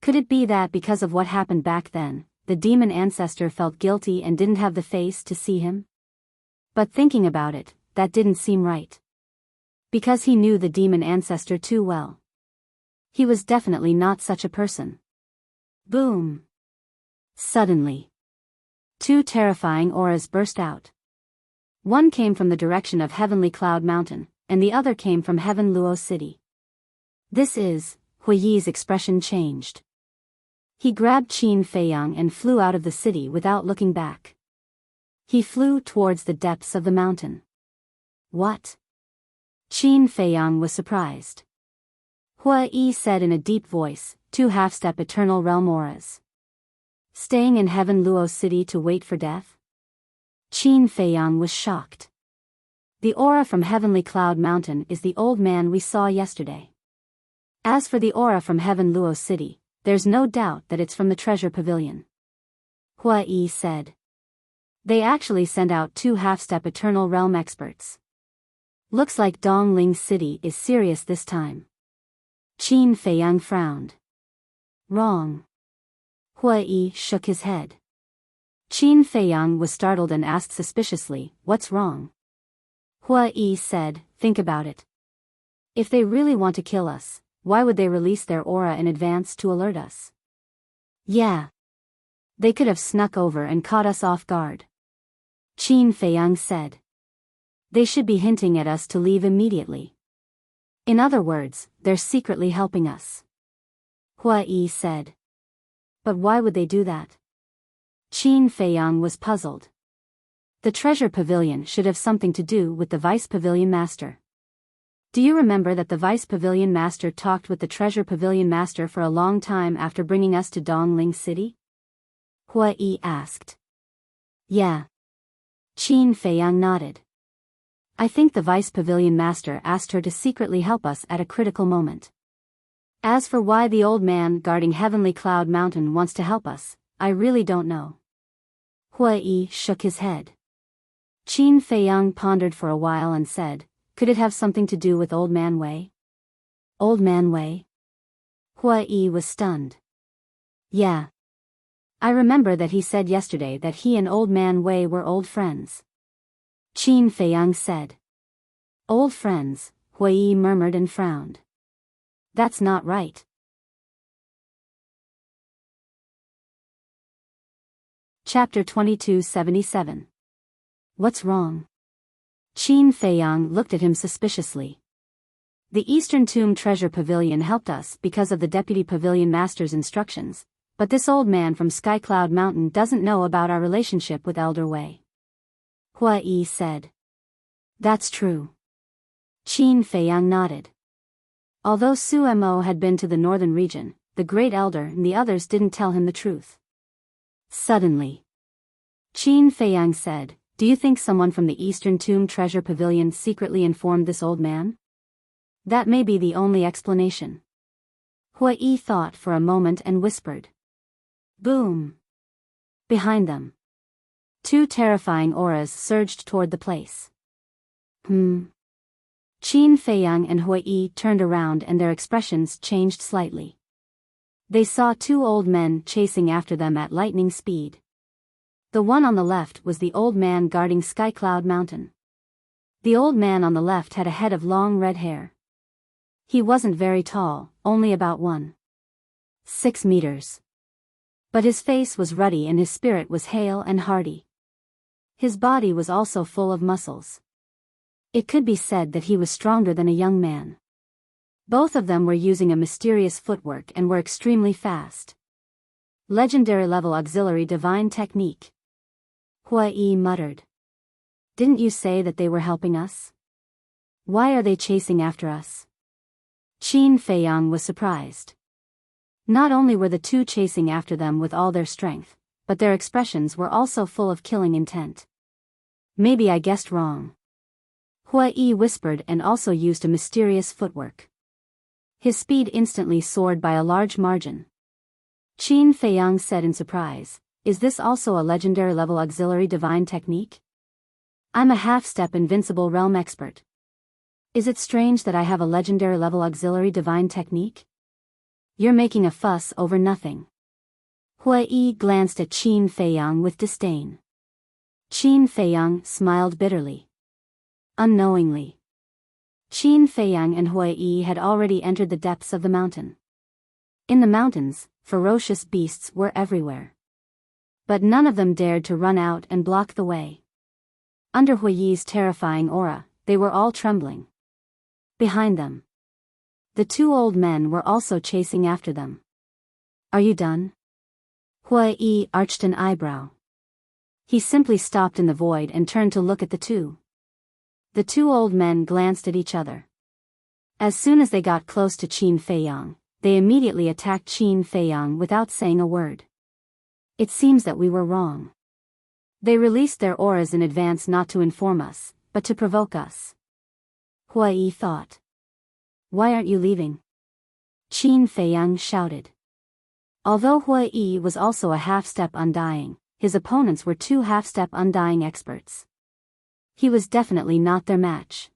Could it be that because of what happened back then, the demon ancestor felt guilty and didn't have the face to see him? But thinking about it, that didn't seem right. Because he knew the demon ancestor too well. He was definitely not such a person. Boom! Suddenly, two terrifying auras burst out. One came from the direction of Heavenly Cloud Mountain, and the other came from Heaven Luo City. This is, Hui's expression changed. He grabbed Qin Feiyang and flew out of the city without looking back. He flew towards the depths of the mountain. What? Qin Feiyang was surprised. Hui said in a deep voice, 2 half-step eternal realm auras. Staying in Heaven Luo City to wait for death? Qin Feiyang was shocked. The aura from Heavenly Cloud Mountain is the old man we saw yesterday. As for the aura from Heaven Luo City, there's no doubt that it's from the treasure pavilion. Hui said. They actually sent out 2 half-step eternal realm experts. Looks like Dongling City is serious this time. Qin Feiyang frowned. Wrong. Hui shook his head. Qin Feiyang was startled and asked suspiciously, what's wrong? Hui said, think about it. If they really want to kill us, why would they release their aura in advance to alert us? Yeah. They could have snuck over and caught us off guard. Qin Feiyang said. They should be hinting at us to leave immediately. In other words, they're secretly helping us. Hui said. But why would they do that? Qin Feiyang was puzzled. The treasure pavilion should have something to do with the vice pavilion master. Do you remember that the vice pavilion master talked with the treasure pavilion master for a long time after bringing us to Dongling City? Hui asked. Yeah. Qin Feiyang nodded. I think the vice pavilion master asked her to secretly help us at a critical moment. As for why the old man guarding Heavenly Cloud Mountain wants to help us, I really don't know. Hui shook his head. Qin Feiyang pondered for a while and said, could it have something to do with Old Man Wei? Old Man Wei? Hui was stunned. Yeah. I remember that he said yesterday that he and Old Man Wei were old friends. Qin Feiyang said. Old friends, Hui murmured and frowned. That's not right. Chapter 2277. What's wrong? Qin Feiyang looked at him suspiciously. The Eastern Tomb Treasure Pavilion helped us because of the Deputy Pavilion Master's instructions, but this old man from Sky Cloud Mountain doesn't know about our relationship with Elder Wei. Hui said. That's true. Qin Feiyang nodded. Although Su Mo had been to the northern region, the Great Elder and the others didn't tell him the truth. Suddenly, Qin Feiyang said, do you think someone from the Eastern Tomb Treasure Pavilion secretly informed this old man? That may be the only explanation. Hui thought for a moment and whispered. Boom! Behind them, 2 terrifying auras surged toward the place. Qin Feiyang and Hui turned around and their expressions changed slightly. They saw 2 old men chasing after them at lightning speed. The one on the left was the old man guarding Sky Cloud Mountain. The old man on the left had a head of long red hair. He wasn't very tall, only about 1.6 meters. But his face was ruddy and his spirit was hale and hearty. His body was also full of muscles. It could be said that he was stronger than a young man. Both of them were using a mysterious footwork and were extremely fast. Legendary level auxiliary divine technique. Hui muttered. Didn't you say that they were helping us? Why are they chasing after us? Qin Feiyang was surprised. Not only were the 2 chasing after them with all their strength, but their expressions were also full of killing intent. Maybe I guessed wrong. Hui whispered and also used a mysterious footwork. His speed instantly soared by a large margin. Qin Feiyang said in surprise, is this also a legendary level auxiliary divine technique? I'm a half-step invincible realm expert. Is it strange that I have a legendary level auxiliary divine technique? You're making a fuss over nothing. Huai glanced at Qin Feiyang with disdain. Qin Feiyang smiled bitterly. Unknowingly, Qin Feiyang and Huai had already entered the depths of the mountain. In the mountains, ferocious beasts were everywhere. But none of them dared to run out and block the way. Under Hui's terrifying aura, they were all trembling. Behind them, the two old men were also chasing after them. Are you done? Huai arched an eyebrow. He simply stopped in the void and turned to look at the two. The two old men glanced at each other. As soon as they got close to Qin Feiyang, they immediately attacked Qin Feiyang without saying a word. It seems that we were wrong. They released their auras in advance not to inform us, but to provoke us. Huai thought. Why aren't you leaving? Qin Feiyang shouted. Although Huai was also a half-step undying, his opponents were two half-step undying experts. He was definitely not their match.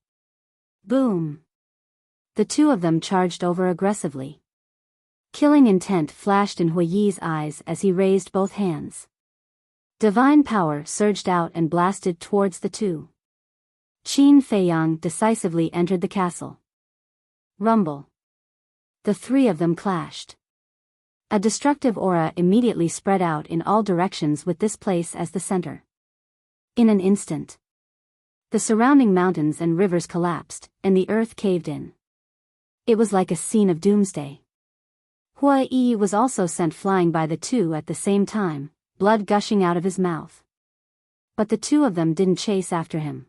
Boom! The two of them charged over aggressively. Killing intent flashed in Hui's eyes as he raised both hands. Divine power surged out and blasted towards the two. Qin Feiyang decisively entered the castle. Rumble. The three of them clashed. A destructive aura immediately spread out in all directions with this place as the center. In an instant, the surrounding mountains and rivers collapsed, and the earth caved in. It was like a scene of doomsday. Huai was also sent flying by the two at the same time, blood gushing out of his mouth. But the two of them didn't chase after him.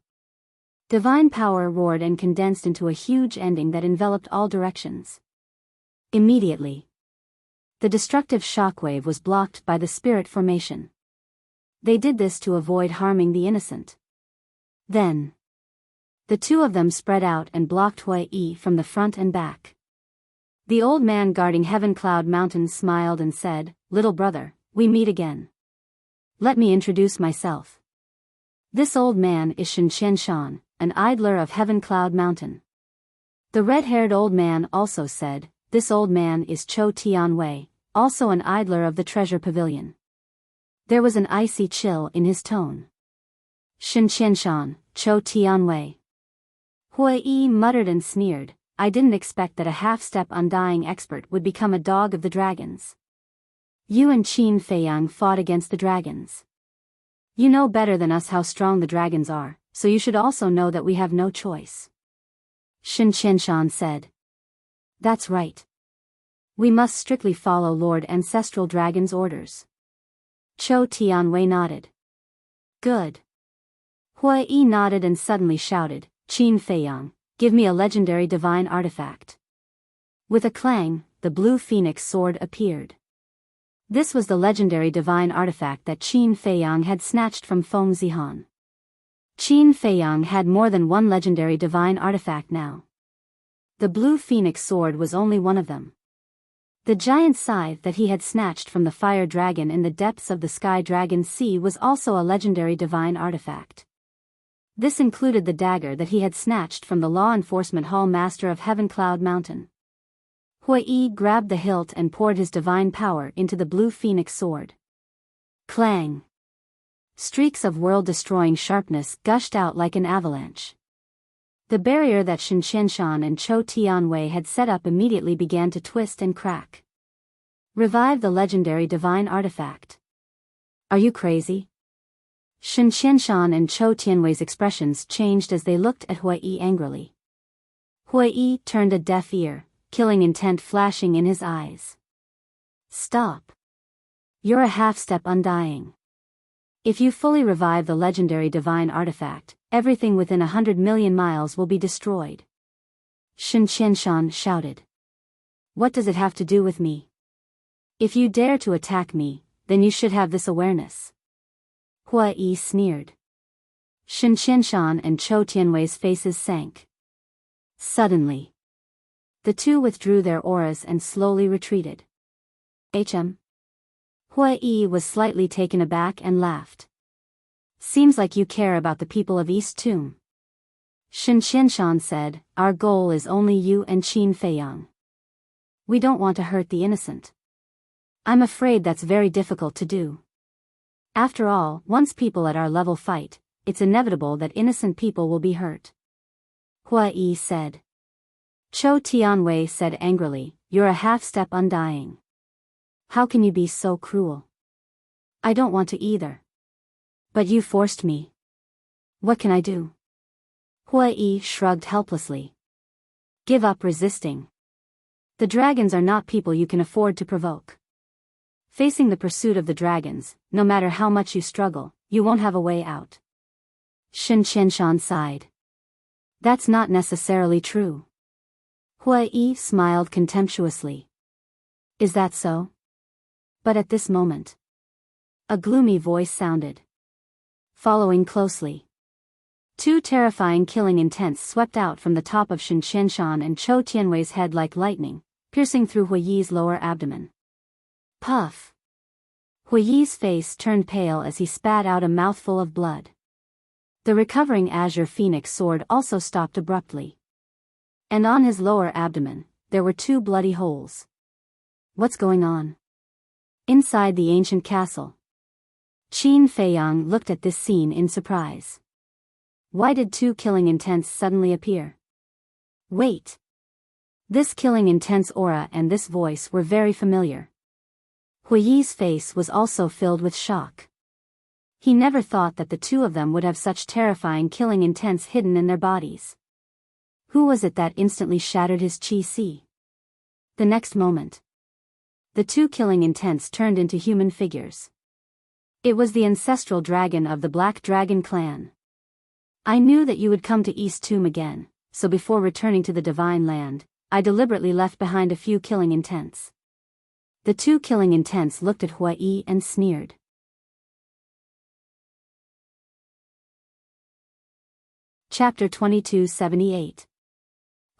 Divine power roared and condensed into a huge ending that enveloped all directions. Immediately, the destructive shockwave was blocked by the spirit formation. They did this to avoid harming the innocent. Then, the two of them spread out and blocked Huai from the front and back. The old man guarding Heaven Cloud Mountain smiled and said, "Little brother, we meet again. Let me introduce myself. This old man is Shen Shan, an idler of Heaven Cloud Mountain." The red-haired old man also said, "This old man is Cho Tianwei, also an idler of the Treasure Pavilion." There was an icy chill in his tone. Shen Shan, Cho Tianwei. Huai muttered and sneered, "I didn't expect that a half-step undying expert would become a dog of the dragons. You and Qin Feiyang fought against the dragons. You know better than us how strong the dragons are, so you should also know that we have no choice." Shen Shan said. "That's right. We must strictly follow Lord Ancestral Dragon's orders." Cho Tianwei nodded. "Good." Huai nodded and suddenly shouted, "Qin Feiyang, give me a legendary divine artifact." With a clang, the blue phoenix sword appeared. This was the legendary divine artifact that Qin Feiyang had snatched from Feng Zihan. Qin Feiyang had more than one legendary divine artifact now. The blue phoenix sword was only one of them. The giant scythe that he had snatched from the fire dragon in the depths of the Sky Dragon Sea was also a legendary divine artifact. This included the dagger that he had snatched from the law enforcement hall master of Heaven Cloud Mountain. Huai grabbed the hilt and poured his divine power into the blue phoenix sword. Clang! Streaks of world-destroying sharpness gushed out like an avalanche. The barrier that Shen Shan and Cho Tianwei had set up immediately began to twist and crack. Revive the legendary divine artifact. Are you crazy? Shen Shan and Cho Tianwei's expressions changed as they looked at Huai angrily. Huai turned a deaf ear, killing intent flashing in his eyes. Stop. You're a half-step undying. If you fully revive the legendary divine artifact, everything within 100 million miles will be destroyed. Shen Shan shouted. What does it have to do with me? If you dare to attack me, then you should have this awareness. Huai sneered. Shen Shan and Cho Tianwei's faces sank. Suddenly, the two withdrew their auras and slowly retreated. Huai was slightly taken aback and laughed. Seems like you care about the people of East Tomb. Shen Qianshan said, our goal is only you and Qin Feiyang. We don't want to hurt the innocent. I'm afraid that's very difficult to do. After all, once people at our level fight, it's inevitable that innocent people will be hurt. Hua Yi said. Chou Tianwei said angrily, you're a half-step undying. How can you be so cruel? I don't want to either. But you forced me. What can I do? Hua Yi shrugged helplessly. Give up resisting. The dragons are not people you can afford to provoke. Facing the pursuit of the dragons, no matter how much you struggle, you won't have a way out. Shen Qianshan sighed. That's not necessarily true. Hua Yi smiled contemptuously. Is that so? But at this moment, a gloomy voice sounded. Following closely, two terrifying killing intents swept out from the top of Shen Qianshan and Chou Tianwei's head like lightning, piercing through Hua Yi's lower abdomen. Puff! Hua Yi's face turned pale as he spat out a mouthful of blood. The recovering azure phoenix sword also stopped abruptly. And on his lower abdomen, there were two bloody holes. What's going on? Inside the ancient castle. Qin Feiyang looked at this scene in surprise. Why did two killing intents suddenly appear? Wait! This killing intense aura and this voice were very familiar. Hua Yi's face was also filled with shock. He never thought that the two of them would have such terrifying killing intents hidden in their bodies. Who was it that instantly shattered his qi? The next moment, the two killing intents turned into human figures. It was the ancestral dragon of the Black Dragon clan. I knew that you would come to East Tomb again, so before returning to the Divine Land, I deliberately left behind a few killing intents. The two killing intents looked at Hua Yi and sneered. Chapter 2278.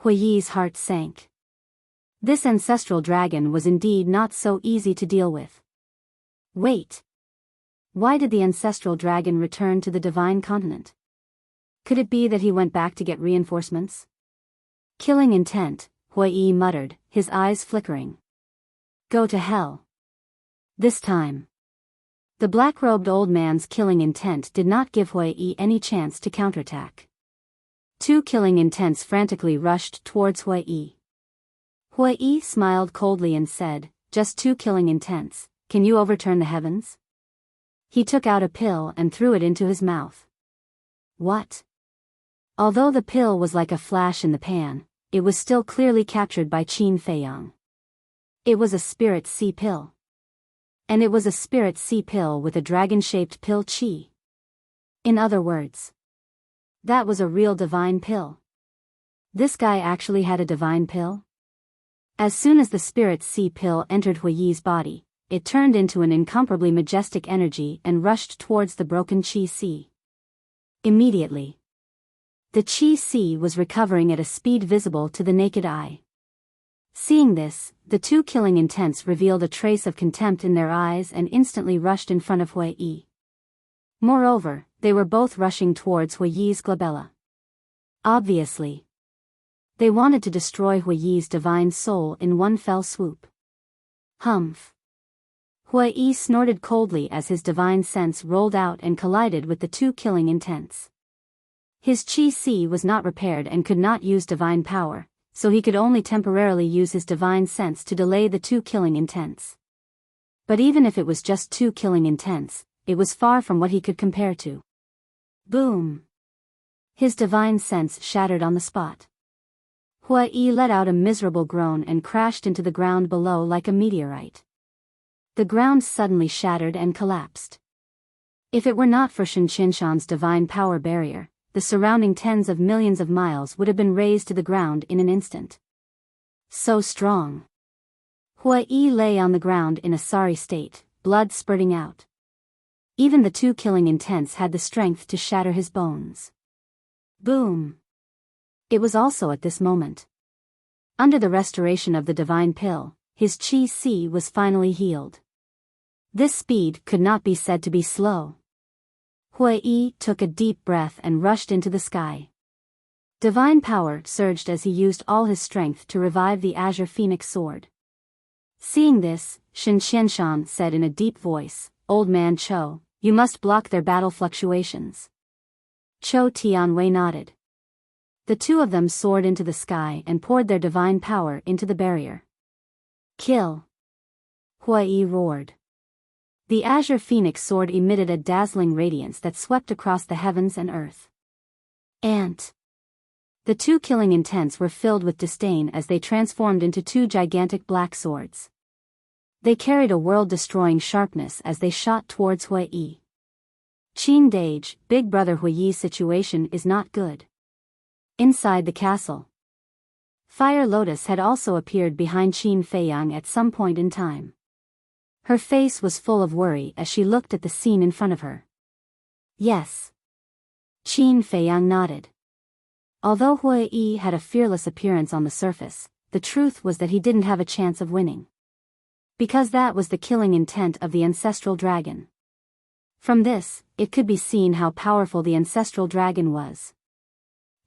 Hua Yi's heart sank. This ancestral dragon was indeed not so easy to deal with. Wait. Why did the ancestral dragon return to the divine continent? Could it be that he went back to get reinforcements? Killing intent, Hua Yi muttered, his eyes flickering. Go to hell. This time, the black-robed old man's killing intent did not give Hua Yi any chance to counterattack. Two killing intents frantically rushed towards Hua Yi. Hua Yi smiled coldly and said, just two killing intents, can you overturn the heavens? He took out a pill and threw it into his mouth. What? Although the pill was like a flash in the pan, it was still clearly captured by Qin Feiyang. It was a spirit sea pill. And it was a spirit sea pill with a dragon-shaped pill qi. In other words, that was a real divine pill. This guy actually had a divine pill? As soon as the spirit sea pill entered Hua Yi's body, it turned into an incomparably majestic energy and rushed towards the broken qi sea. Immediately, the qi sea was recovering at a speed visible to the naked eye. Seeing this, the two killing intents revealed a trace of contempt in their eyes and instantly rushed in front of Hua Yi. Moreover, they were both rushing towards Hua Yi's glabella. Obviously, they wanted to destroy Hua Yi's divine soul in one fell swoop. Humph. Hua Yi snorted coldly as his divine sense rolled out and collided with the two killing intents. His qi si was not repaired and could not use divine power, so he could only temporarily use his divine sense to delay the two killing intents. But even if it was just two killing intents, it was far from what he could compare to. Boom! His divine sense shattered on the spot. Hua Yi let out a miserable groan and crashed into the ground below like a meteorite. The ground suddenly shattered and collapsed. If it were not for Shen Qianshan's divine power barrier, the surrounding tens of millions of miles would have been razed to the ground in an instant. So strong. Hua Yi lay on the ground in a sorry state, blood spurting out. Even the two killing intents had the strength to shatter his bones. Boom! It was also at this moment. Under the restoration of the divine pill, his qi si was finally healed. This speed could not be said to be slow. Hui took a deep breath and rushed into the sky. Divine power surged as he used all his strength to revive the azure phoenix sword. Seeing this, Shen Qianshan said in a deep voice, "Old man Cho, you must block their battle fluctuations." Cho Tianwei nodded. The two of them soared into the sky and poured their divine power into the barrier. "Kill!" Hui roared. The azure phoenix sword emitted a dazzling radiance that swept across the heavens and earth. "Ant!" The two killing intents were filled with disdain as they transformed into two gigantic black swords. They carried a world-destroying sharpness as they shot towards Hui. "Qin Dage, Big Brother Hui's situation is not good." Inside the castle, Fire Lotus had also appeared behind Qin Feiyang at some point in time. Her face was full of worry as she looked at the scene in front of her. "Yes." Qin Feiyang nodded. Although Hui had a fearless appearance on the surface, the truth was that he didn't have a chance of winning. Because that was the killing intent of the ancestral dragon. From this, it could be seen how powerful the ancestral dragon was.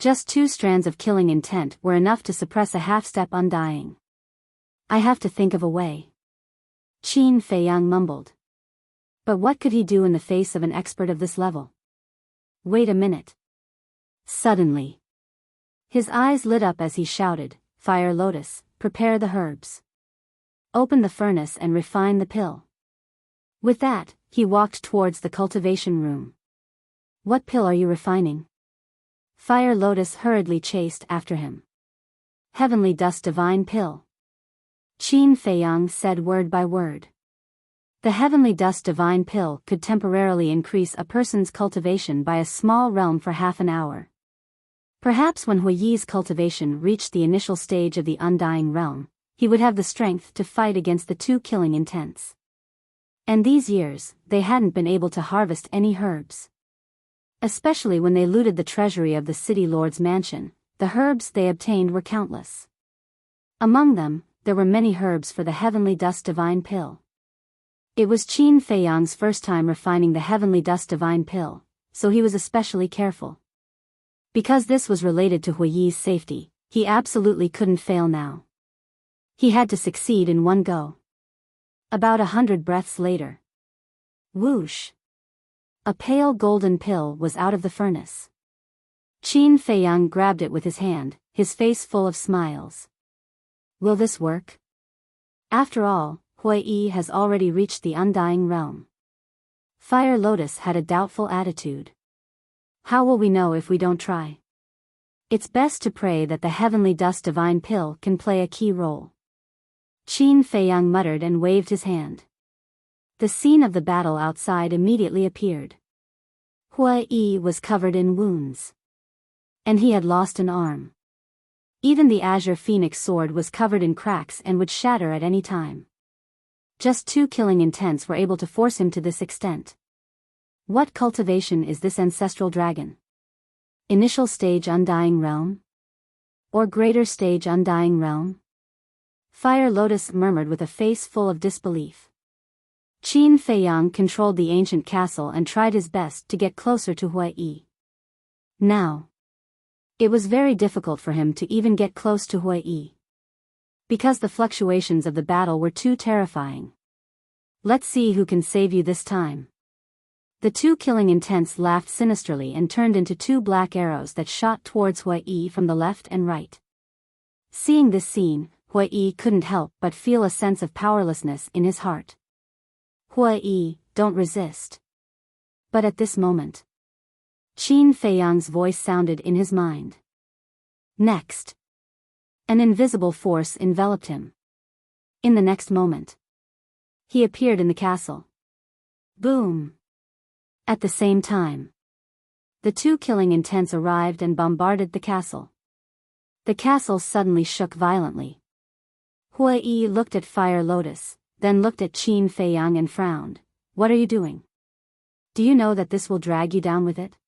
Just 2 strands of killing intent were enough to suppress a half-step undying. "I have to think of a way," Qin Feiyang mumbled. But what could he do in the face of an expert of this level? "Wait a minute." Suddenly, his eyes lit up as he shouted, "Fire Lotus, prepare the herbs. Open the furnace and refine the pill." With that, he walked towards the cultivation room. "What pill are you refining?" Fire Lotus hurriedly chased after him. "Heavenly Dust Divine Pill." Qin Feiyang said word by word. The Heavenly Dust Divine Pill could temporarily increase a person's cultivation by a small realm for half an hour. Perhaps when Hui's cultivation reached the initial stage of the undying realm, he would have the strength to fight against the 2 killing intents. And these years, they hadn't been able to harvest any herbs. Especially when they looted the treasury of the city lord's mansion, the herbs they obtained were countless. Among them, there were many herbs for the Heavenly Dust Divine Pill. It was Qin Feiyang's first time refining the Heavenly Dust Divine Pill, so he was especially careful. Because this was related to Hui's safety, he absolutely couldn't fail now. He had to succeed in one go. About 100 breaths later. Whoosh! A pale golden pill was out of the furnace. Qin Feiyang grabbed it with his hand, his face full of smiles. Will this work? After all, Hui has already reached the undying realm. Fire Lotus had a doubtful attitude. How will we know if we don't try? It's best to pray that the Heavenly Dust Divine Pill can play a key role. Qin Feiyang muttered and waved his hand. The scene of the battle outside immediately appeared. Hui was covered in wounds. And he had lost an arm. Even the azure phoenix sword was covered in cracks and would shatter at any time. Just 2 killing intents were able to force him to this extent. What cultivation is this ancestral dragon? Initial stage undying realm? Or greater stage undying realm? Fire Lotus murmured with a face full of disbelief. Qin Feiyang controlled the ancient castle and tried his best to get closer to Hui. Now, it was very difficult for him to even get close to Hui. Because the fluctuations of the battle were too terrifying. Let's see who can save you this time. The 2 killing intents laughed sinisterly and turned into 2 black arrows that shot towards Hui from the left and right. Seeing this scene, Hui couldn't help but feel a sense of powerlessness in his heart. Hui, don't resist. But at this moment, Qin Feiyang's voice sounded in his mind. Next. An invisible force enveloped him. In the next moment, he appeared in the castle. Boom! At the same time, the 2 killing intents arrived and bombarded the castle. The castle suddenly shook violently. Hui looked at Fire Lotus, then looked at Qin Feiyang and frowned. What are you doing? Do you know that this will drag you down with it?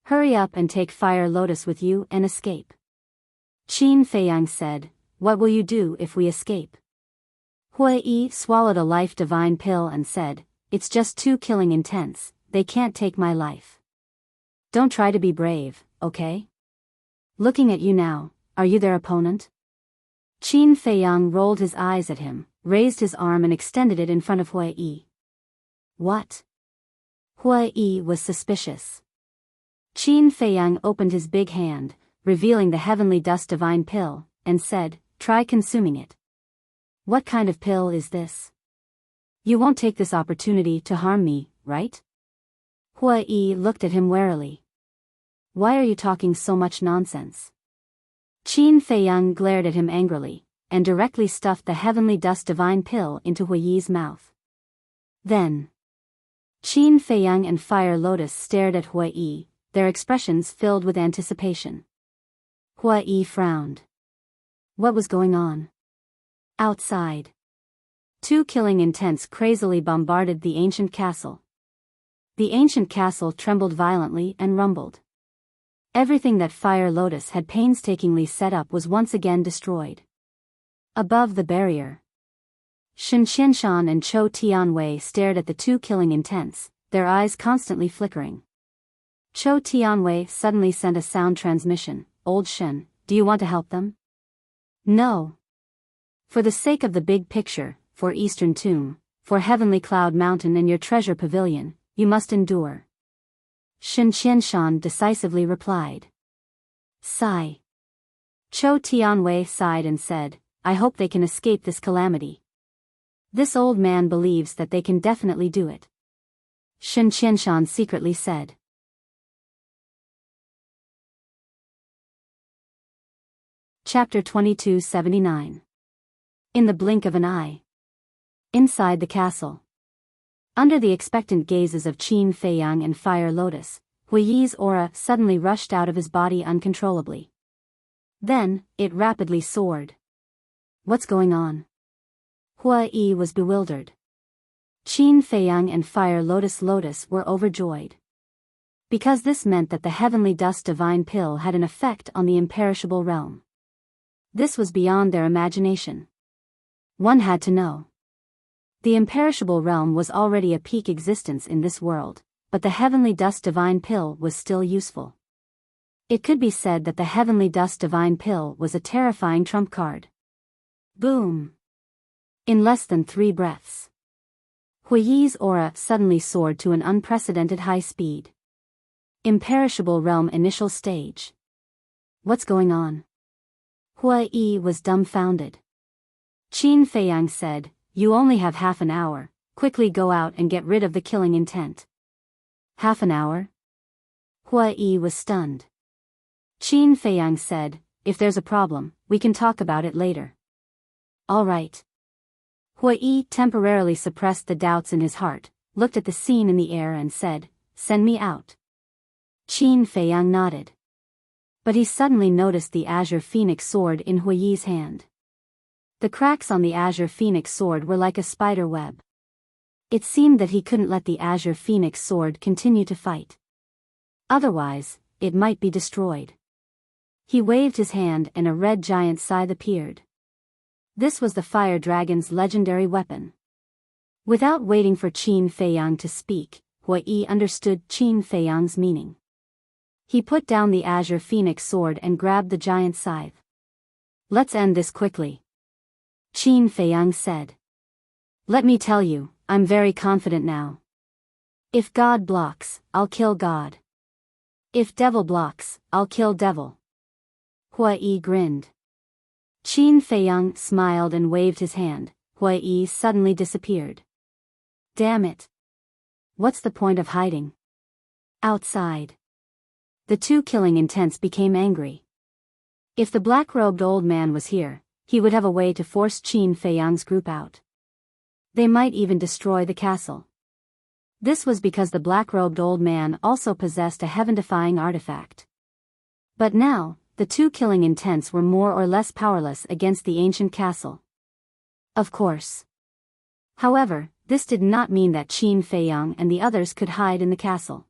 Hurry up and take Fire Lotus with you and escape. Qin Feiyang said, What will you do if we escape? Hui swallowed a life divine pill and said, It's just 2 killing intents, they can't take my life. Don't try to be brave, okay? Looking at you now, are you their opponent? Qin Feiyang rolled his eyes at him, raised his arm and extended it in front of Hui. What? Hui was suspicious. Qin Feiyang opened his big hand, revealing the heavenly dust divine pill, and said, try consuming it. What kind of pill is this? You won't take this opportunity to harm me, right? Hui looked at him warily. Why are you talking so much nonsense? Qin Feiyang glared at him angrily, and directly stuffed the heavenly dust divine pill into Hui's mouth. Then, Qin Feiyang and Fire Lotus stared at Hui, their expressions filled with anticipation. Hui frowned. What was going on? Outside, 2 killing intents crazily bombarded the ancient castle. The ancient castle trembled violently and rumbled. Everything that Fire Lotus had painstakingly set up was once again destroyed. Above the barrier, Shen Qianshan and Chou Tianwei stared at the 2 killing intents, their eyes constantly flickering. Chou Tianwei suddenly sent a sound transmission. Old Shen, do you want to help them? No. For the sake of the big picture, for Eastern Tomb, for Heavenly Cloud Mountain and your treasure pavilion, you must endure. Shen Qianshan decisively replied. Sigh. Chou Tianwei sighed and said, I hope they can escape this calamity. This old man believes that they can definitely do it. Shen Qianshan secretly said. Chapter 2279. In the blink of an eye. Inside the castle. Under the expectant gazes of Qin Feiyang and Fire Lotus, Hui's aura suddenly rushed out of his body uncontrollably. Then, it rapidly soared. What's going on? Hui was bewildered. Qin Feiyang and Fire Lotus were overjoyed. Because this meant that the heavenly dust divine pill had an effect on the imperishable realm. This was beyond their imagination. One had to know. The imperishable realm was already a peak existence in this world, but the heavenly dust divine pill was still useful. It could be said that the heavenly dust divine pill was a terrifying trump card. Boom! In less than 3 breaths, Hui's aura suddenly soared to an unprecedented high speed. Imperishable realm initial stage. What's going on? Hui was dumbfounded. Qin Feiyang said, you only have half an hour, quickly go out and get rid of the killing intent. Half an hour? Hui was stunned. Qin Feiyang said, if there's a problem, we can talk about it later. All right. Hui temporarily suppressed the doubts in his heart, looked at the scene in the air and said, send me out. Qin Feiyang nodded. But he suddenly noticed the azure phoenix sword in Hui's hand. The cracks on the azure phoenix sword were like a spider web. It seemed that he couldn't let the azure phoenix sword continue to fight. Otherwise, it might be destroyed. He waved his hand and a red giant scythe appeared. This was the fire dragon's legendary weapon. Without waiting for Qin Feiyang to speak, Hui understood Qin Feiyang's meaning. He put down the azure phoenix sword and grabbed the giant scythe. Let's end this quickly. Qin Feiyang said. Let me tell you, I'm very confident now. If God blocks, I'll kill God. If devil blocks, I'll kill devil. Hui grinned. Qin Feiyang smiled and waved his hand. Hui suddenly disappeared. Damn it. What's the point of hiding? Outside. The 2 killing intents became angry. If the black-robed old man was here, he would have a way to force Qin Feiyang's group out. They might even destroy the castle. This was because the black-robed old man also possessed a heaven-defying artifact. But now, the 2 killing intents were more or less powerless against the ancient castle. Of course. However, this did not mean that Qin Feiyang and the others could hide in the castle.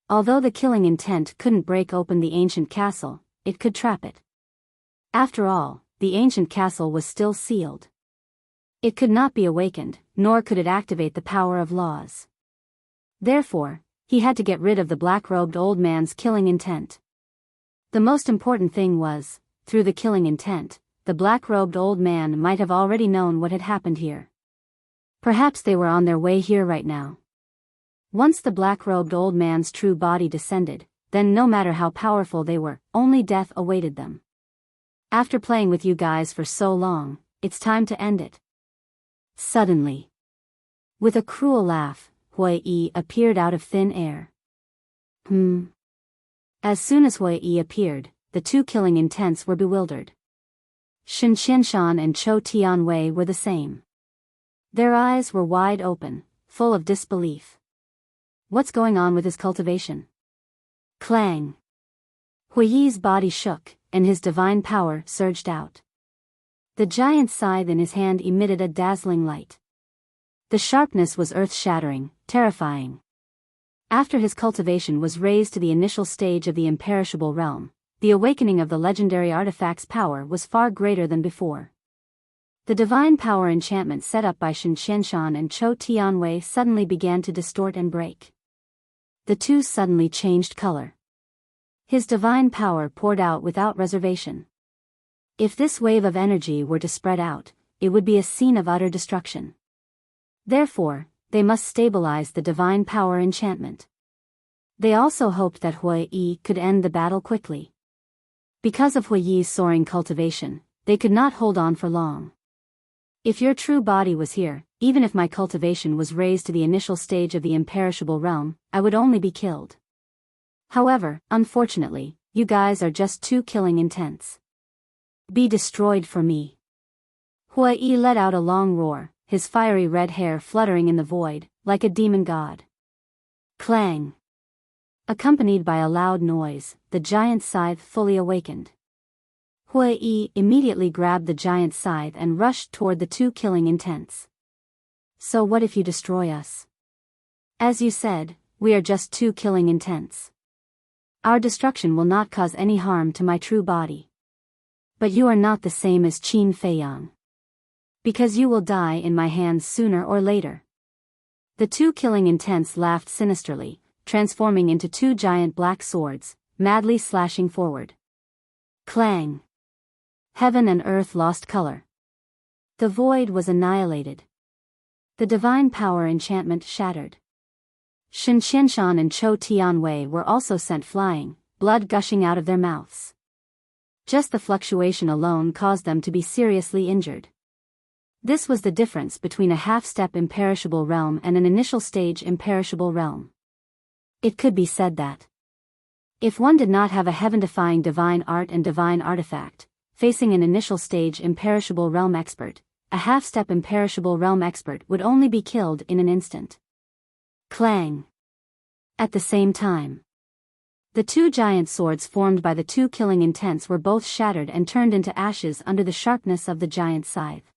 Although the killing intent couldn't break open the ancient castle, it could trap it. After all, the ancient castle was still sealed. It could not be awakened, nor could it activate the power of laws. Therefore, he had to get rid of the black-robed old man's killing intent. The most important thing was, through the killing intent, the black-robed old man might have already known what had happened here. Perhaps they were on their way here right now. Once the black-robed old man's true body descended, then no matter how powerful they were, only death awaited them. After playing with you guys for so long, it's time to end it. Suddenly, with a cruel laugh, Hui Yi appeared out of thin air. As soon as Hui Yi appeared, the two killing intents were bewildered. Shen Qianshan and Chou Tianwei were the same. Their eyes were wide open, full of disbelief. What's going on with his cultivation? Clang! Hui Yi's body shook, and his divine power surged out. The giant scythe in his hand emitted a dazzling light. The sharpness was earth-shattering, terrifying. After his cultivation was raised to the initial stage of the imperishable realm, the awakening of the legendary artifact's power was far greater than before. The divine power enchantment set up by Shen Qianshan and Chou Tianwei suddenly began to distort and break. The two suddenly changed color. His divine power poured out without reservation. If this wave of energy were to spread out, it would be a scene of utter destruction. Therefore, they must stabilize the divine power enchantment. They also hoped that Hui Yi could end the battle quickly. Because of Hui Yi's soaring cultivation, they could not hold on for long. If your true body was here, even if my cultivation was raised to the initial stage of the imperishable realm, I would only be killed. However, unfortunately, you guys are just two killing intents. Be destroyed for me. Hui Yi let out a long roar, his fiery red hair fluttering in the void, like a demon god. Clang! Accompanied by a loud noise, the giant scythe fully awakened. Hui Yi immediately grabbed the giant scythe and rushed toward the two killing intents. So what if you destroy us? As you said, we are just two killing intents. Our destruction will not cause any harm to my true body. But you are not the same as Qin Feiyang. Because you will die in my hands sooner or later. The two killing intents laughed sinisterly, transforming into two giant black swords, madly slashing forward. Clang! Heaven and earth lost color. The void was annihilated. The divine power enchantment shattered. Shen Qianshan and Chou Tianwei were also sent flying, blood gushing out of their mouths. Just the fluctuation alone caused them to be seriously injured. This was the difference between a half-step imperishable realm and an initial stage imperishable realm. It could be said that if one did not have a heaven-defying divine art and divine artifact, facing an initial stage imperishable realm expert, a half-step imperishable realm expert would only be killed in an instant. Clang! At the same time, the two giant swords formed by the two killing intents were both shattered and turned into ashes under the sharpness of the giant scythe.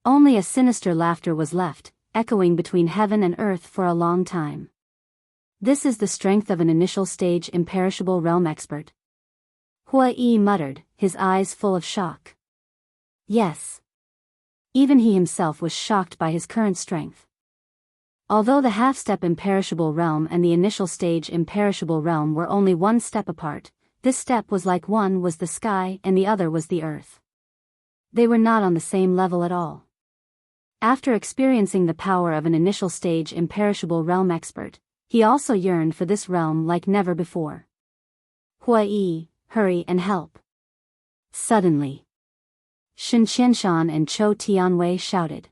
Only a sinister laughter was left, echoing between heaven and earth for a long time. This is the strength of an initial stage imperishable realm expert. Hui Yi muttered, his eyes full of shock. Yes. Even he himself was shocked by his current strength. Although the half-step imperishable realm and the initial stage imperishable realm were only one step apart, this step was like one was the sky and the other was the earth. They were not on the same level at all. After experiencing the power of an initial stage imperishable realm expert, he also yearned for this realm like never before. Hui Yi, hurry and help. Suddenly, Shen Qianshan and Chou Tianwei shouted.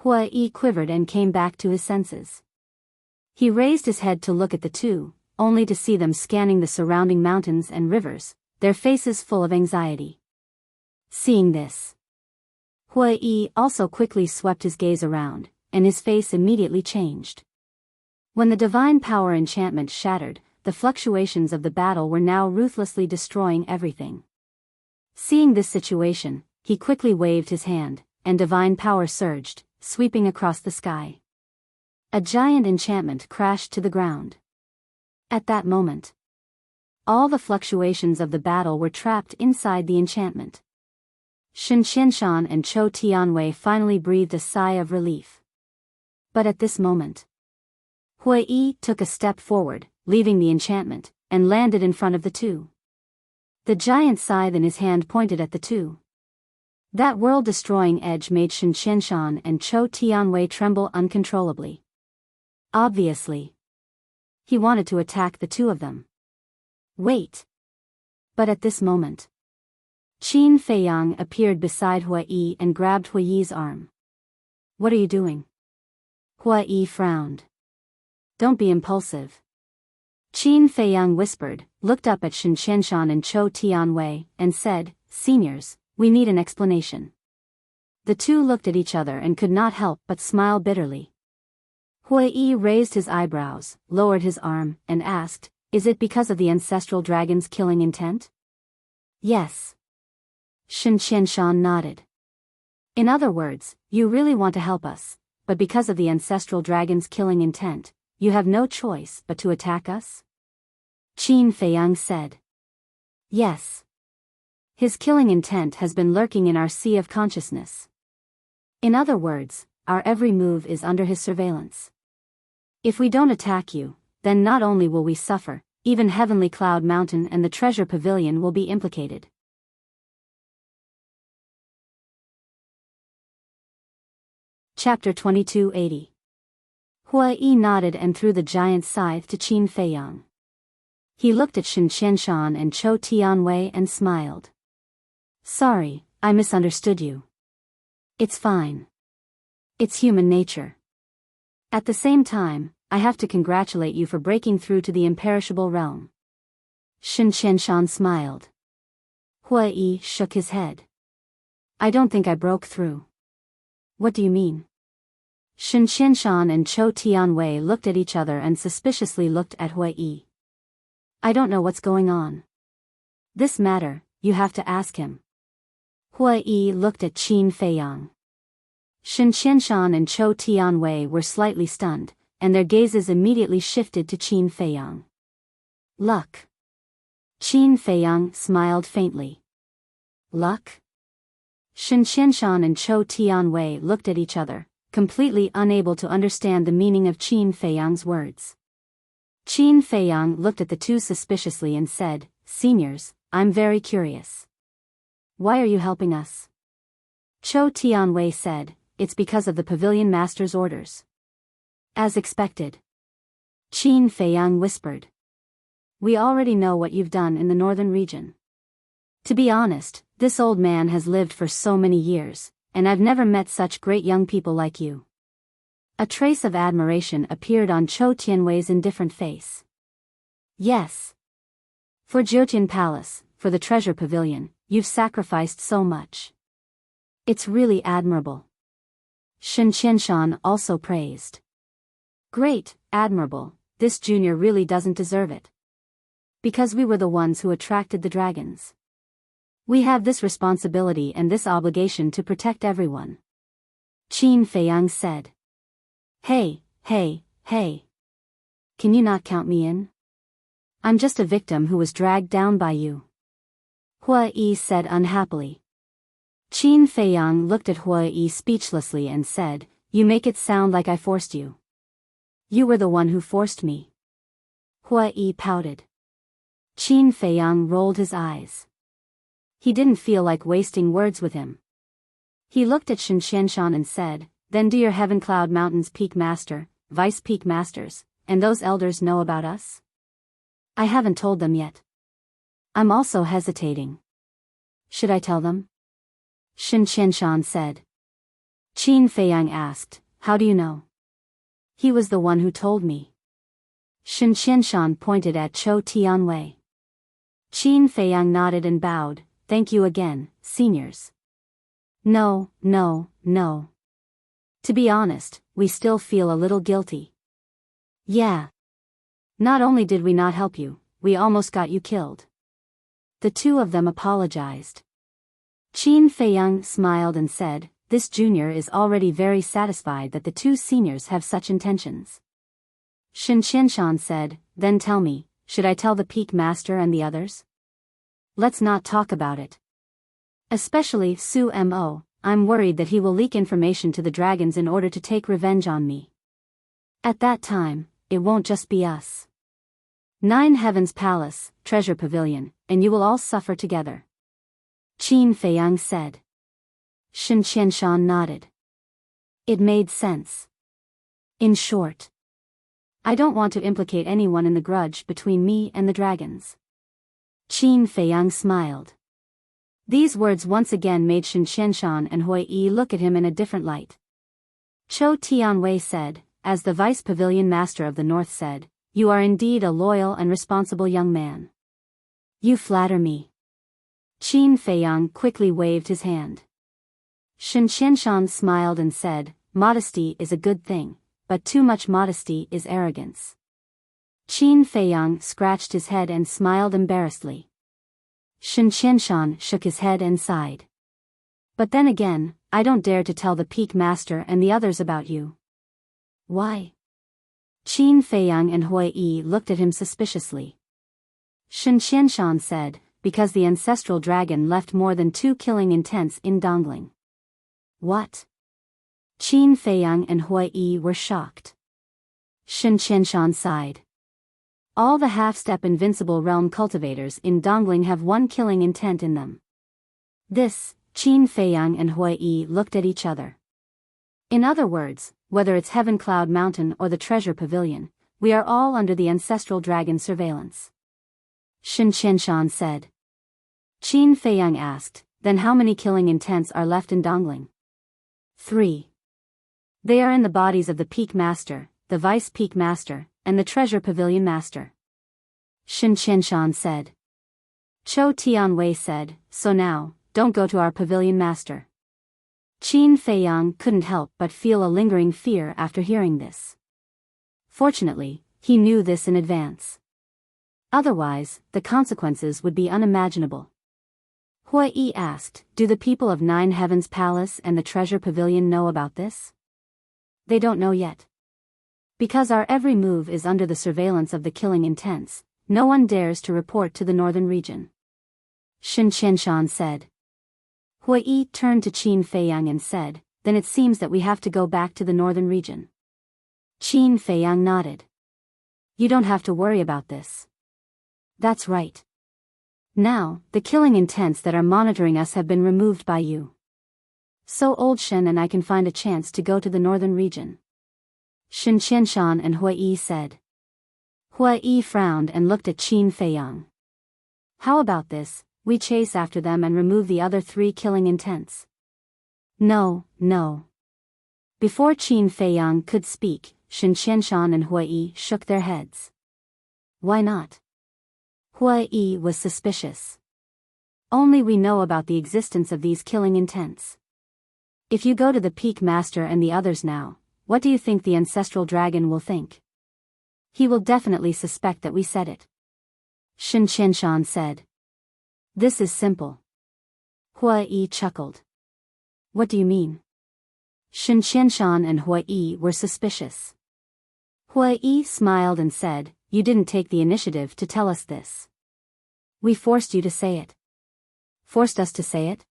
Hui Yi quivered and came back to his senses. He raised his head to look at the two, only to see them scanning the surrounding mountains and rivers, their faces full of anxiety. Seeing this, Hui Yi also quickly swept his gaze around, and his face immediately changed. When the divine power enchantment shattered, the fluctuations of the battle were now ruthlessly destroying everything. Seeing this situation, he quickly waved his hand, and divine power surged, sweeping across the sky. A giant enchantment crashed to the ground. At that moment, all the fluctuations of the battle were trapped inside the enchantment. Shen Qianshan and Chou Tianwei finally breathed a sigh of relief. But at this moment, Hui took a step forward, leaving the enchantment, and landed in front of the two. The giant scythe in his hand pointed at the two. That world-destroying edge made Shen Qianshan and Chou Tianwei tremble uncontrollably. Obviously, he wanted to attack the two of them. Wait! But at this moment, Qin Feiyang appeared beside Hui and grabbed Hui's arm. What are you doing? Hui frowned. Don't be impulsive. Qin Feiyang whispered, looked up at Shen Qianshan and Chou Tianwei, and said, Seniors, we need an explanation. The two looked at each other and could not help but smile bitterly. Hui raised his eyebrows, lowered his arm, and asked, Is it because of the ancestral dragon's killing intent? Yes. Shen Qianshan nodded. In other words, you really want to help us, but because of the ancestral dragon's killing intent, you have no choice but to attack us? Qin Feiyang said. Yes. His killing intent has been lurking in our sea of consciousness. In other words, our every move is under his surveillance. If we don't attack you, then not only will we suffer, even Heavenly Cloud Mountain and the Treasure Pavilion will be implicated. Chapter 2280. Hui nodded and threw the giant scythe to Qin Feiyang. He looked at Shen Qianshan and Chou Tianwei and smiled. Sorry, I misunderstood you. It's fine. It's human nature. At the same time, I have to congratulate you for breaking through to the imperishable realm. Shen Qianshan smiled. Hui shook his head. I don't think I broke through. What do you mean? Shen Qianshan and Chou Tianwei looked at each other and suspiciously looked at Hui. I don't know what's going on. This matter, you have to ask him. Hui looked at Qin Feiyang. Shen Qianshan and Chou Tianwei were slightly stunned, and their gazes immediately shifted to Qin Feiyang. Luck. Qin Feiyang smiled faintly. Luck? Shen Qianshan and Chou Tianwei looked at each other, completely unable to understand the meaning of Qin Feiyang's words. Qin Feiyang looked at the two suspiciously and said, Seniors, I'm very curious. Why are you helping us? Chou Tianwei said, It's because of the pavilion master's orders. As expected. Qin Feiyang whispered. We already know what you've done in the northern region. To be honest, this old man has lived for so many years, and I've never met such great young people like you. A trace of admiration appeared on Chou Tianwei's indifferent face. Yes. For Jiutian Palace, for the Treasure Pavilion, you've sacrificed so much. It's really admirable. Shen Qianshan also praised. Great, admirable, this junior really doesn't deserve it. Because we were the ones who attracted the dragons. We have this responsibility and this obligation to protect everyone. Qin Feiyang said. Hey. Can you not count me in? I'm just a victim who was dragged down by you. Hui said unhappily. Qin Feiyang looked at Hui speechlessly and said, You make it sound like I forced you. You were the one who forced me. Hui pouted. Qin Feiyang rolled his eyes. He didn't feel like wasting words with him. He looked at Shen Qianshan and said, Then do your Heaven Cloud Mountain's Peak Master, Vice Peak Masters, and those elders know about us? I haven't told them yet. I'm also hesitating. Should I tell them? Shen Qianshan said. Qin Feiyang asked, How do you know? He was the one who told me. Shen Qianshan pointed at Chou Tianwei. Qin Feiyang nodded and bowed, Thank you again, seniors. No. To be honest, we still feel a little guilty. Yeah. Not only did we not help you, we almost got you killed. The two of them apologized. Qin Feiyang smiled and said, This junior is already very satisfied that the two seniors have such intentions. Shen Qianshan said, Then tell me, should I tell the Peak Master and the others? Let's not talk about it. Especially Su Mo, I'm worried that he will leak information to the dragons in order to take revenge on me. At that time, it won't just be us. 9 Heavens Palace, Treasure Pavilion, and you will all suffer together. Qin Feiyang said. Shen Qianshan nodded. It made sense. In short, I don't want to implicate anyone in the grudge between me and the dragons. Qin Feiyang smiled. These words once again made Shen Qianshan and Hui Yi look at him in a different light. Chou Tianwei said, as the Vice Pavilion Master of the North said, you are indeed a loyal and responsible young man. You flatter me. Qin Feiyang quickly waved his hand. Shen Qianshan smiled and said, modesty is a good thing, but too much modesty is arrogance. Qin Feiyang scratched his head and smiled embarrassedly. Shen Qianshan shook his head and sighed. But then again, I don't dare to tell the Peak Master and the others about you. Why? Qin Feiyang and Hui Yi looked at him suspiciously. Shen Qianshan said, because the ancestral dragon left more than 2 killing intents in Dongling. What? Qin Feiyang and Hui Yi were shocked. Shen Qianshan sighed. All the half-step invincible realm cultivators in Dongling have 1 killing intent in them. This, Qin Feiyang and Hui Yi looked at each other. In other words, whether it's Heaven Cloud Mountain or the Treasure Pavilion, we are all under the ancestral dragon's surveillance. Shen Qianshan said. Qin Feiyang asked, then how many killing intents are left in Dongling? 3. They are in the bodies of the Peak Master, the Vice Peak Master, and the Treasure Pavilion Master. Shen Qianshan said. Chou Tianwei said, so now, don't go to our Pavilion Master. Qin Feiyang couldn't help but feel a lingering fear after hearing this. Fortunately, he knew this in advance. Otherwise, the consequences would be unimaginable. Hui Yi asked, do the people of 9 Heavens Palace and the Treasure Pavilion know about this? They don't know yet. Because our every move is under the surveillance of the killing intents, no one dares to report to the northern region. Shen Qianshan said. Hui Yi turned to Qin Feiyang and said, then it seems that we have to go back to the northern region. Qin Feiyang nodded. You don't have to worry about this. That's right. Now, the killing intents that are monitoring us have been removed by you. So old Shen and I can find a chance to go to the northern region. Shen Qianshan and Hui Yi said. Hui Yi frowned and looked at Qin Feiyang. How about this, we chase after them and remove the other 3 killing intents? No, no. Before Qin Feiyang could speak, Shen Qianshan and Hui Yi shook their heads. Why not? Hui Yi was suspicious. Only we know about the existence of these killing intents. If you go to the Peak Master and the others now, what do you think the ancestral dragon will think? He will definitely suspect that we said it. Shen Qianshan said. This is simple. Hui Yi chuckled. What do you mean? Shen Qianshan and Hui Yi were suspicious. Hui Yi smiled and said, you didn't take the initiative to tell us this. We forced you to say it. Forced us to say it?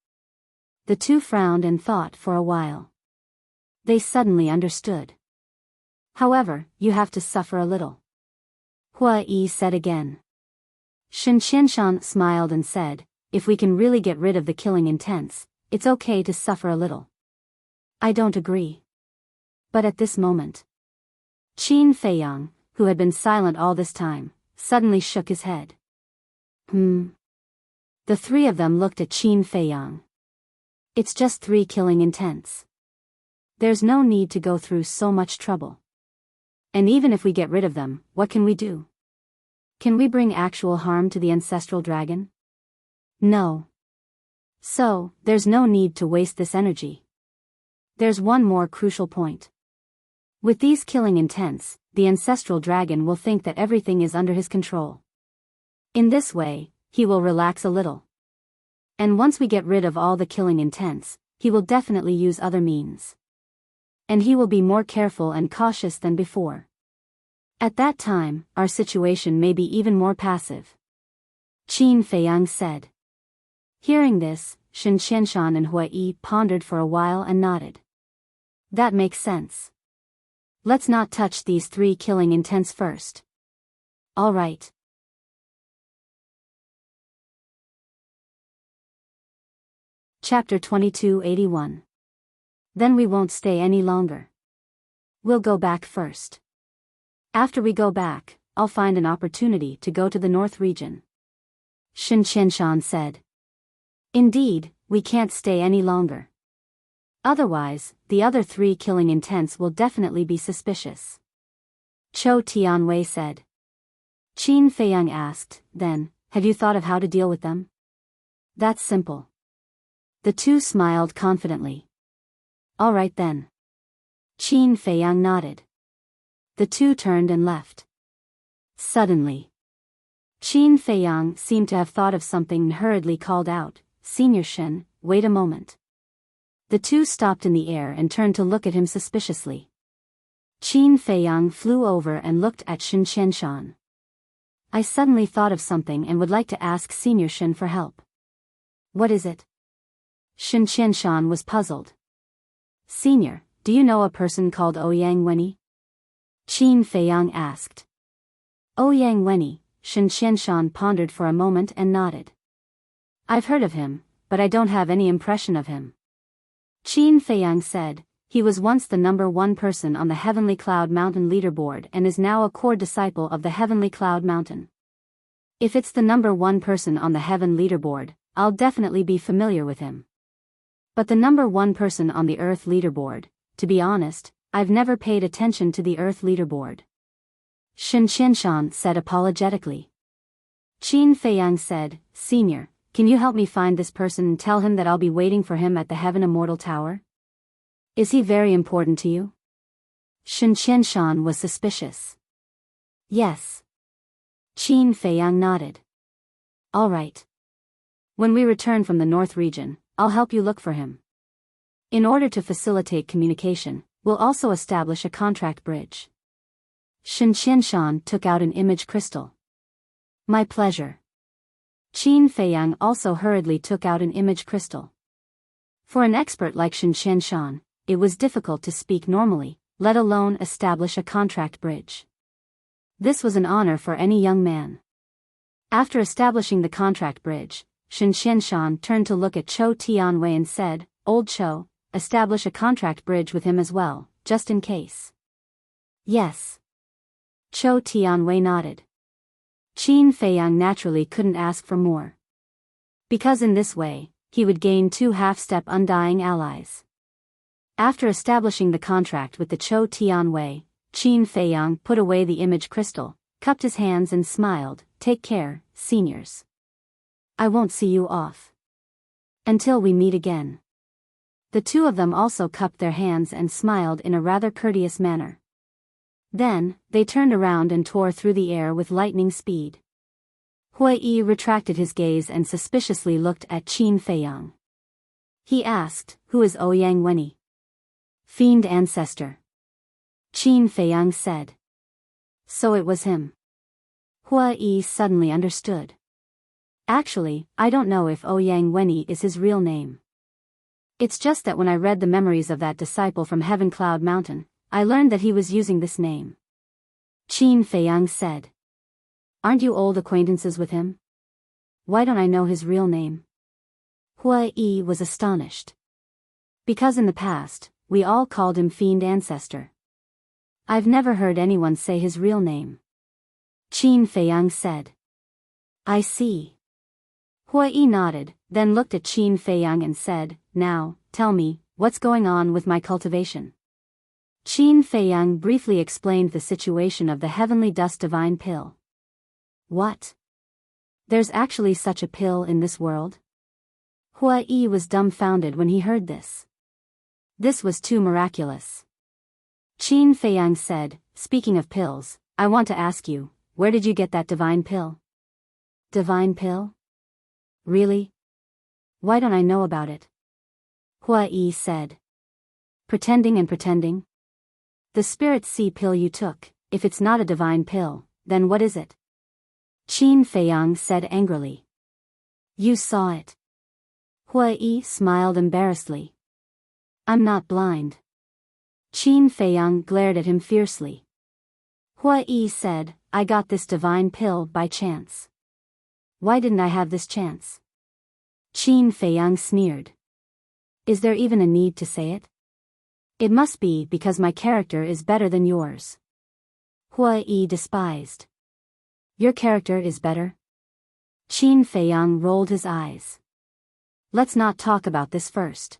The two frowned and thought for a while. They suddenly understood. However, you have to suffer a little. Hui Yi said again. Shen Qianshan smiled and said, if we can really get rid of the killing intents, it's okay to suffer a little. I don't agree. But at this moment, Qin Feiyang, who had been silent all this time, suddenly shook his head. The 3 of them looked at Qin Feiyang. It's just 3 killing intents. There's no need to go through so much trouble. And even if we get rid of them, what can we do? Can we bring actual harm to the ancestral dragon? No. So, there's no need to waste this energy. There's one more crucial point. With these killing intents, the ancestral dragon will think that everything is under his control. In this way, he will relax a little. And once we get rid of all the killing intents, he will definitely use other means. And he will be more careful and cautious than before. At that time, our situation may be even more passive. Qin Feiyang said. Hearing this, Shen Qianshan and Hui Yi pondered for a while and nodded. That makes sense. Let's not touch these 3 killing intents first. All right. Chapter 2281. Then we won't stay any longer. We'll go back first. After we go back, I'll find an opportunity to go to the north region. Shin Qianshan said. Indeed, we can't stay any longer. Otherwise, the other 3 killing intents will definitely be suspicious. Chou Tianwei said. Qin Feiyang asked, then, have you thought of how to deal with them? That's simple. The two smiled confidently. All right then. Qin Feiyang nodded. The two turned and left. Suddenly, Qin Feiyang seemed to have thought of something and hurriedly called out, Senior Shen, wait a moment. The two stopped in the air and turned to look at him suspiciously. Qin Feiyang flew over and looked at Shin Qianshan. I suddenly thought of something and would like to ask Senior Shen for help. What is it? Shin Qianshan was puzzled. Senior, do you know a person called Ouyang Wenyi? Qin Feiyang asked. Ouyang Wenyi, Shin Qianshan pondered for a moment and nodded. I've heard of him, but I don't have any impression of him. Qin Feiyang said, he was once the number 1 person on the Heavenly Cloud Mountain leaderboard and is now a core disciple of the Heavenly Cloud Mountain. If it's the number 1 person on the Heaven leaderboard, I'll definitely be familiar with him. But the number 1 person on the Earth leaderboard, to be honest, I've never paid attention to the Earth leaderboard. Shin Qianshan said apologetically. Qin Feiyang said, Senior, can you help me find this person and tell him that I'll be waiting for him at the Heaven Immortal Tower? Is he very important to you? Shin Qianshan was suspicious. Yes. Qin Feiyang nodded. All right. When we return from the North region, I'll help you look for him. In order to facilitate communication, we'll also establish a contract bridge. Shin Qianshan took out an image crystal. My pleasure. Qin Feiyang also hurriedly took out an image crystal. For an expert like Shin Qianshan, it was difficult to speak normally, let alone establish a contract bridge. This was an honor for any young man. After establishing the contract bridge, Shin Qianshan turned to look at Chou Tianwei and said, Old Chou, establish a contract bridge with him as well, just in case. Yes. Chou Tianwei nodded. Qin Feiyang naturally couldn't ask for more. Because in this way, he would gain 2 half-step undying allies. After establishing the contract with the Chou Tianwei, Qin Feiyang put away the image crystal, cupped his hands and smiled, Take care, seniors. I won't see you off. Until we meet again. The two of them also cupped their hands and smiled in a rather courteous manner. Then, they turned around and tore through the air with lightning speed. Hui retracted his gaze and suspiciously looked at Qin Feiyang. He asked, Who is Ouyang Wenyi? Fiend ancestor. Qin Feiyang said. So it was him. Hui suddenly understood. Actually, I don't know if Ouyang Wenyi is his real name. It's just that when I read the memories of that disciple from Heaven Cloud Mountain, I learned that he was using this name. Qin Feiyang said. Aren't you old acquaintances with him? Why don't I know his real name? Hui was astonished. Because in the past, we all called him Fiend Ancestor. I've never heard anyone say his real name. Qin Feiyang said. I see. Hui nodded, then looked at Qin Feiyang and said, Now, tell me, what's going on with my cultivation? Qin Feiyang briefly explained the situation of the Heavenly Dust Divine Pill. What? There's actually such a pill in this world? Hui was dumbfounded when he heard this. This was too miraculous. Qin Feiyang said, Speaking of pills, I want to ask you, where did you get that divine pill? Divine pill? Really? Why don't I know about it? Hui said. Pretending and pretending? The Spirit Sea pill you took, if it's not a divine pill, then what is it? Qin Feiyang said angrily. You saw it. Hui smiled embarrassedly. I'm not blind. Qin Feiyang glared at him fiercely. Hua Yi said, I got this divine pill by chance. Why didn't I have this chance? Qin Feiyang sneered. Is there even a need to say it? It must be because my character is better than yours. Hua Yi despised. Your character is better? Qin Feiyang rolled his eyes. Let's not talk about this first.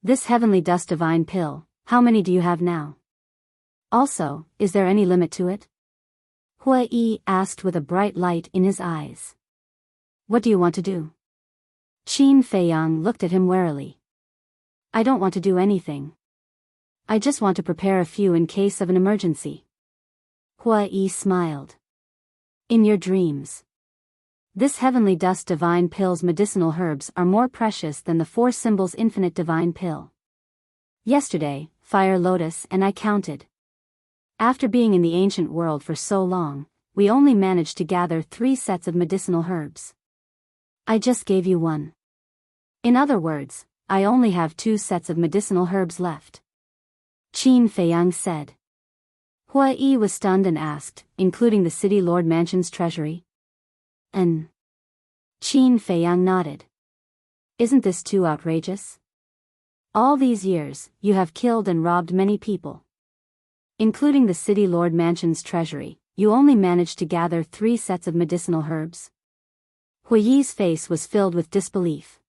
This heavenly dust divine pill, how many do you have now? Also, is there any limit to it? Hua Yi asked with a bright light in his eyes. What do you want to do? Qin Feiyang looked at him warily. I don't want to do anything. I just want to prepare a few in case of an emergency. Hua Yi smiled. In your dreams. This heavenly dust divine pill's medicinal herbs are more precious than the 4 symbols infinite divine pill. Yesterday, Fire Lotus and I counted. After being in the ancient world for so long, we only managed to gather 3 sets of medicinal herbs. I just gave you 1. In other words, I only have 2 sets of medicinal herbs left. Qin Feiyang said. Hua Yi was stunned and asked, including the city lord mansion's treasury? Qin Feiyang nodded. Isn't this too outrageous? All these years, you have killed and robbed many people. Including the city lord mansion's treasury, you only managed to gather 3 sets of medicinal herbs? Hua Yi's face was filled with disbelief.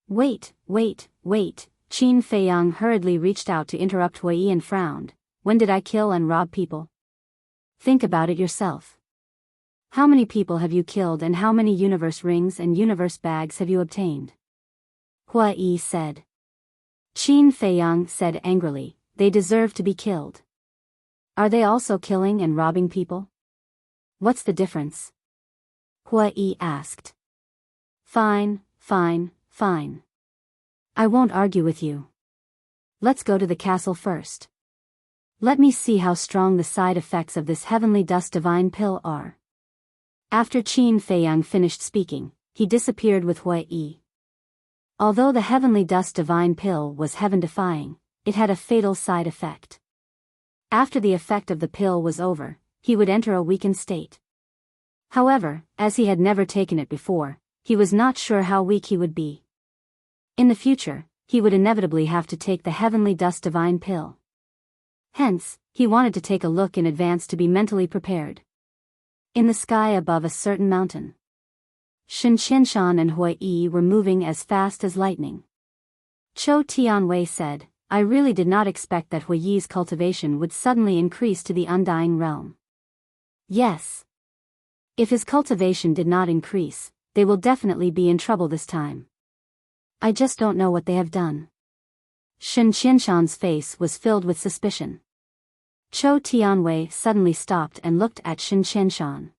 Wait, Qin Feiyang hurriedly reached out to interrupt Hua Yi and frowned. When did I kill and rob people? Think about it yourself. How many people have you killed and how many universe rings and universe bags have you obtained? Hua Yi said. Qin Feiyang said angrily, they deserve to be killed. Are they also killing and robbing people? What's the difference? Hua Yi asked. Fine. I won't argue with you. Let's go to the castle first. Let me see how strong the side effects of this heavenly dust divine pill are. After Qin Feiyang finished speaking, he disappeared with Hua Yi. Although the heavenly dust divine pill was heaven-defying, it had a fatal side effect. After the effect of the pill was over, he would enter a weakened state. However, as he had never taken it before, he was not sure how weak he would be. In the future, he would inevitably have to take the heavenly dust divine pill. Hence, he wanted to take a look in advance to be mentally prepared. In the sky above a certain mountain, Shen Qianshan and Hua Yi were moving as fast as lightning. Zhou Tianwei said, I really did not expect that Hua Yi's cultivation would suddenly increase to the undying realm. Yes. If his cultivation did not increase, they will definitely be in trouble this time. I just don't know what they have done. Shen Qianshan's face was filled with suspicion. Zhou Tianwei suddenly stopped and looked at Shen Qianshan.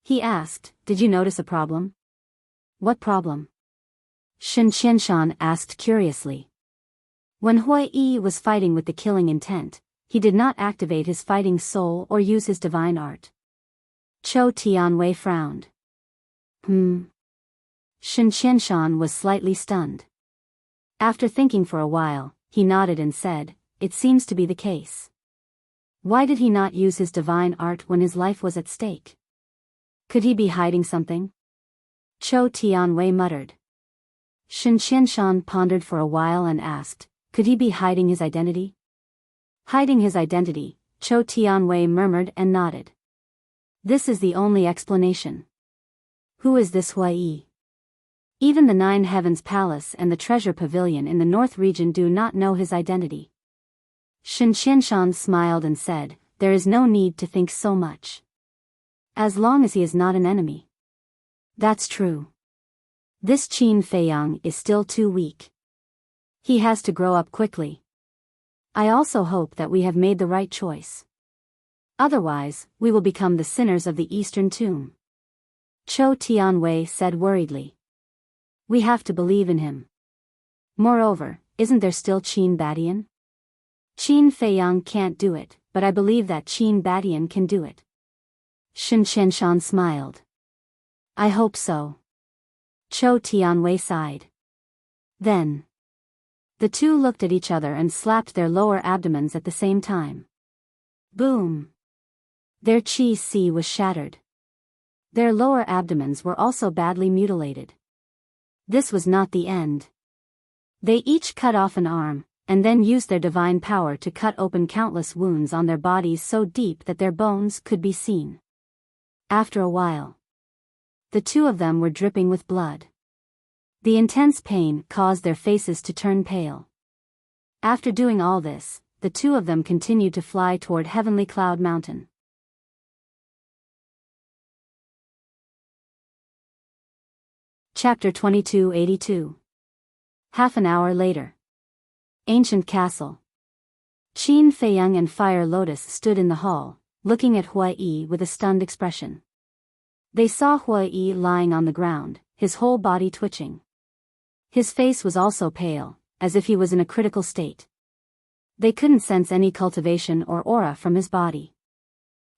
He asked, did you notice a problem? What problem? Shen Qianshan asked curiously. When Hua Yi was fighting with the killing intent, he did not activate his fighting soul or use his divine art. Zhou Tianwei frowned. Shen Qianshan was slightly stunned. After thinking for a while, he nodded and said, it seems to be the case. Why did he not use his divine art when his life was at stake? Could he be hiding something? Zhou Tianwei muttered. Shen Qianshan pondered for a while and asked, could he be hiding his identity? Hiding his identity, Zhou Tianwei murmured and nodded. This is the only explanation. Who is this Hua Yi? Even the 9 Heavens Palace and the Treasure Pavilion in the North region do not know his identity. Shen Qianshan smiled and said, there is no need to think so much. As long as he is not an enemy. That's true. This Qin Feiyang is still too weak. He has to grow up quickly. I also hope that we have made the right choice. Otherwise, we will become the sinners of the Eastern Tomb. Zhou Tianwei said worriedly. We have to believe in him. Moreover, isn't there still Qin Badian? Qin Feiyang can't do it, but I believe that Qin Badian can do it. Shen Qianshan smiled. I hope so. Zhou Tianwei sighed. Then The two looked at each other and slapped their lower abdomens at the same time. Boom! Their chi was shattered. Their lower abdomens were also badly mutilated. This was not the end. They each cut off an arm, and then used their divine power to cut open countless wounds on their bodies so deep that their bones could be seen. After a while, the two of them were dripping with blood. The intense pain caused their faces to turn pale. After doing all this, the two of them continued to fly toward Heavenly Cloud Mountain. Chapter 2282. Half an hour later. Ancient Castle. Qin Feiyang and Fire Lotus stood in the hall, looking at Huai with a stunned expression. They saw Huai lying on the ground, his whole body twitching. His face was also pale, as if he was in a critical state. They couldn't sense any cultivation or aura from his body.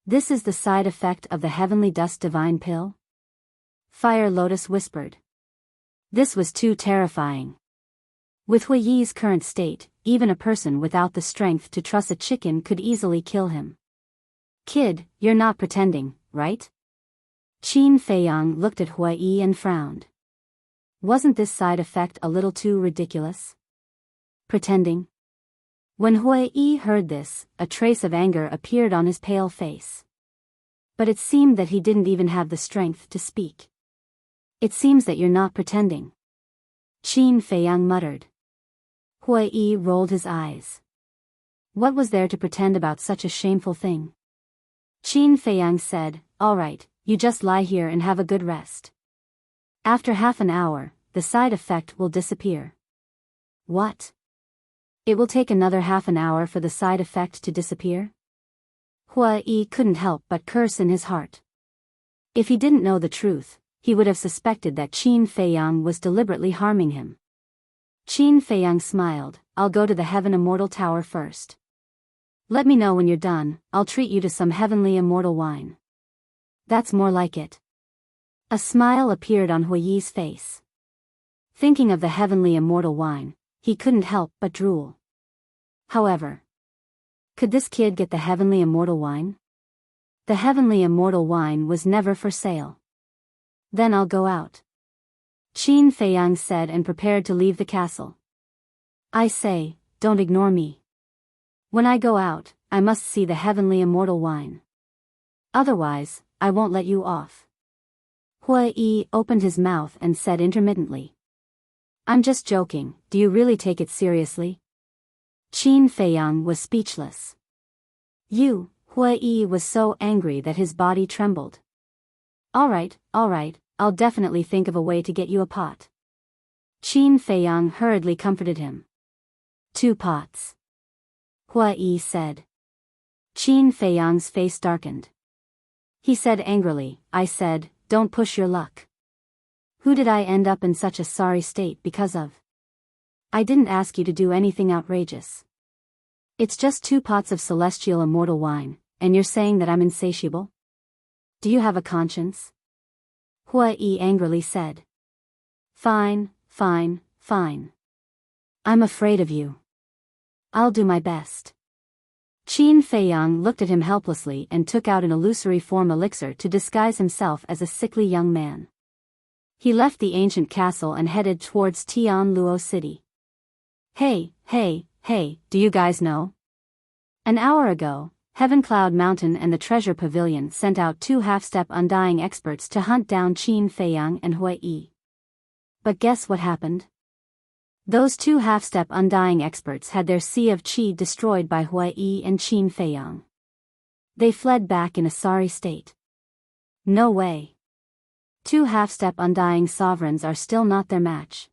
This is the side effect of the Heavenly Dust Divine Pill? Fire Lotus whispered. This was too terrifying. With Hui's current state, even a person without the strength to truss a chicken could easily kill him. Kid, you're not pretending, right? Qin Feiyang looked at Huai and frowned. Wasn't this side effect a little too ridiculous? Pretending? When Huai heard this, a trace of anger appeared on his pale face. But it seemed that he didn't even have the strength to speak. It seems that you're not pretending. Qin Feiyang muttered. Huai rolled his eyes. What was there to pretend about such a shameful thing? Qin Feiyang said, all right, you just lie here and have a good rest. After half an hour, the side effect will disappear. What? It will take another half an hour for the side effect to disappear? Huai couldn't help but curse in his heart. If he didn't know the truth, he would have suspected that Qin Feiyang was deliberately harming him. Qin Feiyang smiled, I'll go to the Heaven Immortal Tower first. Let me know when you're done, I'll treat you to some heavenly immortal wine. That's more like it. A smile appeared on Hui's face. Thinking of the heavenly immortal wine, he couldn't help but drool. However, could this kid get the heavenly immortal wine? The heavenly immortal wine was never for sale. Then I'll go out. Qin Feiyang said and prepared to leave the castle. I say, don't ignore me. When I go out, I must see the heavenly immortal wine. Otherwise, I won't let you off. Huai opened his mouth and said intermittently. I'm just joking, do you really take it seriously? Qin Feiyang was speechless. Huai was so angry that his body trembled. All right, I'll definitely think of a way to get you a pot. Qin Feiyang hurriedly comforted him. 2 pots. Huai said. Qin Feiyang's face darkened. He said angrily, I said, don't push your luck. Who did I end up in such a sorry state because of? I didn't ask you to do anything outrageous. It's just 2 pots of celestial immortal wine, and you're saying that I'm insatiable? Do you have a conscience? Huai angrily said. Fine. I'm afraid of you. I'll do my best. Qin Feiyang looked at him helplessly and took out an illusory form elixir to disguise himself as a sickly young man. He left the ancient castle and headed towards Tianluo City. Hey, do you guys know? An hour ago, Heaven Cloud Mountain and the Treasure Pavilion sent out 2 half-step undying experts to hunt down Qin Feiyang and Huai. But guess what happened? Those 2 half-step undying experts had their sea of qi destroyed by Huai and Qin Feiyang. They fled back in a sorry state. No way. 2 half-step undying sovereigns are still not their match.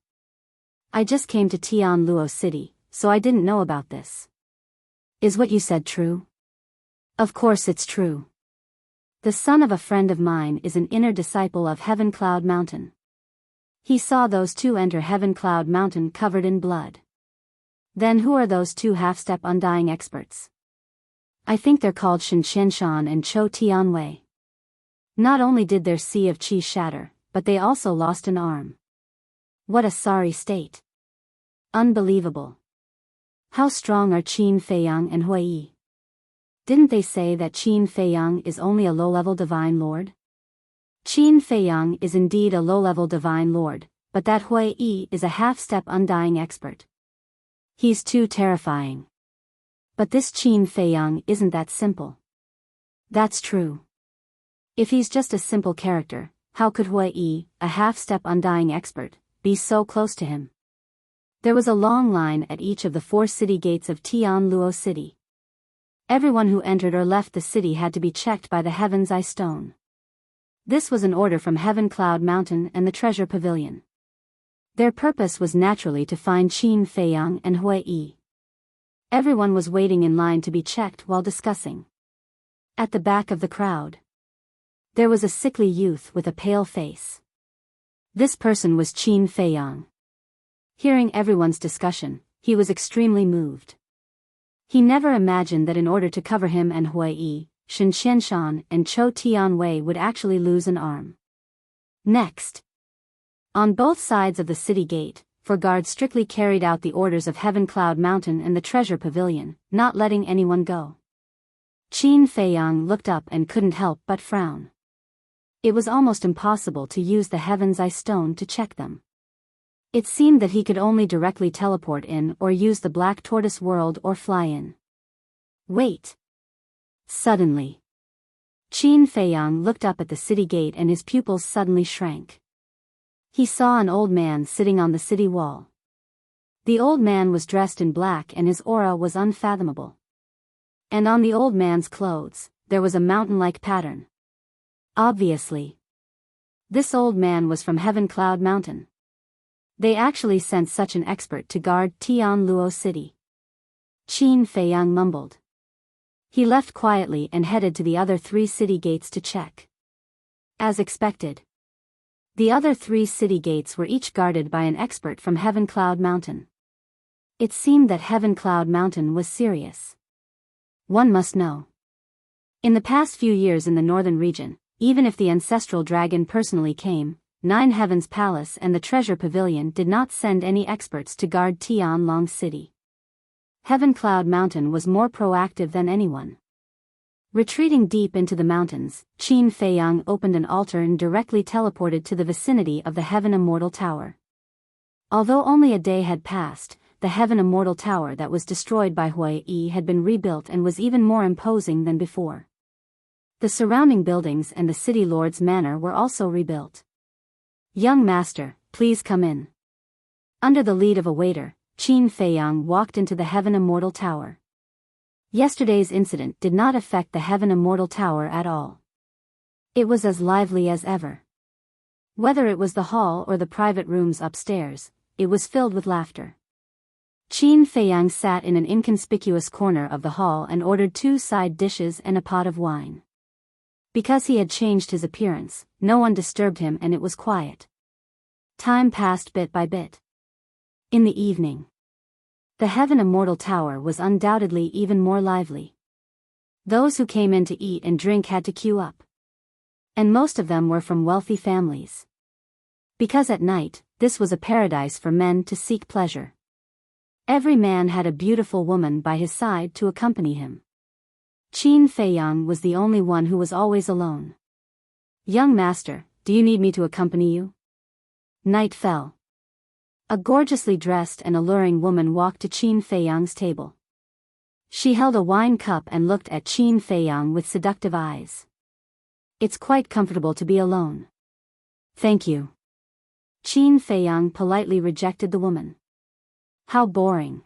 I just came to Tianluo City, so I didn't know about this. Is what you said true? Of course it's true. The son of a friend of mine is an inner disciple of Heaven Cloud Mountain. He saw those 2 enter Heaven Cloud Mountain covered in blood. Then who are those 2 half-step undying experts? I think they're called Shen Qianshan and Chou Tianwei. Not only did their sea of qi shatter, but they also lost an arm. What a sorry state. Unbelievable. How strong are Qin Feiyang and Hui? Didn't they say that Qin Feiyang is only a low-level divine lord? Qin Feiyang is indeed a low-level divine lord, but that Hui is a half-step undying expert. He's too terrifying. But this Qin Feiyang isn't that simple. That's true. If he's just a simple character, how could Hui, a half-step undying expert, be so close to him? There was a long line at each of the 4 city gates of Tianluo City. Everyone who entered or left the city had to be checked by the Heaven's Eye Stone. This was an order from Heaven Cloud Mountain and the Treasure Pavilion. Their purpose was naturally to find Qin Feiyang and Hui. Everyone was waiting in line to be checked while discussing. At the back of the crowd, there was a sickly youth with a pale face. This person was Qin Feiyang. Hearing everyone's discussion, he was extremely moved. He never imagined that in order to cover him and Hui, Shen Qianshan and Chou Tianwei would actually lose an arm. Next, on both sides of the city gate, 4 guards strictly carried out the orders of Heaven Cloud Mountain and the Treasure Pavilion, not letting anyone go. Qin Feiyang looked up and couldn't help but frown. It was almost impossible to use the Heaven's Eye Stone to check them. It seemed that he could only directly teleport in or use the Black Tortoise World or fly in. Wait! Suddenly, Qin Feiyang looked up at the city gate and his pupils suddenly shrank. He saw an old man sitting on the city wall. The old man was dressed in black and his aura was unfathomable. And on the old man's clothes, there was a mountain-like pattern. Obviously, this old man was from Heaven Cloud Mountain. They actually sent such an expert to guard Tianluo City. Qin Feiyang mumbled. He left quietly and headed to the other 3 city gates to check. As expected, the other 3 city gates were each guarded by an expert from Heaven Cloud Mountain. It seemed that Heaven Cloud Mountain was serious. One must know. In the past few years in the northern region, even if the ancestral dragon personally came, 9 Heavens Palace and the Treasure Pavilion did not send any experts to guard Tianlong City. Heaven Cloud Mountain was more proactive than anyone. Retreating deep into the mountains, Qin Feiyang opened an altar and directly teleported to the vicinity of the Heaven Immortal Tower. Although only a day had passed, the Heaven Immortal Tower that was destroyed by Hui had been rebuilt and was even more imposing than before. The surrounding buildings and the city lord's manor were also rebuilt. Young master, please come in. Under the lead of a waiter, Qin Feiyang walked into the Heaven Immortal Tower. Yesterday's incident did not affect the Heaven Immortal Tower at all. It was as lively as ever. Whether it was the hall or the private rooms upstairs, it was filled with laughter. Qin Feiyang sat in an inconspicuous corner of the hall and ordered 2 side dishes and a pot of wine. Because he had changed his appearance, no one disturbed him and it was quiet. Time passed bit by bit. In the evening, the Heaven Immortal Tower was undoubtedly even more lively. Those who came in to eat and drink had to queue up. And most of them were from wealthy families. Because at night, this was a paradise for men to seek pleasure. Every man had a beautiful woman by his side to accompany him. Qin Feiyang was the only one who was always alone. Young master, do you need me to accompany you? Night fell. A gorgeously dressed and alluring woman walked to Qin Feiyang's table. She held a wine cup and looked at Qin Feiyang with seductive eyes. It's quite comfortable to be alone. Thank you. Qin Feiyang politely rejected the woman. How boring.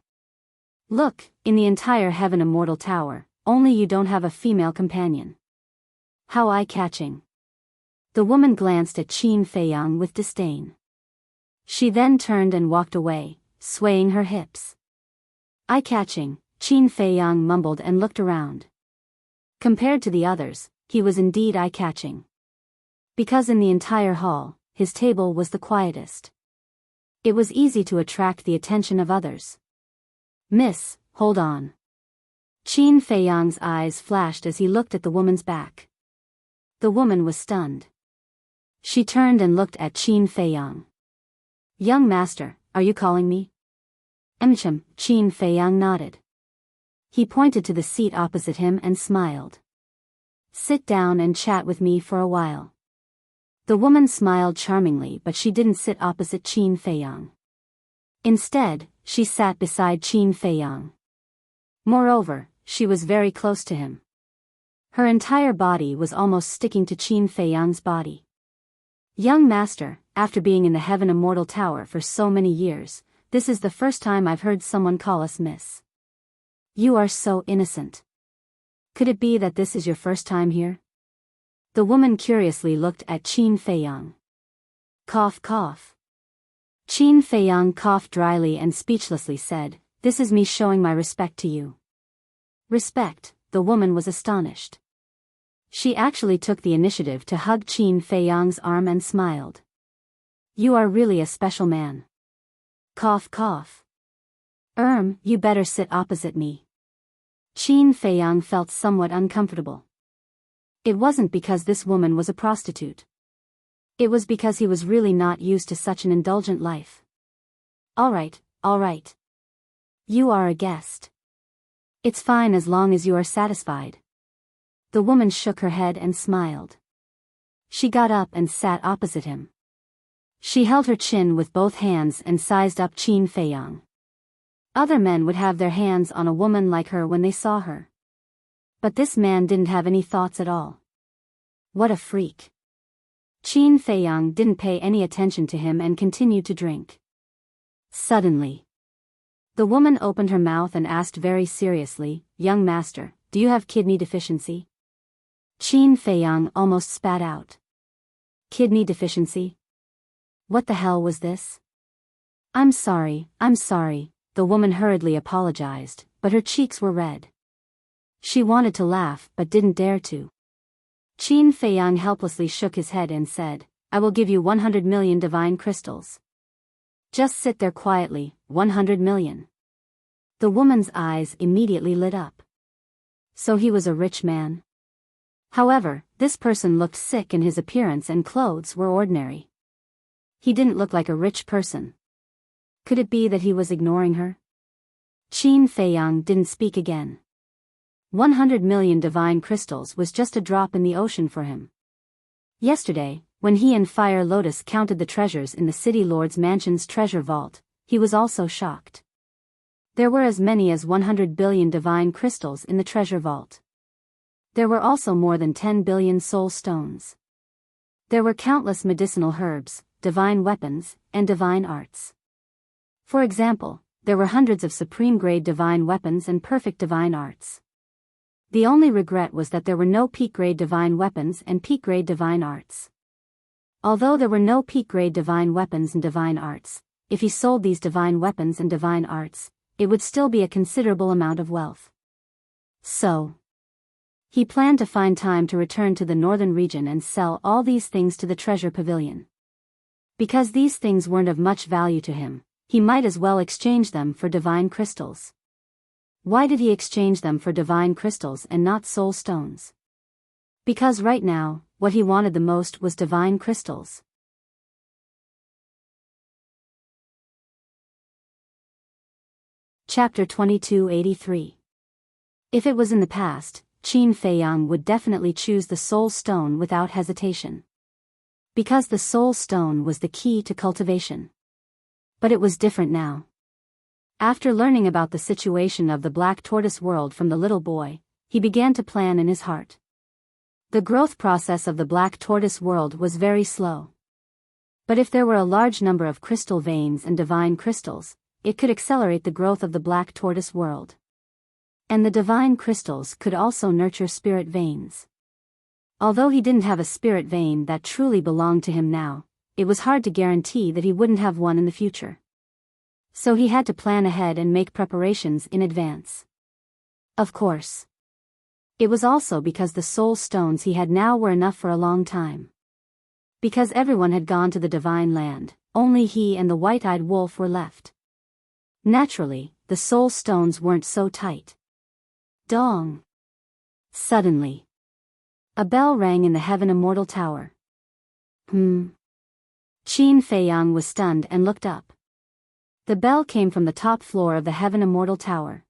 Look, in the entire Heaven Immortal Tower, only you don't have a female companion. How eye-catching. The woman glanced at Qin Feiyang with disdain. She then turned and walked away, swaying her hips. Eye-catching, Qin Feiyang mumbled and looked around. Compared to the others, he was indeed eye-catching. Because in the entire hall, his table was the quietest. It was easy to attract the attention of others. Miss, hold on. Qin Feiyang's eyes flashed as he looked at the woman's back. The woman was stunned. She turned and looked at Qin Feiyang. Young master, are you calling me? Qin Feiyang nodded. He pointed to the seat opposite him and smiled. Sit down and chat with me for a while. The woman smiled charmingly, but she didn't sit opposite Qin Feiyang. Instead, she sat beside Qin Feiyang. Moreover, she was very close to him. Her entire body was almost sticking to Qin Feiyang's body. Young master, after being in the Heaven Immortal Tower for so many years, this is the first time I've heard someone call us miss. You are so innocent. Could it be that this is your first time here? The woman curiously looked at Qin Feiyang. Cough cough. Qin Feiyang coughed dryly and speechlessly said, "This is me showing my respect to you." Respect, the woman was astonished. She actually took the initiative to hug Qin Feiyang's arm and smiled. You are really a special man. Cough cough. You better sit opposite me. Qin Feiyang felt somewhat uncomfortable. It wasn't because this woman was a prostitute. It was because he was really not used to such an indulgent life. All right. You are a guest. It's fine as long as you are satisfied. The woman shook her head and smiled. She got up and sat opposite him. She held her chin with both hands and sized up Qin Feiyang. Other men would have their hands on a woman like her when they saw her. But this man didn't have any thoughts at all. What a freak. Qin Feiyang didn't pay any attention to him and continued to drink. Suddenly, the woman opened her mouth and asked very seriously, "Young master, do you have kidney deficiency?" Qin Feiyang almost spat out. Kidney deficiency? What the hell was this? I'm sorry, the woman hurriedly apologized, but her cheeks were red. She wanted to laugh but didn't dare to. Qin Feiyang helplessly shook his head and said, "I will give you 100 million divine crystals. Just sit there quietly, 100 million. The woman's eyes immediately lit up. So he was a rich man? However, this person looked sick and his appearance and clothes were ordinary. He didn't look like a rich person. Could it be that he was ignoring her? Qin Feiyang didn't speak again. 100 million divine crystals was just a drop in the ocean for him. Yesterday, when he and Fire Lotus counted the treasures in the City Lord's mansion's treasure vault, he was also shocked. There were as many as 100 billion divine crystals in the treasure vault. There were also more than 10 billion soul stones. There were countless medicinal herbs, divine weapons, and divine arts. For example, there were hundreds of supreme-grade divine weapons and perfect divine arts. The only regret was that there were no peak-grade divine weapons and peak-grade divine arts. Although there were no peak-grade divine weapons and divine arts, if he sold these divine weapons and divine arts, it would still be a considerable amount of wealth. So, he planned to find time to return to the northern region and sell all these things to the treasure pavilion. Because these things weren't of much value to him, he might as well exchange them for divine crystals. Why did he exchange them for divine crystals and not soul stones? Because right now, what he wanted the most was divine crystals. Chapter 2283. If it was in the past, Qin Feiyang would definitely choose the soul stone without hesitation. Because the soul stone was the key to cultivation. But it was different now. After learning about the situation of the Black Tortoise world from the little boy, he began to plan in his heart. The growth process of the Black Tortoise world was very slow. But if there were a large number of crystal veins and divine crystals, it could accelerate the growth of the Black Tortoise world. And the divine crystals could also nurture spirit veins. Although he didn't have a spirit vein that truly belonged to him now, it was hard to guarantee that he wouldn't have one in the future. So he had to plan ahead and make preparations in advance. Of course. It was also because the soul stones he had now were enough for a long time. Because everyone had gone to the divine land, only he and the white-eyed wolf were left. Naturally, the soul stones weren't so tight. Dong! Suddenly, a bell rang in the Heaven Immortal Tower. Qin Feiyang was stunned and looked up. The bell came from the top floor of the Heaven Immortal Tower.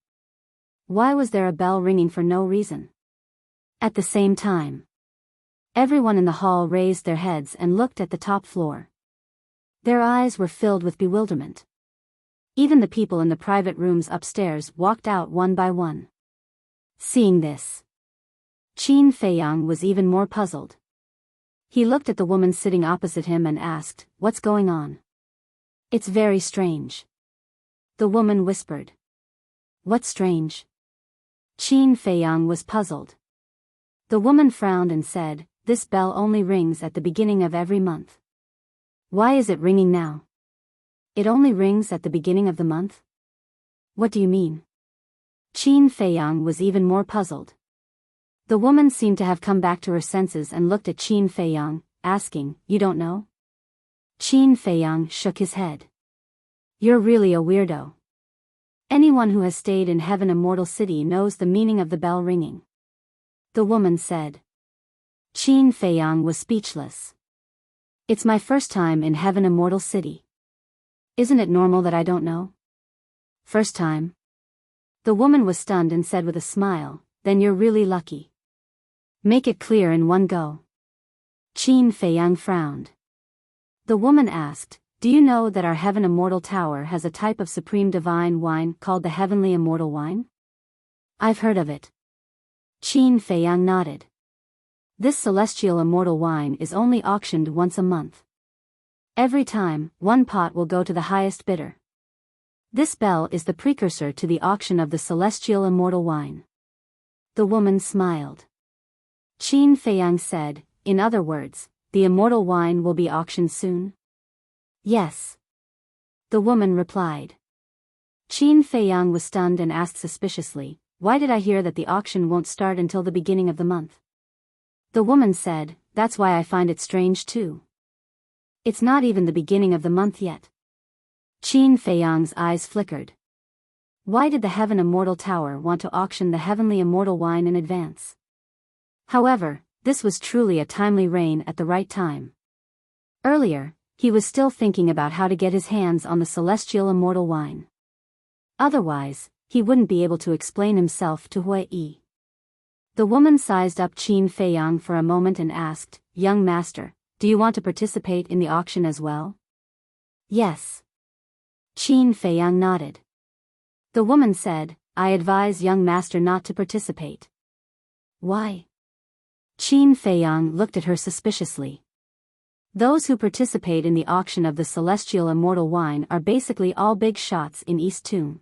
Why was there a bell ringing for no reason? At the same time, everyone in the hall raised their heads and looked at the top floor. Their eyes were filled with bewilderment. Even the people in the private rooms upstairs walked out one by one. Seeing this, Qin Feiyang was even more puzzled. He looked at the woman sitting opposite him and asked, "What's going on?" "It's very strange," the woman whispered. "What's strange?" Qin Feiyang was puzzled. The woman frowned and said, "This bell only rings at the beginning of every month. Why is it ringing now?" "It only rings at the beginning of the month?" "What do you mean?" Qin Feiyang was even more puzzled. The woman seemed to have come back to her senses and looked at Qin Feiyang, asking, "You don't know?" Qin Feiyang shook his head. "You're really a weirdo. Anyone who has stayed in Heaven Immortal City knows the meaning of the bell ringing," the woman said. Qin Feiyang was speechless. "It's my first time in Heaven Immortal City. Isn't it normal that I don't know?" "First time?" The woman was stunned and said with a smile, "Then you're really lucky. Make it clear in one go." Qin Feiyang frowned. The woman asked, "Do you know that our Heaven Immortal Tower has a type of supreme divine wine called the Heavenly Immortal Wine?" "I've heard of it." Qin Feiyang nodded. "This celestial immortal wine is only auctioned once a month. Every time, one pot will go to the highest bidder. This bell is the precursor to the auction of the celestial immortal wine." The woman smiled. Qin Feiyang said, "In other words, the immortal wine will be auctioned soon?" "Yes," the woman replied. Qin Feiyang was stunned and asked suspiciously, "Why did I hear that the auction won't start until the beginning of the month?" The woman said, "That's why I find it strange too. It's not even the beginning of the month yet." Qin Feiyang's eyes flickered. Why did the Heaven Immortal Tower want to auction the Heavenly Immortal Wine in advance? However, this was truly a timely reign at the right time. Earlier, he was still thinking about how to get his hands on the Celestial Immortal Wine. Otherwise, he wouldn't be able to explain himself to Hui Yi. The woman sized up Qin Feiyang for a moment and asked, "Young master, do you want to participate in the auction as well?" "Yes." Qin Feiyang nodded. The woman said, "I advise young master not to participate." "Why?" Qin Feiyang looked at her suspiciously. Those who participate in the auction of the Celestial Immortal Wine are basically all big shots in East Tomb.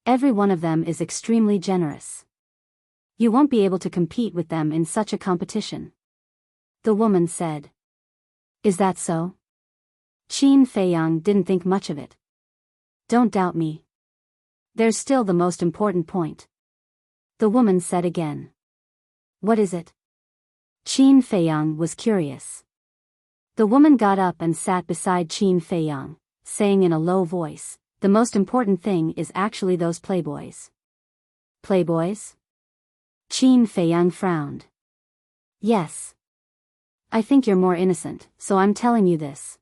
Every one of them is extremely generous. You won't be able to compete with them in such a competition," the woman said. "Is that so?" Qin Feiyang didn't think much of it. "Don't doubt me. There's still the most important point," the woman said again. "What is it?" Qin Feiyang was curious. The woman got up and sat beside Qin Feiyang, saying in a low voice, "The most important thing is actually those playboys." "Playboys?" Qin Feiyang frowned. "Yes. I think you're more innocent, so I'm telling you this.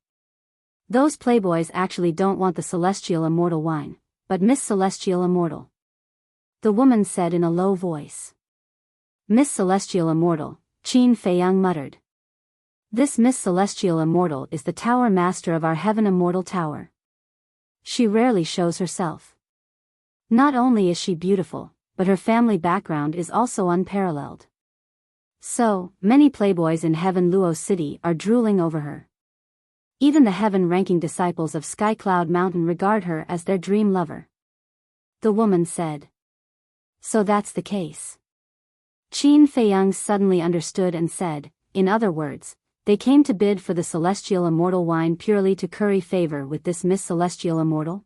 Those playboys actually don't want the Celestial Immortal Wine, but Miss Celestial Immortal," the woman said in a low voice. "Miss Celestial Immortal," Qin Feiyang muttered. "This Miss Celestial Immortal is the Tower Master of our Heaven Immortal Tower. She rarely shows herself. Not only is she beautiful, but her family background is also unparalleled. So, many playboys in Heaven Luo City are drooling over her. Even the heaven-ranking disciples of Sky Cloud Mountain regard her as their dream lover," the woman said. "So that's the case." Qin Feiyang suddenly understood and said, "In other words, they came to bid for the Celestial Immortal Wine purely to curry favor with this Miss Celestial Immortal?"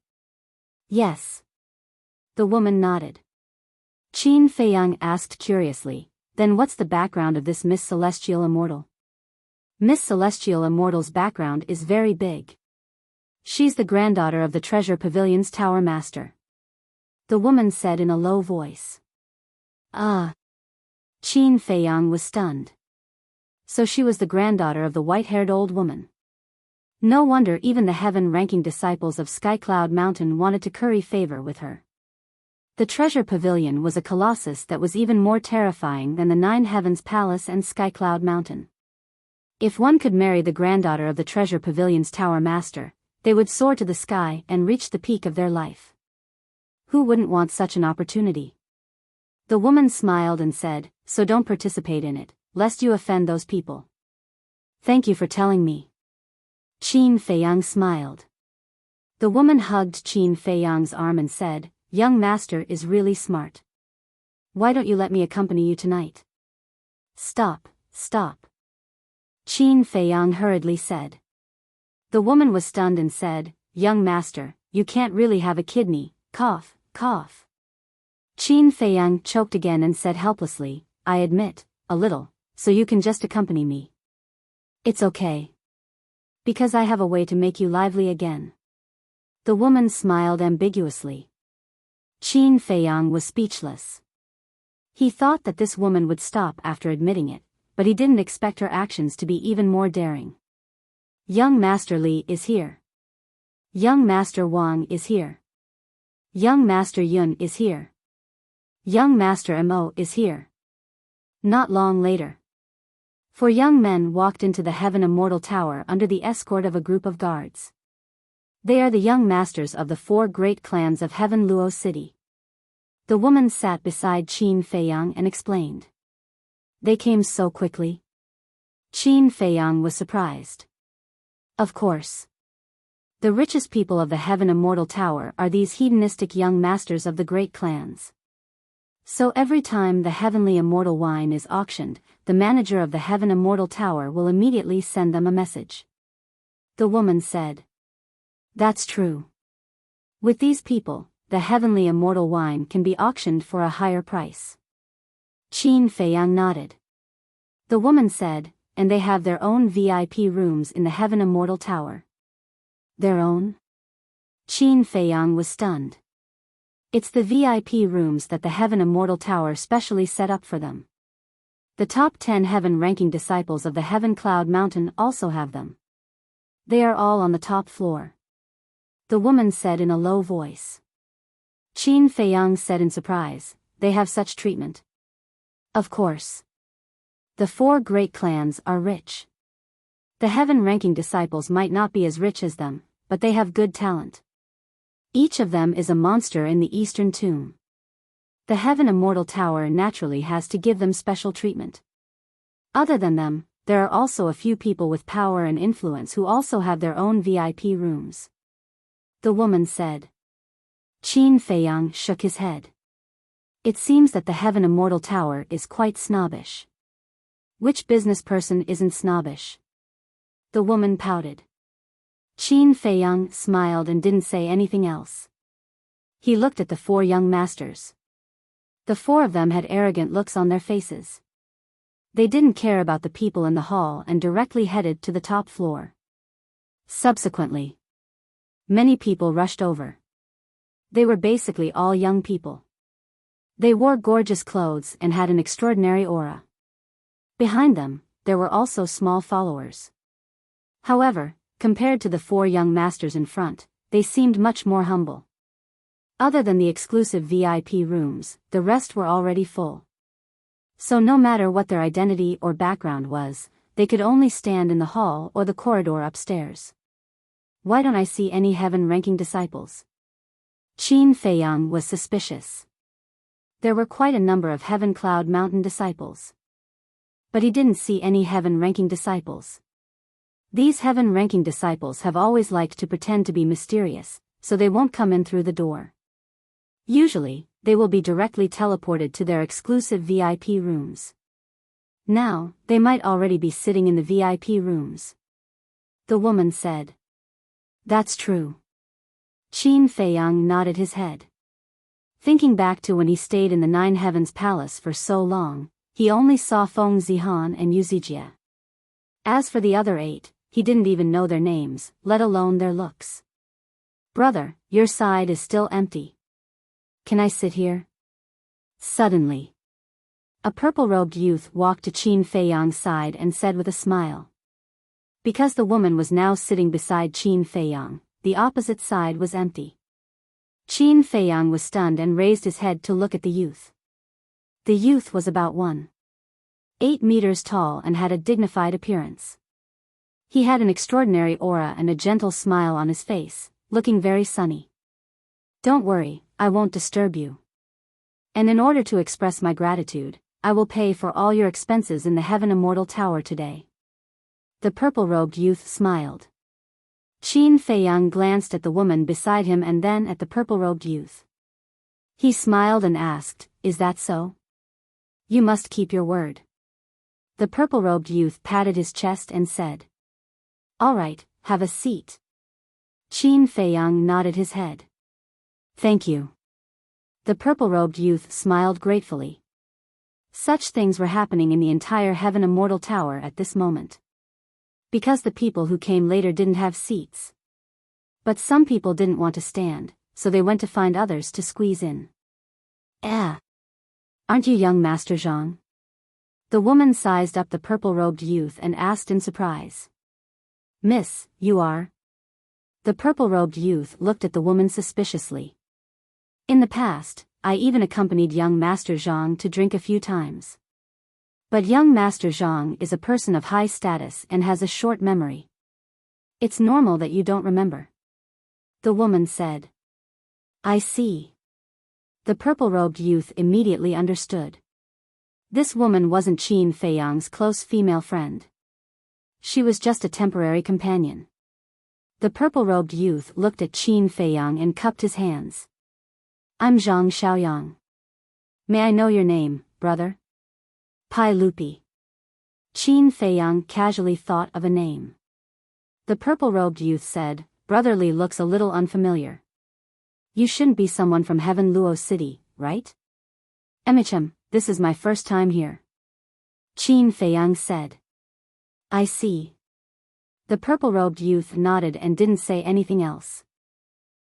"Yes." The woman nodded. Qin Feiyang asked curiously, "Then what's the background of this Miss Celestial Immortal?" "Miss Celestial Immortal's background is very big. She's the granddaughter of the Treasure Pavilion's Tower Master," the woman said in a low voice. "Ah." Qin Feiyang was stunned. So she was the granddaughter of the white-haired old woman. No wonder even the heaven-ranking disciples of Skycloud Mountain wanted to curry favor with her. The treasure pavilion was a colossus that was even more terrifying than the Nine Heavens Palace and Skycloud Mountain. If one could marry the granddaughter of the treasure pavilion's tower master, they would soar to the sky and reach the peak of their life. Who wouldn't want such an opportunity? The woman smiled and said, "So don't participate in it, lest you offend those people." "Thank you for telling me." Qin Feiyang smiled. The woman hugged Qin Feiyang's arm and said, "Young master is really smart. Why don't you let me accompany you tonight?" Stop. Qin Feiyang hurriedly said. The woman was stunned and said, "Young master, you can't really have a kidney, cough. Qin Feiyang choked again and said helplessly, "I admit, a little, so you can just accompany me." "It's okay. Because I have a way to make you lively again." The woman smiled ambiguously. Qin Feiyang was speechless. He thought that this woman would stop after admitting it, but he didn't expect her actions to be even more daring. "Young Master Li is here. Young Master Wang is here. Young Master Yun is here. Young Master Mo is here." Not long later, 4 young men walked into the Heaven Immortal Tower under the escort of a group of guards. They are the young masters of the 4 great clans of Heaven Luo City. The woman sat beside Qin Feiyang and explained. "They came so quickly?" Qin Feiyang was surprised. Of course. The richest people of the Heaven Immortal Tower are these hedonistic young masters of the great clans. So every time the heavenly immortal wine is auctioned, the manager of the Heaven Immortal Tower will immediately send them a message. The woman said. "That's true. With these people, the heavenly immortal wine can be auctioned for a higher price." Qin Feiyang nodded. The woman said, "And they have their own VIP rooms in the Heaven Immortal Tower." "Their own?" Qin Feiyang was stunned. "It's the VIP rooms that the Heaven Immortal Tower specially set up for them. The top 10 heaven-ranking disciples of the Heaven Cloud Mountain also have them. They are all on the top floor." The woman said in a low voice. Qin Feiyang said in surprise, "They have such treatment?" "Of course. The 4 great clans are rich. The heaven-ranking disciples might not be as rich as them, but they have good talent. Each of them is a monster in the Eastern Tomb. The Heaven Immortal Tower naturally has to give them special treatment. Other than them, there are also a few people with power and influence who also have their own VIP rooms." The woman said. Qin Feiyang shook his head. "It seems that the Heaven Immortal Tower is quite snobbish." "Which business person isn't snobbish?" The woman pouted. Qin Feiyang smiled and didn't say anything else. He looked at the 4 young masters. The 4 of them had arrogant looks on their faces. They didn't care about the people in the hall and directly headed to the top floor. Subsequently, many people rushed over. They were basically all young people. They wore gorgeous clothes and had an extraordinary aura. Behind them, there were also small followers. However, compared to the 4 young masters in front, they seemed much more humble. Other than the exclusive VIP rooms, the rest were already full. So no matter what their identity or background was, they could only stand in the hall or the corridor upstairs. "Why don't I see any heaven-ranking disciples?" Qin Feiyang was suspicious. There were quite a number of Heaven Cloud Mountain disciples. But he didn't see any heaven-ranking disciples. These heaven-ranking disciples have always liked to pretend to be mysterious, so they won't come in through the door. Usually, they will be directly teleported to their exclusive VIP rooms. Now, they might already be sitting in the VIP rooms. The woman said. "That's true." Qin Feiyang nodded his head. Thinking back to when he stayed in the Nine Heavens Palace for so long, he only saw Feng Zihan and Yu Zijie. As for the other 8, he didn't even know their names, let alone their looks. "Brother, your side is still empty. Can I sit here?" Suddenly, a purple-robed youth walked to Qin Feiyang's side and said with a smile. Because the woman was now sitting beside Qin Feiyang, the opposite side was empty. Qin Feiyang was stunned and raised his head to look at the youth. The youth was about 1.8 meters tall and had a dignified appearance. He had an extraordinary aura and a gentle smile on his face, looking very sunny. "Don't worry, I won't disturb you. And in order to express my gratitude, I will pay for all your expenses in the Heaven Immortal Tower today." The purple-robed youth smiled. Qin Feiyang glanced at the woman beside him and then at the purple-robed youth. He smiled and asked, "Is that so? You must keep your word." The purple-robed youth patted his chest and said, "All right, have a seat." Qin Feiyang nodded his head. "Thank you." The purple-robed youth smiled gratefully. Such things were happening in the entire Heaven Immortal Tower at this moment. Because the people who came later didn't have seats. But some people didn't want to stand, so they went to find others to squeeze in. Aren't you young Master Zhang?" The woman sized up the purple-robed youth and asked in surprise. "Miss, you are?" The purple-robed youth looked at the woman suspiciously. "In the past, I even accompanied young Master Zhang to drink a few times. But young Master Zhang is a person of high status and has a short memory. It's normal that you don't remember." The woman said. "I see." The purple-robed youth immediately understood. This woman wasn't Qin Feiyang's close female friend. She was just a temporary companion. The purple-robed youth looked at Qin Feiyang and cupped his hands. "I'm Zhang Xiaoyang. May I know your name, brother?" "Pai Lupi." Qin Feiyang casually thought of a name. The purple-robed youth said, "Brotherly looks a little unfamiliar. You shouldn't be someone from Heaven Luo City, right?" "Emichem, this is my first time here." Qin Feiyang said. "I see." The purple-robed youth nodded and didn't say anything else.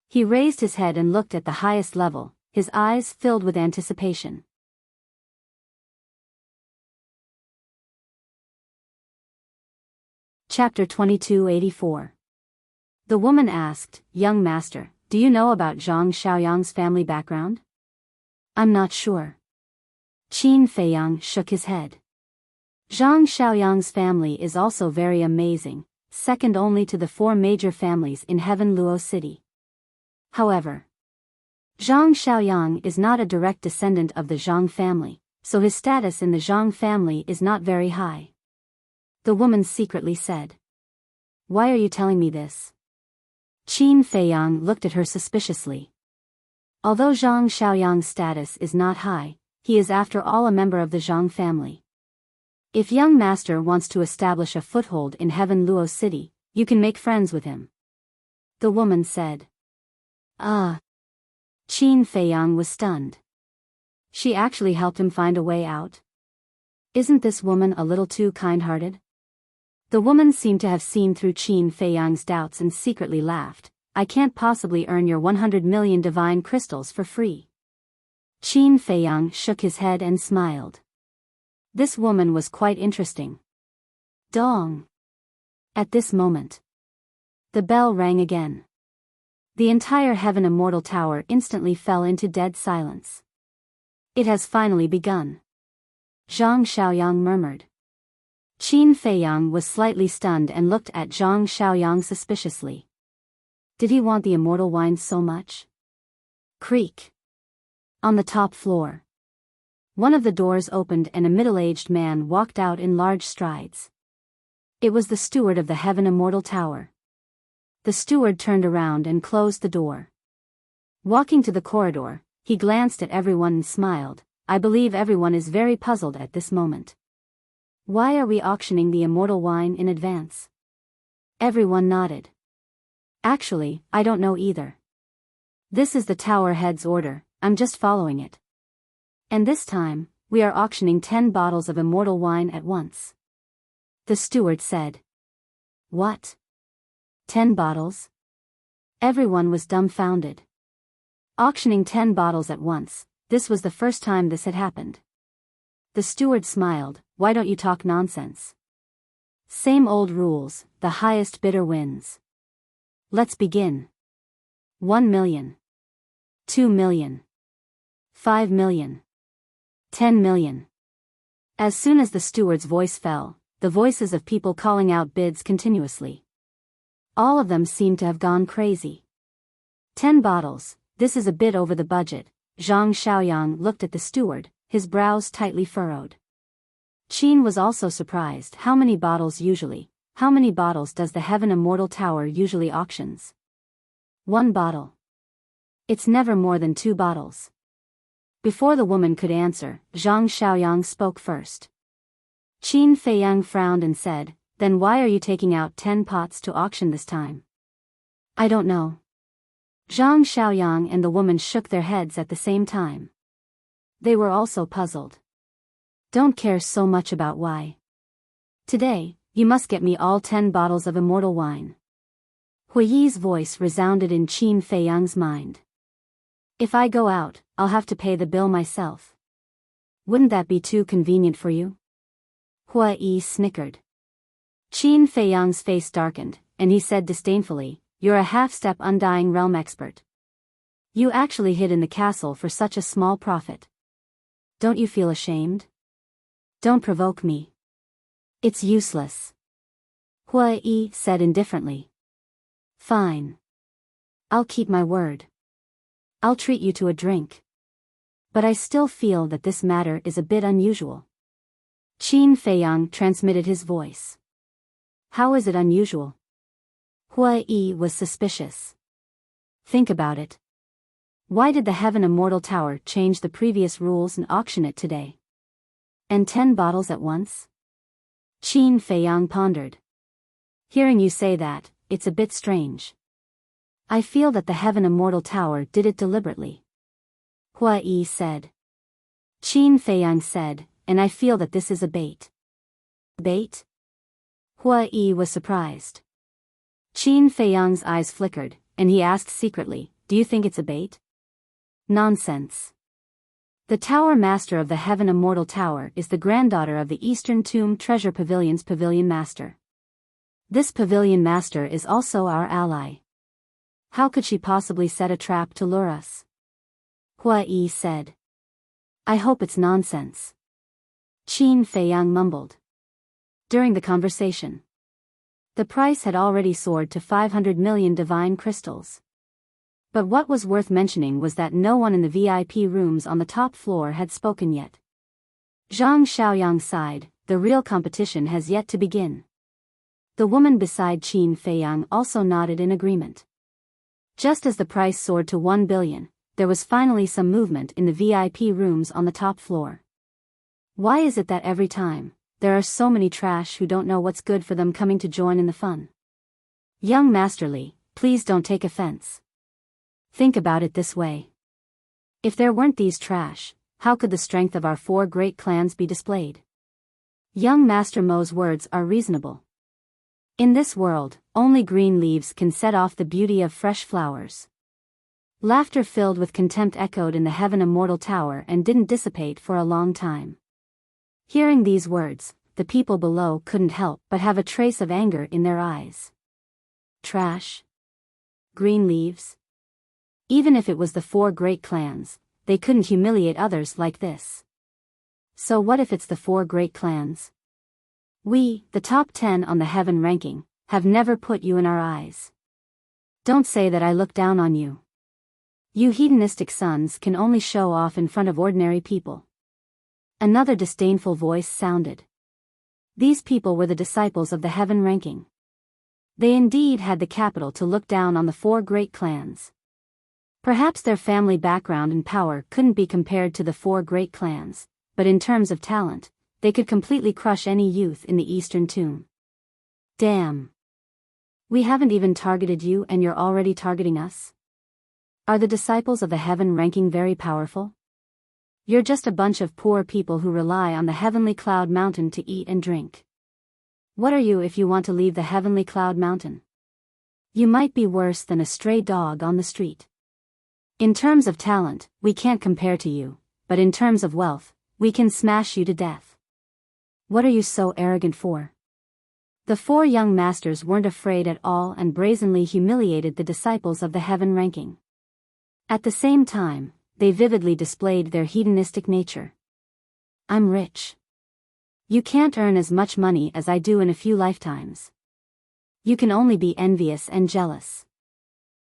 He raised his head and looked at the highest level, his eyes filled with anticipation. Chapter 2284. The woman asked, "Young master, do you know about Zhang Xiaoyang's family background?" "I'm not sure." Qin Feiyang shook his head. Zhang Xiaoyang's family is also very amazing, second only to the 4 major families in Heaven Luo City. However, Zhang Xiaoyang is not a direct descendant of the Zhang family, so his status in the Zhang family is not very high. The woman secretly said. "Why are you telling me this?" Qin Feiyang looked at her suspiciously. Although Zhang Xiaoyang's status is not high, he is after all a member of the Zhang family. If young master wants to establish a foothold in Heaven Luo City, you can make friends with him. The woman said. Qin Feiyang was stunned. She actually helped him find a way out? Isn't this woman a little too kind-hearted? The woman seemed to have seen through Qin Feiyang's doubts and secretly laughed. "I can't possibly earn your 100 million divine crystals for free." Qin Feiyang shook his head and smiled. This woman was quite interesting. Dong! At this moment, the bell rang again. The entire Heaven Immortal Tower instantly fell into dead silence. "It has finally begun," Zhang Xiaoyang murmured. Qin Feiyang was slightly stunned and looked at Zhang Xiaoyang suspiciously. Did he want the immortal wine so much? Creak. On the top floor, one of the doors opened and a middle-aged man walked out in large strides. It was the steward of the Heaven Immortal Tower. The steward turned around and closed the door. Walking to the corridor, he glanced at everyone and smiled. "I believe everyone is very puzzled at this moment. Why are we auctioning the immortal wine in advance?" Everyone nodded. "Actually, I don't know either. This is the tower head's order, I'm just following it. And this time, we are auctioning 10 bottles of immortal wine at once." The steward said. "What? 10 bottles?" Everyone was dumbfounded. Auctioning 10 bottles at once, this was the first time this had happened. The steward smiled. "Why don't you talk nonsense? Same old rules, the highest bidder wins. Let's begin. 1 million. 2 million. 5 million. 10 million. As soon as the steward's voice fell, the voices of people calling out bids continuously. All of them seemed to have gone crazy. 10 bottles, this is a bit over the budget. Zhang Xiaoyang looked at the steward, his brows tightly furrowed. Qin was also surprised. How many bottles usually? How many bottles does the Heaven Immortal Tower usually auctions? 1 bottle. It's never more than 2 bottles. Before the woman could answer, Zhang Xiaoyang spoke first. Qin Feiyang frowned and said, "Then why are you taking out 10 pots to auction this time?" "I don't know." Zhang Xiaoyang and the woman shook their heads at the same time. They were also puzzled. "Don't care so much about why. Today, you must get me all 10 bottles of immortal wine." Huiyi's voice resounded in Qin Feiyang's mind. "If I go out, I'll have to pay the bill myself. Wouldn't that be too convenient for you?" Huiyi snickered. Qin Feiyang's face darkened, and he said disdainfully, "You're a half-step Undying Realm expert. You actually hid in the castle for such a small profit. Don't you feel ashamed? Don't provoke me. It's useless." Huiyi said indifferently. "Fine. I'll keep my word. I'll treat you to a drink. But I still feel that this matter is a bit unusual." Qin Feiyang transmitted his voice. "How is it unusual?" Huiyi was suspicious. "Think about it. Why did the Heaven Immortal Tower change the previous rules and auction it today? And 10 bottles at once?" Qin Feiyang pondered. "Hearing you say that, it's a bit strange. I feel that the Heaven Immortal Tower did it deliberately." Huiyi said. Qin Feiyang said, "And I feel that this is a bait." "Bait?" Huiyi was surprised. Qin Feiyang's eyes flickered, and he asked secretly, "Do you think it's a bait?" "Nonsense. The Tower Master of the Heaven Immortal Tower is the granddaughter of the Eastern Tomb Treasure Pavilion's Pavilion Master. This Pavilion Master is also our ally. How could she possibly set a trap to lure us?" Huiyi said. "I hope it's nonsense." Qin Feiyang mumbled. During the conversation, the price had already soared to 500 million divine crystals. But what was worth mentioning was that no one in the VIP rooms on the top floor had spoken yet. Zhang Xiaoyang sighed, "The real competition has yet to begin." The woman beside Qin Feiyang also nodded in agreement. Just as the price soared to 1 billion, there was finally some movement in the VIP rooms on the top floor. Why is it that every time, there are so many trash who don't know what's good for them coming to join in the fun? Young Masterly, please don't take offense. Think about it this way. If there weren't these trash, how could the strength of our 4 great clans be displayed? Young Master Mo's words are reasonable. In this world, only green leaves can set off the beauty of fresh flowers. Laughter filled with contempt echoed in the Heaven Immortal Tower and didn't dissipate for a long time. Hearing these words, the people below couldn't help but have a trace of anger in their eyes. Trash? Green leaves? Even if it was the 4 great clans, they couldn't humiliate others like this. So what if it's the 4 great clans? We, the top 10 on the Heaven ranking, have never put you in our eyes. Don't say that I look down on you. You hedonistic sons can only show off in front of ordinary people. Another disdainful voice sounded. These people were the disciples of the Heaven ranking. They indeed had the capital to look down on the 4 great clans. Perhaps their family background and power couldn't be compared to the 4 great clans, but in terms of talent, they could completely crush any youth in the Eastern Tomb. Damn. We haven't even targeted you and you're already targeting us? Are the disciples of the Heaven ranking very powerful? You're just a bunch of poor people who rely on the Heavenly Cloud Mountain to eat and drink. What are you if you want to leave the Heavenly Cloud Mountain? You might be worse than a stray dog on the street. In terms of talent, we can't compare to you, but in terms of wealth, we can smash you to death. What are you so arrogant for? The 4 young masters weren't afraid at all and brazenly humiliated the disciples of the heaven ranking. At the same time, they vividly displayed their hedonistic nature. I'm rich. You can't earn as much money as I do in a few lifetimes. You can only be envious and jealous.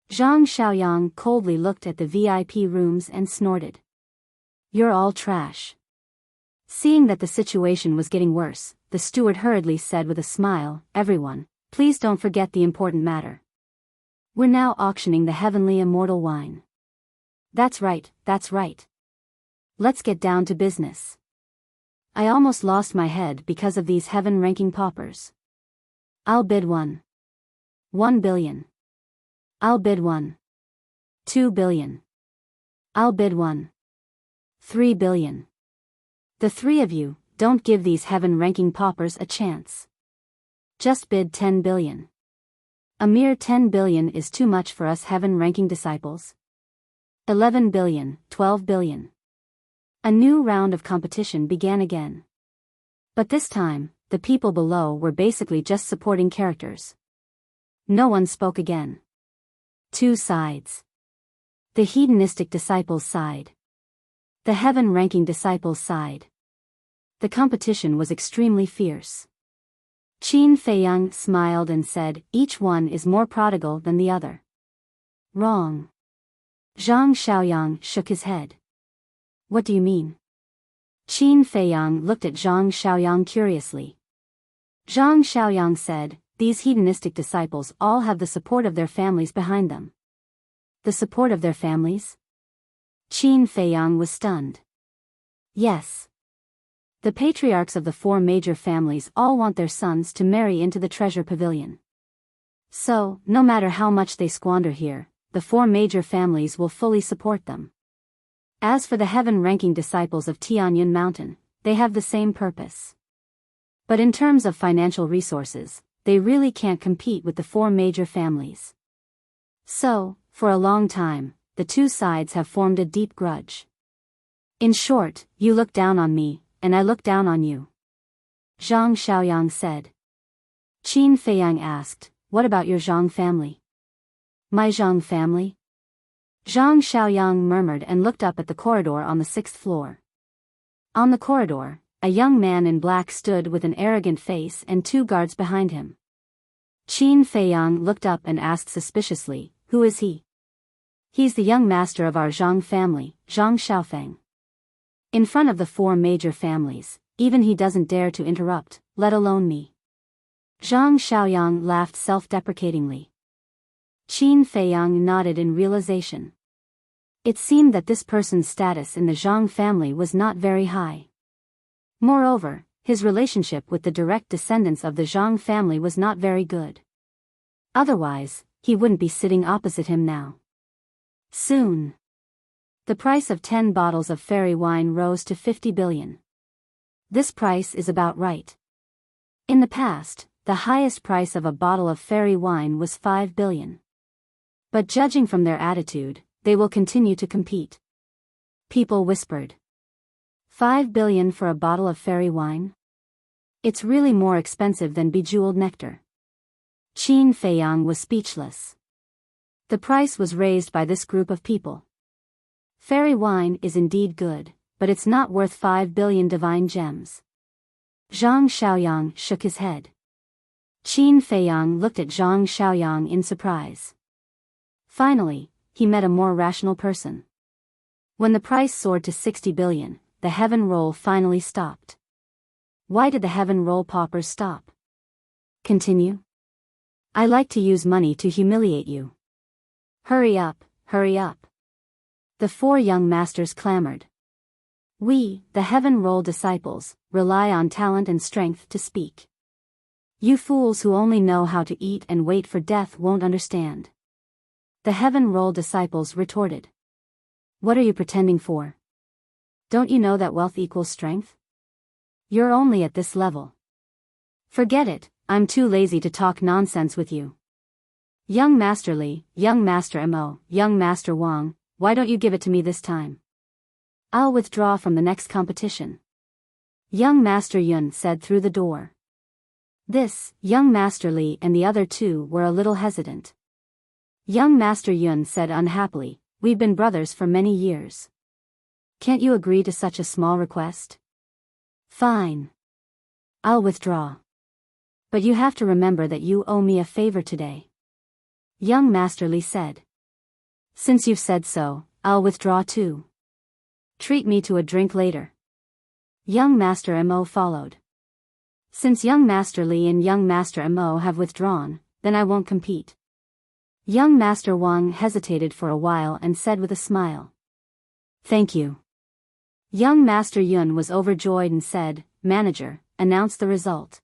Zhang Xiaoyang coldly looked at the VIP rooms and snorted. You're all trash. Seeing that the situation was getting worse, the steward hurriedly said with a smile, everyone, please don't forget the important matter. We're now auctioning the heavenly immortal wine. That's right, that's right. Let's get down to business. I almost lost my head because of these heaven-ranking paupers. I'll bid 1 billion. I'll bid 2 billion. I'll bid 3 billion. The 3 of you, don't give these heaven-ranking paupers a chance. Just bid 10 billion. A mere 10 billion is too much for us heaven-ranking disciples. 11 billion, 12 billion. A new round of competition began again. But this time, the people below were basically just supporting characters. No one spoke again. 2 sides. The hedonistic disciples' side. The heaven-ranking disciples' side. The competition was extremely fierce. Qin Feiyang smiled and said, each one is more prodigal than the other. Wrong. Zhang Xiaoyang shook his head. What do you mean? Qin Feiyang looked at Zhang Xiaoyang curiously. Zhang Xiaoyang said, these hedonistic disciples all have the support of their families behind them. The support of their families? Qin Feiyang was stunned. Yes. The patriarchs of the 4 major families all want their sons to marry into the treasure pavilion. So, no matter how much they squander here, the 4 major families will fully support them. As for the heaven-ranking disciples of Tianyun Mountain, they have the same purpose. But in terms of financial resources, they really can't compete with the 4 major families. So, for a long time, the 2 sides have formed a deep grudge. In short, you look down on me, and I look down on you. Zhang Xiaoyang said. Qin Feiyang asked, what about your Zhang family? My Zhang family? Zhang Xiaoyang murmured and looked up at the corridor on the 6th floor. On the corridor, a young man in black stood with an arrogant face and 2 guards behind him. Qin Feiyang looked up and asked suspiciously, who is he? He's the young master of our Zhang family, Zhang Xiaofeng. In front of the 4 major families, even he doesn't dare to interrupt, let alone me. Zhang Xiaoyang laughed self-deprecatingly. Qin Feiyang nodded in realization. It seemed that this person's status in the Zhang family was not very high. Moreover, his relationship with the direct descendants of the Zhang family was not very good. Otherwise, he wouldn't be sitting opposite him now. Soon. The price of 10 bottles of fairy wine rose to 50 billion. This price is about right. In the past, the highest price of a bottle of fairy wine was 5 billion. But judging from their attitude, they will continue to compete. People whispered. 5 billion for a bottle of fairy wine? It's really more expensive than bejeweled nectar. Qin Feiyang was speechless. The price was raised by this group of people. Fairy wine is indeed good, but it's not worth 5 billion divine gems. Zhang Xiaoyang shook his head. Qin Feiyang looked at Zhang Xiaoyang in surprise. Finally, he met a more rational person. When the price soared to 60 billion, the heaven roll finally stopped. Why did the heaven roll paupers stop? Continue. I like to use money to humiliate you. Hurry up, hurry up. The 4 young masters clamored. We, the heaven roll disciples, rely on talent and strength to speak. You fools who only know how to eat and wait for death won't understand. The heaven roll disciples retorted. What are you pretending for? Don't you know that wealth equals strength? You're only at this level. Forget it, I'm too lazy to talk nonsense with you. Young Master Li, Young Master Mo, Young Master Wang, why don't you give it to me this time? I'll withdraw from the next competition. Young Master Yun said through the door. This, young Master Li and the other two were a little hesitant. Young Master Yun said unhappily, "We've been brothers for many years. Can't you agree to such a small request?" "Fine. I'll withdraw. But you have to remember that you owe me a favor today," young Master Li said. "Since you've said so, I'll withdraw too. Treat me to a drink later." Young Master Mo followed. "Since young Master Li and young Master Mo have withdrawn, then I won't compete." Young Master Wang hesitated for a while and said with a smile, "Thank you." Young Master Yun was overjoyed and said, "Manager, announce the result."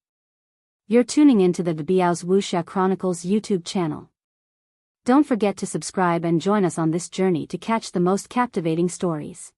You're tuning into the Biyao's Wuxia Chronicles YouTube channel. Don't forget to subscribe and join us on this journey to catch the most captivating stories.